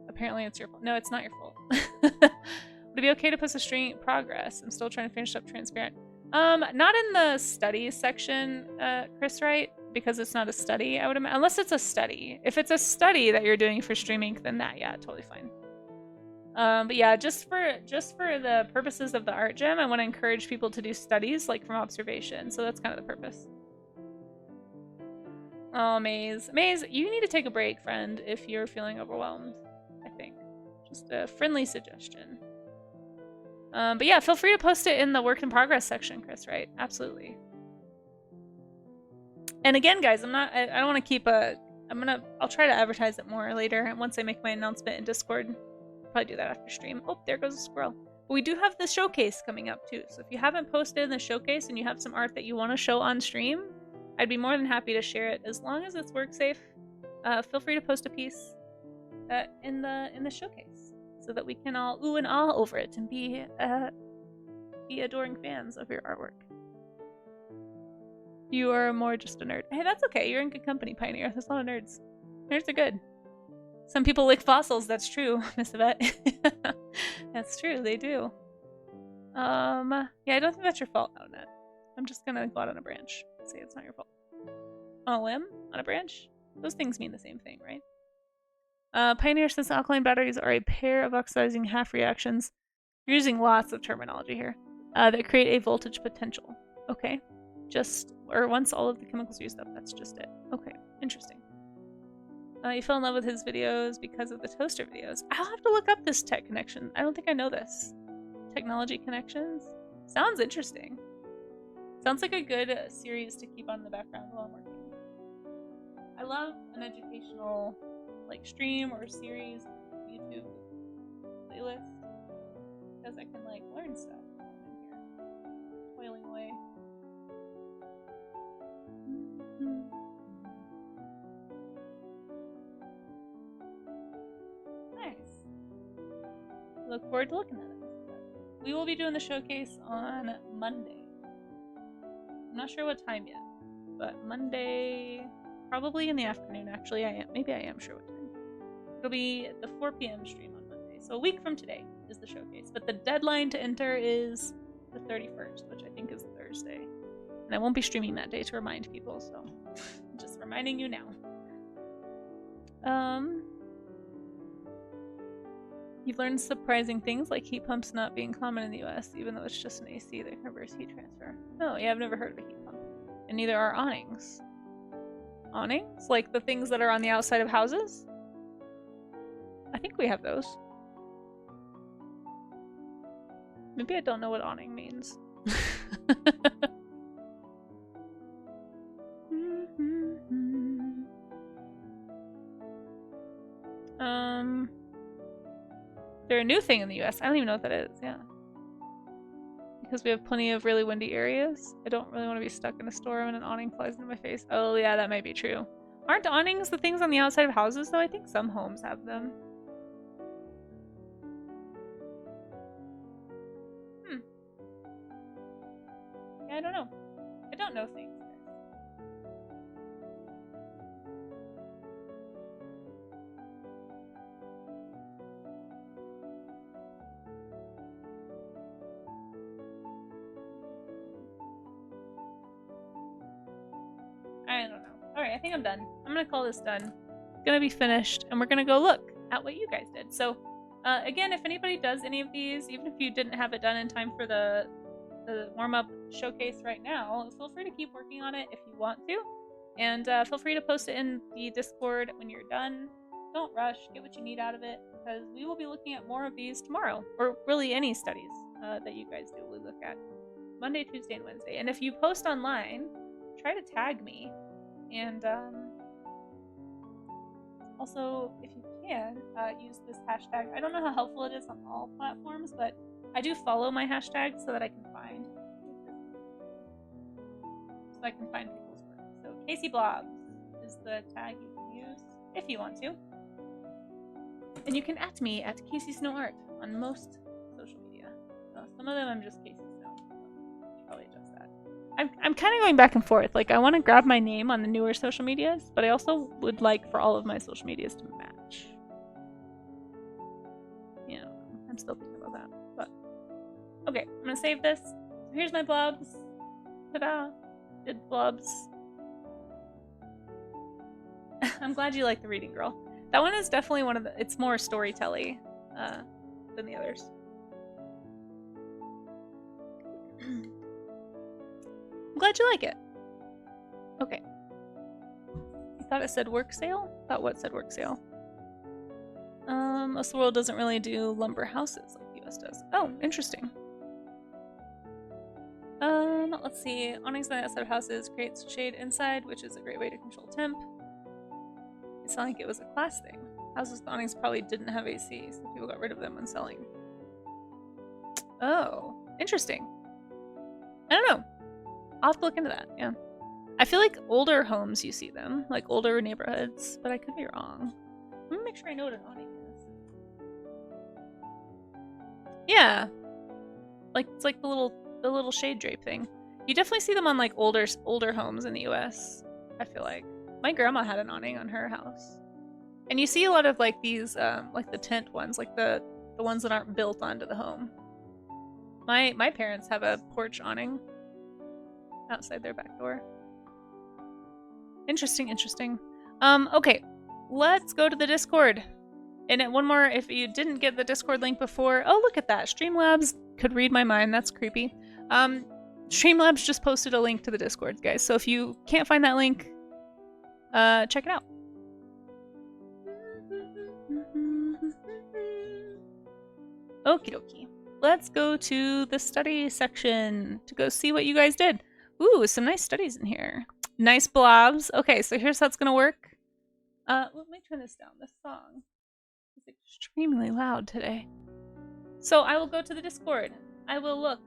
Apparently it's your fault. No, it's not your fault. Would it be okay to post a string progress? I'm still trying to finish up transparent. Not in the studies section, Chris, right? Because it's not a study, I would imagine. Unless it's a study. If it's a study that you're doing for streaming, then that, yeah, totally fine. But yeah, just for the purposes of the art gym, I want to encourage people to do studies, like from observation. So that's kind of the purpose. Oh, Maze. Maze, you need to take a break, friend, if you're feeling overwhelmed, I think. Just a friendly suggestion. But yeah, feel free to post it in the work in progress section, Chris, right? Absolutely. And again, guys, I don't want to keep I'll try to advertise it more later once I make my announcement in Discord. Probably do that after stream. Oh, there goes a squirrel. But we do have the showcase coming up too. So if you haven't posted in the showcase and you have some art that you want to show on stream, I'd be more than happy to share it as long as it's work safe. Feel free to post a piece in the showcase so that we can all ooh and ah over it and be adoring fans of your artwork. You are more just a nerd. Hey, that's okay. You're in good company, Pioneer. There's a lot of nerds. Nerds are good. Some people lick fossils. That's true, Miss Yvette. That's true. They do. Yeah, I don't think that's your fault, Outnet. I'm just gonna go out on a branch. Say it's not your fault. On a limb? On a branch? Those things mean the same thing, right? Pioneer says alkaline batteries are a pair of oxidizing half reactions. You're using lots of terminology here. That create a voltage potential. Okay. Once all of the chemicals are used up, that's just it. Okay, interesting. You fell in love with his videos because of the toaster videos. I'll have to look up this tech connection. I don't think I know this. Technology connections? Sounds interesting. Sounds like a good series to keep on in the background while I'm working. I love an educational stream or series, YouTube playlist, because I can learn stuff while I'm in here, toiling away. Nice. Look forward to looking at it. We will be doing the showcase on Monday. I'm not sure what time yet, but Monday, probably in the afternoon. Actually, maybe I am sure what time. It'll be the 4 p.m. stream on Monday, so a week from today is the showcase. But the deadline to enter is the 31st, which I think is Thursday. And I won't be streaming that day to remind people, so I'm just reminding you now. You've learned surprising things like heat pumps not being common in the US, even though it's just an AC that can reverse heat transfer. Oh, yeah, I've never heard of a heat pump. And neither are awnings. Awnings? Like the things that are on the outside of houses? I think we have those. Maybe I don't know what awning means. They're a new thing in the US. I don't even know what that is, yeah. Because we have plenty of really windy areas. I don't really want to be stuck in a storm and an awning flies into my face. Oh yeah, that might be true. Aren't awnings the things on the outside of houses though? I think some homes have them. Yeah, I don't know. I don't know things. I don't know. Alright, I think I'm done. I'm gonna call this done. It's gonna be finished, and we're gonna go look at what you guys did. So, again, if anybody does any of these, even if you didn't have it done in time for the warm-up showcase right now, feel free to keep working on it if you want to. And feel free to post it in the Discord when you're done. Don't rush. Get what you need out of it, because we will be looking at more of these tomorrow. Or really any studies that you guys do, we'll look at Monday, Tuesday, and Wednesday. And if you post online, try to tag me, and also if you can use this hashtag. I don't know how helpful it is on all platforms, but I do follow my hashtag so that I can find people's work. So Casey Blobs is the tag you can use if you want to, and you can @ me at Casey Snow Art on most social media. Some of them I'm just Casey Snow. Probably adjust that. I'm kind of going back and forth. I want to grab my name on the newer social medias, but I also would like for all of my social medias to match. Yeah, I'm still thinking about that. But okay, I'm gonna save this. So here's my blobs. Ta-da! Did blobs. I'm glad you like the reading girl. That one is definitely one of the. It's more storytelling than the others. I'm glad you like it. Okay. I thought it said work sale? Thought what said work sale? Most of the world doesn't really do lumber houses like the US does. Oh, interesting. Let's see. Awnings on the outside of houses creates shade inside, which is a great way to control temp. It sounded like it was a class thing. Houses with awnings probably didn't have AC, so people got rid of them when selling. Oh, interesting. I don't know. I'll have to look into that, yeah. I feel like older homes you see them, like older neighborhoods, but I could be wrong. Let me make sure I know what an awning is. Yeah. It's like the little shade drape thing. You definitely see them on like older homes in the US, I feel like. My grandma had an awning on her house. And you see a lot of like these like the tent ones, like the ones that aren't built onto the home. My parents have a porch awning outside their back door. Interesting, interesting. Okay, let's go to the Discord. And one more, if you didn't get the Discord link before, oh, look at that. Streamlabs could read my mind. That's creepy. Streamlabs just posted a link to the Discord, guys. So if you can't find that link, check it out. Okie dokie. Let's go to the study section to go see what you guys did. Ooh, some nice studies in here. Nice blobs. Okay, so here's how it's gonna work. Let me turn this down. This song is extremely loud today. So I will go to the Discord. I will look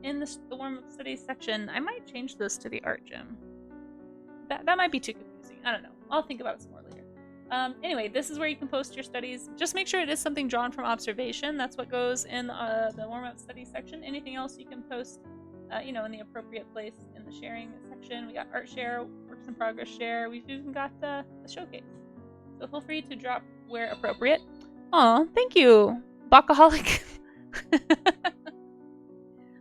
in the warm-up studies section. I might change this to the art gym. That might be too confusing. I don't know. I'll think about it some more later. Anyway, this is where you can post your studies. Just make sure it is something drawn from observation. That's what goes in the warm-up studies section. Anything else you can post, you know, in the appropriate place in the sharing section. We got art share, works in progress share. We've even got the showcase. So feel free to drop where appropriate. Aw, thank you, Bacaholic.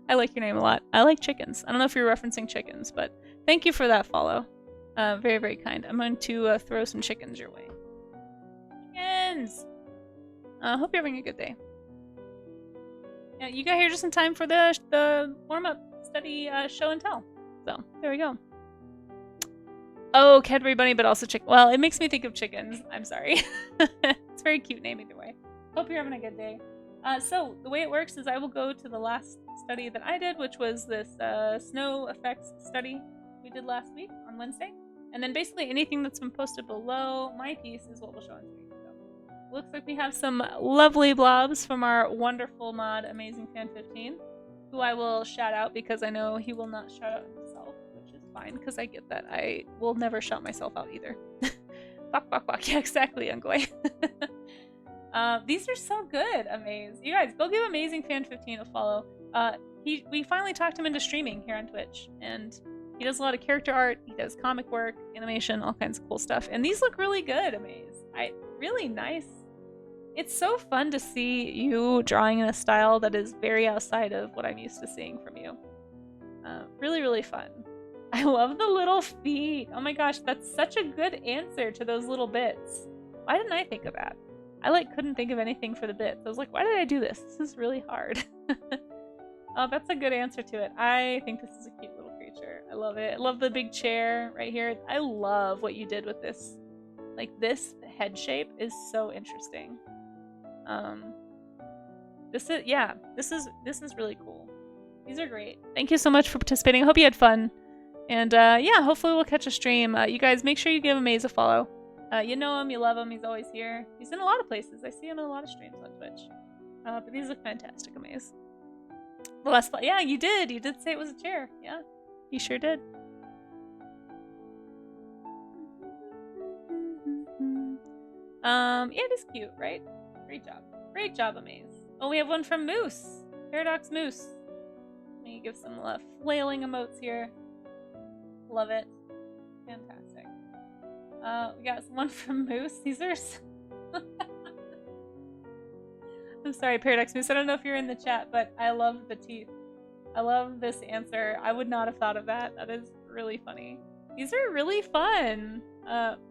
I like your name a lot. I like chickens. I don't know if you're referencing chickens, but thank you for that follow. Very, very kind. I'm going to throw some chickens your way. Chickens! Hope you're having a good day. Yeah, you got here just in time for the warm-up study show and tell. So, there we go. Oh, Cadbury Bunny, but also chicken. Well, it makes me think of chickens. I'm sorry. It's a very cute name either way. Hope you're having a good day. So, the way it works is I will go to the last study that I did, which was this snow effects study we did last week on Wednesday. And then basically anything that's been posted below my piece is what we'll show on screen. So, looks like we have some lovely blobs from our wonderful mod, Amazing Fan 15, who I will shout out because I know he will not shout out himself, which is fine because I get that. I will never shout myself out either. Bok, bok, bok. Yeah, exactly, Ungoy. These are so good, Amaze. You guys, go give Amazing Fan 15 a follow. We finally talked him into streaming here on Twitch, and he does a lot of character art, he does comic work, animation, all kinds of cool stuff. And these look really good, Amaze. Really nice. It's so fun to see you drawing in a style that is very outside of what I'm used to seeing from you. Really, really fun. I love the little feet. Oh my gosh, that's such a good answer to those little bits. Why didn't I think of that? I couldn't think of anything for the bits. I was like, why did I do this? This is really hard. Oh, that's a good answer to it. I think this is a cute little creature. I love it. I love the big chair right here. I love what you did with this. Like, this head shape is so interesting. This is really cool. These are great. Thank you so much for participating. I hope you had fun. And yeah, hopefully we'll catch a stream. You guys, make sure you give Amaze a follow. You know him, you love him, he's always here. He's in a lot of places. I see him in a lot of streams on Twitch. But these look fantastic, Amaze. The last spot. Yeah, you did. You did say it was a chair. Yeah, you sure did. Yeah, it is cute, right? Great job. Great job, Amaze. Oh, we have one from Moose. Paradox Moose. Let me give some flailing emotes here. Love it. Fantastic. We got one from Moose. These are... I'm sorry, Paradox Moose. I don't know if you're in the chat, but I love the teeth. I love this answer. I would not have thought of that. That is really funny. These are really fun.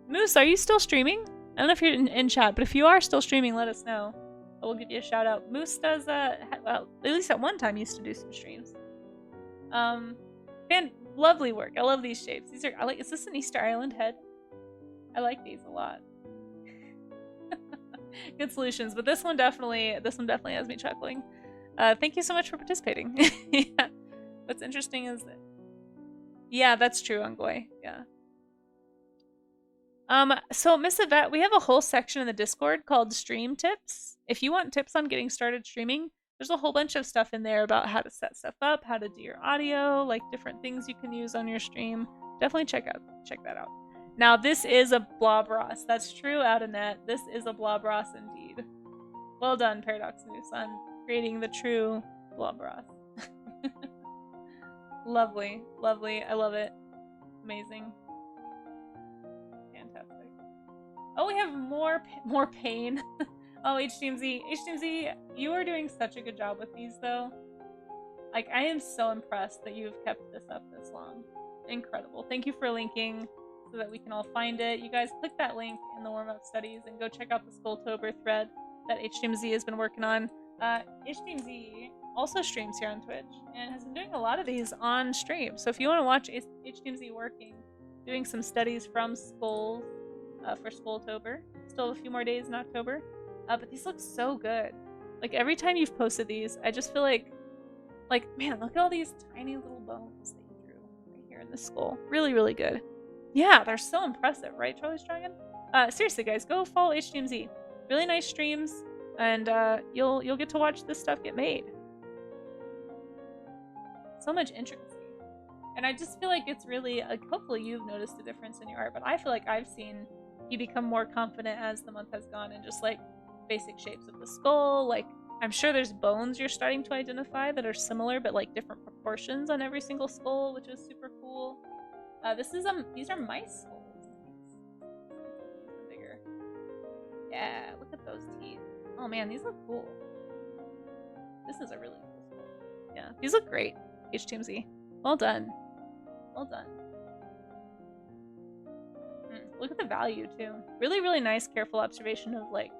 Moose, are you still streaming? I don't know if you're in chat, but if you are still streaming, let us know. I will give you a shout out. Moose does, well, at least at one time used to do some streams. Lovely work. I love these shapes. These are, is this an Easter Island head? I like these a lot. Good solutions, but this one definitely has me chuckling. Thank you so much for participating. Yeah. What's interesting is that, yeah, that's true, Ungoy. Yeah. So Miss Yvette, we have a whole section in the Discord called Stream Tips. If you want tips on getting started streaming, there's a whole bunch of stuff in there about how to set stuff up, how to do your audio, like different things you can use on your stream. Definitely check that out. Now, this is a Blob Ross. That's true, Outernet. This is a Blob Ross indeed. Well done, Paradox Moose, on creating the true Blob Ross. Lovely, lovely. I love it. Amazing. Fantastic. Oh, we have more pain. Oh, HTMZ, you are doing such a good job with these, though. Like, I am so impressed that you've kept this up this long. Incredible. Thank you for linking so that we can all find it. You guys click that link in the warm-up studies and go check out the Skulltober thread that HTMZ has been working on. HTMZ also streams here on Twitch and has been doing a lot of these on stream. So if you want to watch HTMZ working, doing some studies from skulls for Skulltober, still have a few more days in October. But these look so good. Like, every time you've posted these, I just feel like, man, look at all these tiny little bones that you drew right here in the skull. Really, really good. Yeah, they're so impressive, right, Charlie's Dragon? Seriously, guys, go follow HTMZ. Really nice streams, and you'll get to watch this stuff get made. So much intricacy. And I just feel like it's really, like, hopefully you've noticed a difference in your art, but I feel like I've seen you become more confident as the month has gone in just, like, basic shapes of the skull. Like, I'm sure there's bones you're starting to identify that are similar, but, like, different proportions on every single skull, which is super cool. These are mice skulls. These are bigger. Yeah, look at those teeth. Oh man, these look cool. This is a really cool skull. Yeah, these look great, HTMZ. Well done. Well done. Look at the value, too. Really, really nice, careful observation of, like,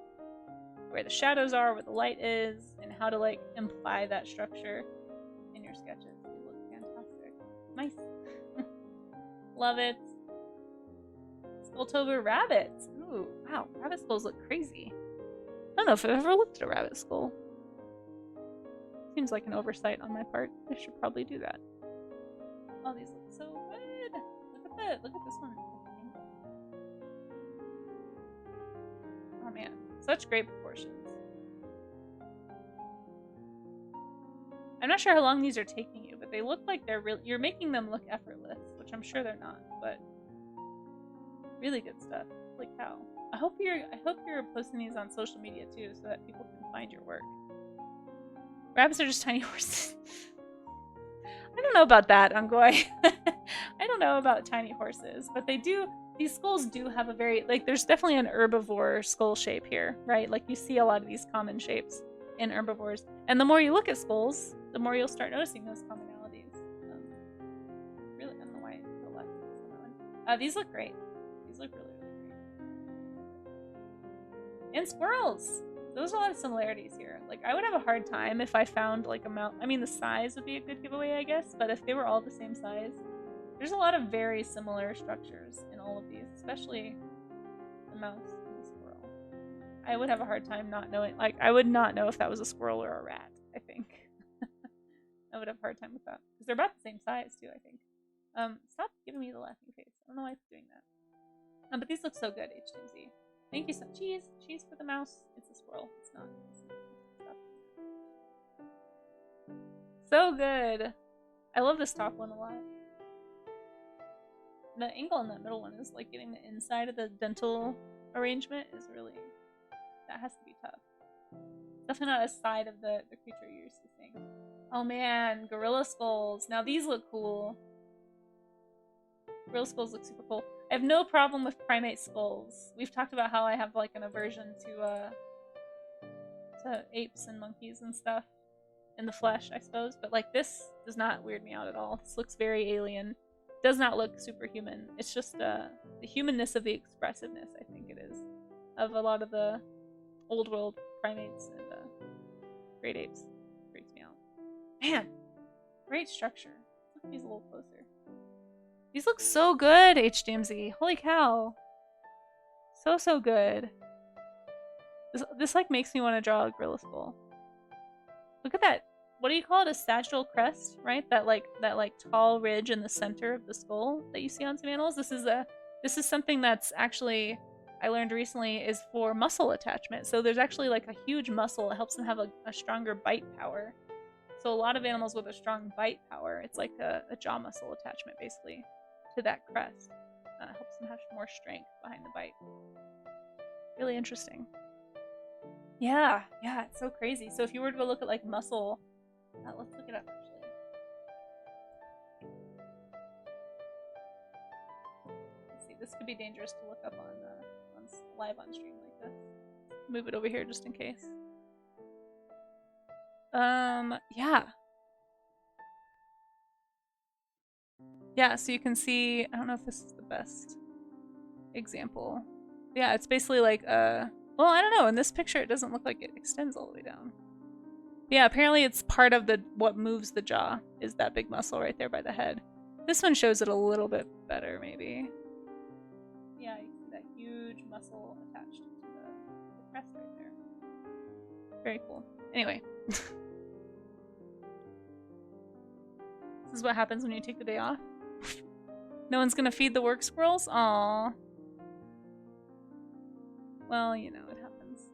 where the shadows are, where the light is, and how to, like, imply that structure in your sketches. They look fantastic. Nice. Love it. Skulltober rabbits. Ooh, wow. Rabbit skulls look crazy. I don't know if I've ever looked at a rabbit skull. Seems like an oversight on my part. I should probably do that. Oh, these look so good. Look at this one. Oh man, such great proportions. I'm not sure how long these are taking you, but they look like they're really, you're making them look effortless, which I'm sure they're not, but really good stuff. Like how. I hope you're posting these on social media too, so that people can find your work. Rabbits are just tiny horses. I don't know about that, Ungoy. I don't know about tiny horses, but these skulls do have a very, like, there's definitely an herbivore skull shape here, right? Like, you see a lot of these common shapes in herbivores. And the more you look at skulls, the more you'll start noticing those commonalities. Really, I don't know why I feel left on that one. These look great. These look really, really great. And squirrels! There's a lot of similarities here. Like, I would have a hard time if I found, like, a mouse. I mean, the size would be a good giveaway, I guess, but if they were all the same size, there's a lot of very similar structures in all of these, especially the mouse and the squirrel. I would have a hard time not knowing. Like, I would not know if that was a squirrel or a rat, I think. I would have a hard time with that. Because they're about the same size, too, I think. Stop giving me the laughing face. I don't know why it's doing that. But these look so good, HTMZ. Thank you so much. Cheese for the mouse. It's a squirrel. It's not. Stop. So good. I love this top one a lot. The angle on that middle one is like getting the inside of the dental arrangement is really, that has to be tough. Definitely not a side of the creature you're used to seeing. Oh man, gorilla skulls. Now these look cool. Gorilla skulls look super cool. I have no problem with primate skulls. We've talked about how I have like an aversion to apes and monkeys and stuff in the flesh, I suppose. But like this does not weird me out at all. This looks very alien. Does not look superhuman. It's just the humanness of the expressiveness, I think it is, of a lot of the old world primates and great apes. Freaks me out. Man, great structure. Look at these a little closer. These look so good, HDMZ. Holy cow. So good. This like makes me want to draw a gorilla skull. Look at that. What do you call it? A sagittal crest, right? That tall ridge in the center of the skull that you see on some animals. This is something that's actually, I learned recently, is for muscle attachment. So there's actually like a huge muscle. It helps them have a stronger bite power. So a lot of animals with a strong bite power, it's like a jaw muscle attachment basically to that crest. Helps them have more strength behind the bite. Really interesting. Yeah, it's so crazy. So if you were to go look at like muscle, let's look it up actually. this could be dangerous to look up on live on stream like this. Move it over here just in case. Yeah. Yeah, so you can see, I don't know if this is the best example. Yeah, it's basically like, well, I don't know, in this picture it doesn't look like it extends all the way down. Yeah, apparently it's part of what moves the jaw, is that big muscle right there by the head. This one shows it a little bit better, maybe. Yeah, you see that huge muscle attached to the crest right there. Very cool. Anyway. This is what happens when you take the day off. No one's gonna feed the work squirrels? Aww. Well, you know, it happens.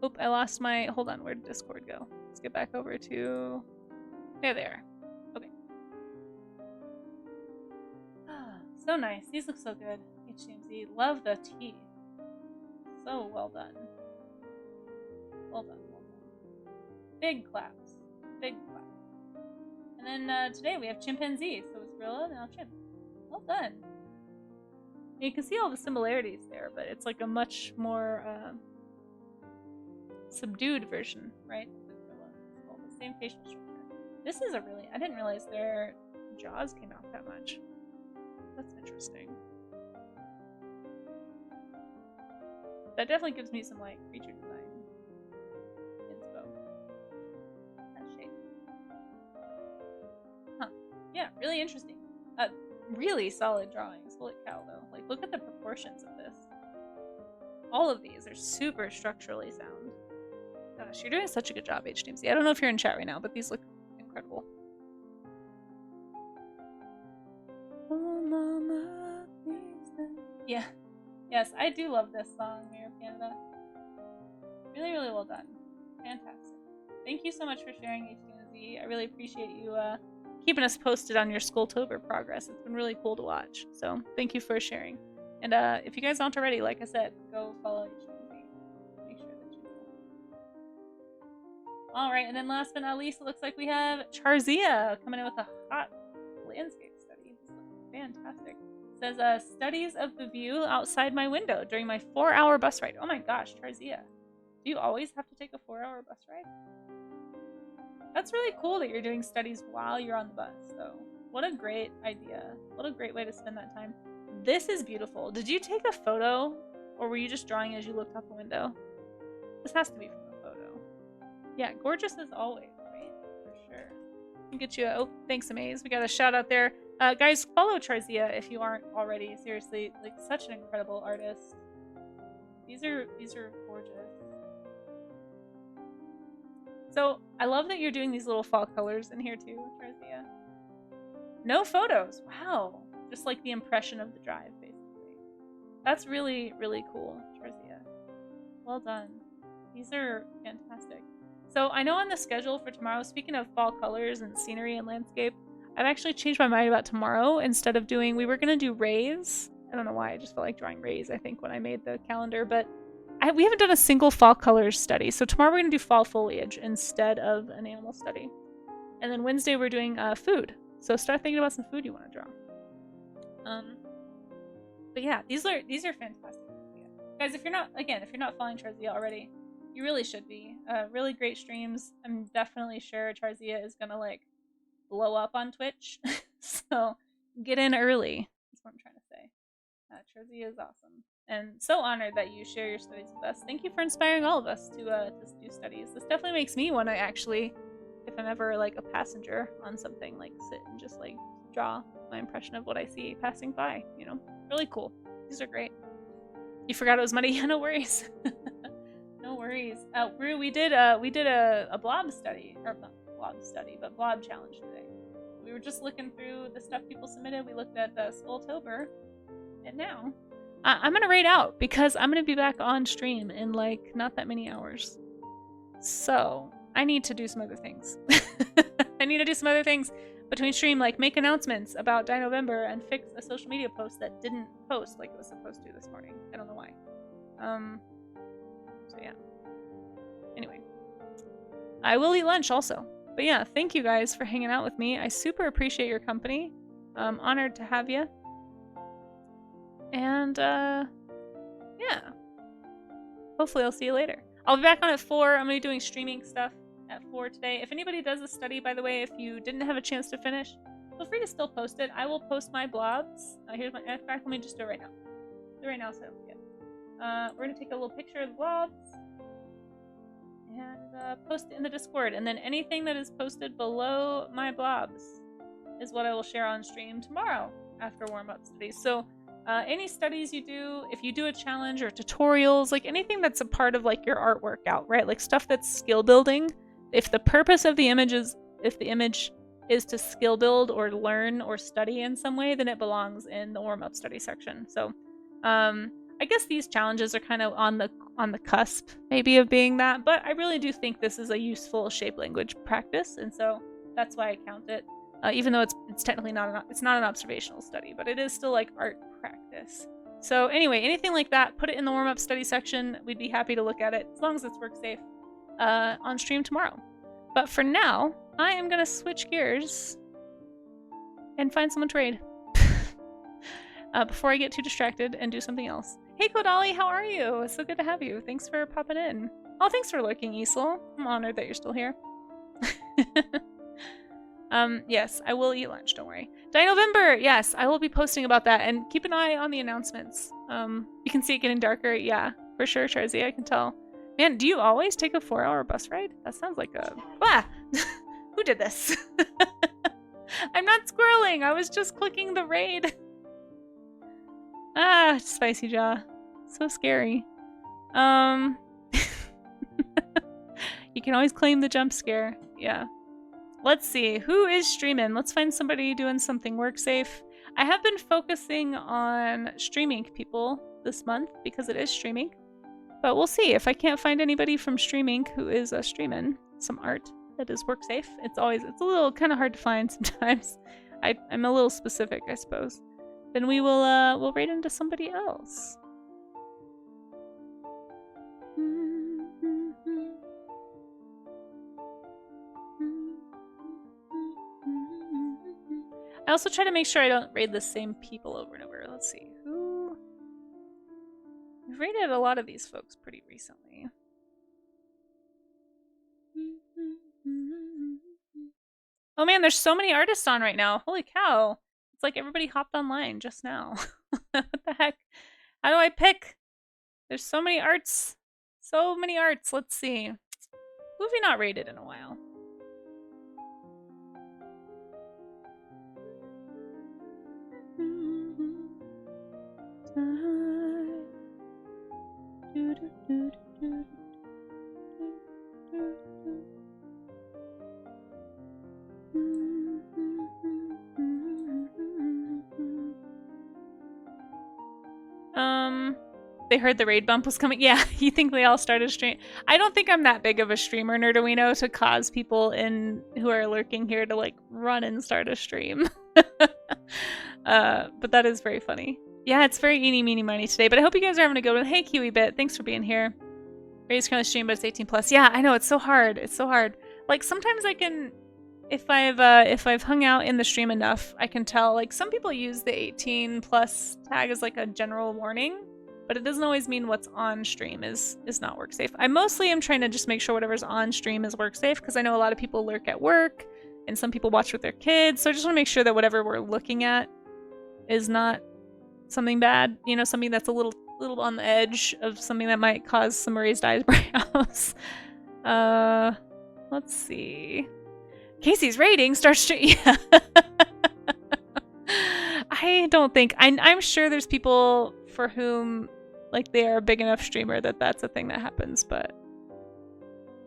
Oop, I lost my... Hold on, where did Discord go? Let's get back over to... There they are. Okay. So nice. These look so good. HTMZ. Love the teeth. So well done. Well done, well done. Big claps. Big claps. And then today we have chimpanzee. So it's gorilla, now chimp. Well done. And you can see all the similarities there, but it's like a much more subdued version, right? It's all the same facial structure. This is a really... I didn't realize their jaws came out that much. That's interesting. That definitely gives me some like creature design inspo. That shape. Huh. Yeah, really interesting. Really solid drawings. Holy cow, though. Like, look at the proportions of this. All of these are super structurally sound. Gosh, you're doing such a good job, HTMC. I don't know if you're in chat right now, but these look incredible. Oh, mama, yeah. Yes, I do love this song, Mayor of Canada. Really, really well done. Fantastic. Thank you so much for sharing, HTMZ. I really appreciate you keeping us posted on your Skulltober progress. It's been really cool to watch. So thank you for sharing. And if you guys aren't already, like I said, go follow HTMZ. Make sure that you do. Alright, and then last but not least, it looks like we have Charzia coming in with a hot landscape study. This looks fantastic. It says, studies of the view outside my window during my 4-hour bus ride. Oh my gosh, Charzia. Do you always have to take a 4-hour bus ride? That's really cool that you're doing studies while you're on the bus, though. What a great idea. What a great way to spend that time. This is beautiful. Did you take a photo, or were you just drawing as you looked out the window? This has to be from a photo. Yeah, gorgeous as always, right? For sure. I'll get you a... Oh, thanks, Amaze. We got a shout out there. Guys, follow Charzia if you aren't already. Seriously, like, such an incredible artist. These are gorgeous. So, I love that you're doing these little fall colors in here too, Charzia. No photos. Wow. Just like the impression of the drive, basically. That's really, really cool, Charzia. Well done. These are fantastic. So, I know on the schedule for tomorrow, speaking of fall colors and scenery and landscape, I've actually changed my mind about tomorrow. Instead of doing... We were going to do rays. I don't know why. I just felt like drawing rays, I think, when I made the calendar. But we haven't done a single fall colors study. So tomorrow we're going to do fall foliage instead of an animal study. And then Wednesday we're doing food. So start thinking about some food you want to draw. But yeah, these are fantastic. Guys, if you're not following Charzia already, you really should be. Really great streams. I'm definitely sure Charzia is going to like blow up on Twitch. So get in early. That's what I'm trying to say. Charzia is awesome. And so honored that you share your studies with us. Thank you for inspiring all of us to do studies. This definitely makes me want to actually, if I'm ever like a passenger on something, like sit and just like draw my impression of what I see passing by, you know? Really cool. These are great. You forgot it was money? Yeah, no worries. No worries. Rue, we did a blob study, or not blob study, but blob challenge today. We were just looking through the stuff people submitted. We looked at the Skulltober, and now I'm gonna raid out because I'm gonna be back on stream in like not that many hours. So I need to do some other things. I need to do some other things between stream, like make announcements about Dinovember and fix a social media post that didn't post like it was supposed to this morning. I don't know why. So yeah. Anyway, I will eat lunch also. But yeah, thank you guys for hanging out with me. I super appreciate your company. I'm honored to have you. And, yeah. Hopefully I'll see you later. I'll be back on at 4. I'm going to be doing streaming stuff at 4 today. If anybody does a study, by the way, if you didn't have a chance to finish, feel free to still post it. I will post my blobs. Here's my, in fact, let me just do it right now. Do it right now so I don't forget. We're going to take a little picture of the blobs and post it in the Discord. And then anything that is posted below my blobs is what I will share on stream tomorrow after warm-up studies. So any studies you do, if you do a challenge or tutorials, like anything that's a part of like your art workout, right? Like stuff that's skill building. If the purpose of the image is, if the image is to skill build or learn or study in some way, then it belongs in the warm-up study section. So I guess these challenges are kind of on the cusp maybe of being that, but I really do think this is a useful shape language practice, and so that's why I count it. Even though it's technically not an observational study, but it is still like art practice. So anyway, anything like that, put it in the warm-up study section. We'd be happy to look at it as long as it's work safe on stream tomorrow. But for now, I am gonna switch gears and find someone to raid before I get too distracted and do something else. Hey Kodali, how are you? It's so good to have you. Thanks for popping in. Oh, thanks for lurking, Isel. I'm honored that you're still here. Yes, I will eat lunch, don't worry. November, yes, I will be posting about that, and keep an eye on the announcements. You can see it getting darker, yeah, for sure, Charzy, I can tell. Man, do you always take a 4-hour bus ride? That sounds like a... Ah! Who did this? I'm not squirreling, I was just clicking the raid. Ah, Spicy Jaw. So scary. You can always claim the jump scare, yeah. Let's see, who is streaming? Let's find somebody doing something work safe. I have been focusing on streaming people this month because it is streaming. But we'll see if I can't find anybody from streaming who is streaming some art that is work safe. It's a little kind of hard to find sometimes. I'm a little specific, I suppose. Then we will we'll raid into somebody else. I also try to make sure I don't raid the same people over and over. Let's see, who... We've raided a lot of these folks pretty recently. Oh man, there's so many artists on right now. Holy cow. It's like everybody hopped online just now. What the heck? How do I pick? There's so many arts. So many arts. Let's see. Who have we not raided in a while? They heard the raid bump was coming. Yeah, you think they all started stream? I don't think I'm that big of a streamer, Nerduino, to cause people who are lurking here to like run and start a stream. But that is very funny. Yeah, it's very eeny, meeny, miny today, but I hope you guys are having a good one. Hey, KiwiBit, thanks for being here. Raise kind of stream, but it's 18+. Yeah, I know, it's so hard. It's so hard. Like, sometimes I can, if I've hung out in the stream enough, I can tell, like, some people use the 18+ tag as, like, a general warning, but it doesn't always mean what's on stream is not work safe. I mostly am trying to just make sure whatever's on stream is work safe, because I know a lot of people lurk at work, and some people watch with their kids, so I just want to make sure that whatever we're looking at is not something bad, you know, something that's a little on the edge of something that might cause some raised eyebrows. Let's see. Casey's rating starts stream. Yeah. I don't think I'm sure there's people for whom like they are a big enough streamer that that's a thing that happens, but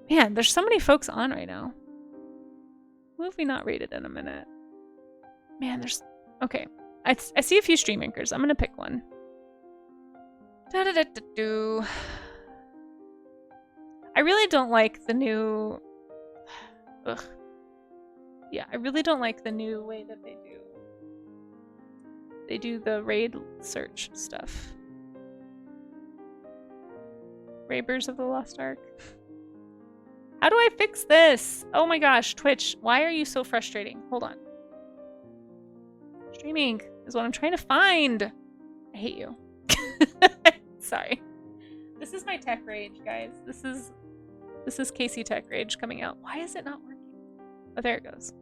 man, there's so many folks on right now. Who have we not rated in a minute? Man, there's okay. I see a few stream anchors. I'm gonna pick one. I really don't like the new... Ugh. Yeah, I really don't like the new way that they do the raid search stuff. Raiders of the Lost Ark. How do I fix this? Oh my gosh, Twitch, why are you so frustrating? Hold on. Streaming is what I'm trying to find. I hate you. Sorry. This is my tech rage, guys. This is Casey tech rage coming out. Why is it not working? Oh, there it goes.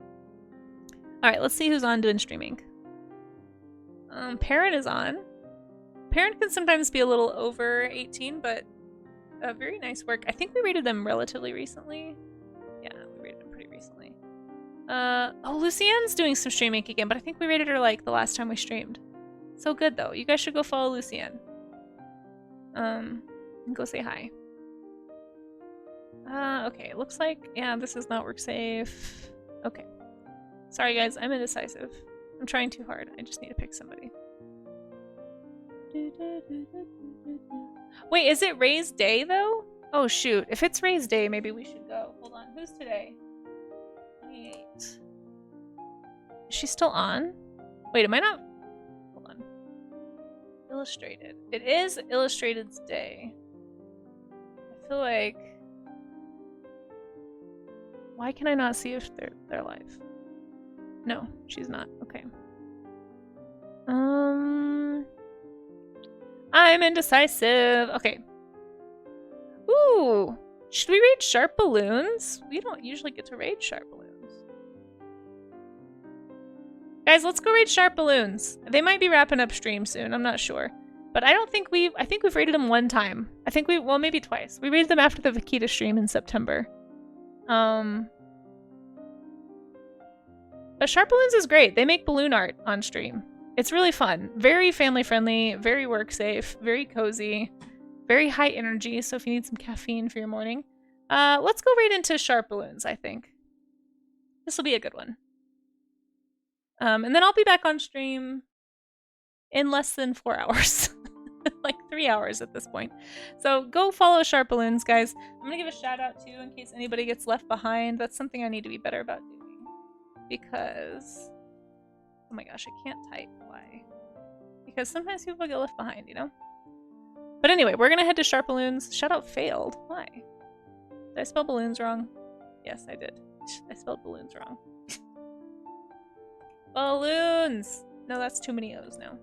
All right, let's see who's on doing streaming. Parent is on. Parent can sometimes be a little over 18, but very nice work. I think we rated them relatively recently. Yeah, we rated them pretty recently. Oh, Lucienne's doing some streaming again, but I think we rated her like the last time we streamed. So good though. You guys should go follow Lucienne. And go say hi. Okay, looks like, yeah, this does not work safe. Okay. Sorry guys, I'm indecisive. I'm trying too hard. I just need to pick somebody. Wait, is it Ray's day though? Oh shoot, if it's Ray's day, maybe we should go. Hold on, who's today? 28. Is she still on? Wait, am I not? Hold on. Illustrated. It is Illustrated's day. I feel like... Why can I not see if they're live? No, she's not. Okay. I'm indecisive. Okay. Ooh. Should we raid Sharp Balloons? We don't usually get to raid Sharp Balloons. Guys, let's go raid Sharp Balloons. They might be wrapping up stream soon. I'm not sure. But I think we've raided them one time. Well, maybe twice. We raided them after the Vakita stream in September. But Sharp Balloons is great. They make balloon art on stream. It's really fun. Very family friendly, very work safe, very cozy, very high energy. So if you need some caffeine for your morning, let's go right into Sharp Balloons, I think. This will be a good one. And then I'll be back on stream in less than 4 hours. Like 3 hours at this point. So go follow Sharp Balloons, guys. I'm gonna give a shout out too in case anybody gets left behind. That's something I need to be better about doing. Because, oh my gosh, I can't type. Why? Because sometimes people get left behind, you know? But anyway, we're gonna head to Sharp Balloons. Shout out failed. Why? Did I spell balloons wrong? Yes, I did. I spelled balloons wrong. Balloons! No, that's too many O's now.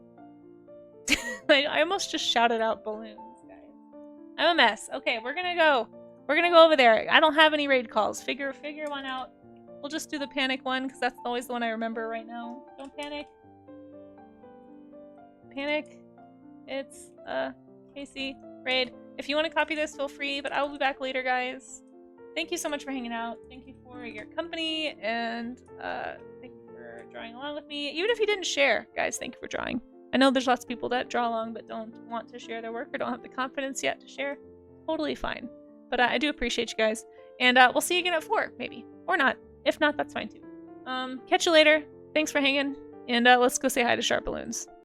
I almost just shouted out balloons, guys. I'm a mess. Okay, we're gonna go. We're gonna go over there. I don't have any raid calls. Figure one out. We'll just do the panic one, because that's always the one I remember right now. Don't panic. Panic. It's, Casey. Raid. If you want to copy this, feel free, but I will be back later, guys. Thank you so much for hanging out. Thank you for your company, and, thank you for drawing along with me. Even if you didn't share, guys, thank you for drawing. I know there's lots of people that draw along but don't want to share their work or don't have the confidence yet to share. Totally fine. But I do appreciate you guys. And we'll see you again at 4, maybe. Or not. If not, that's fine too. Catch you later. Thanks for hanging. And let's go say hi to Sharp Balloons.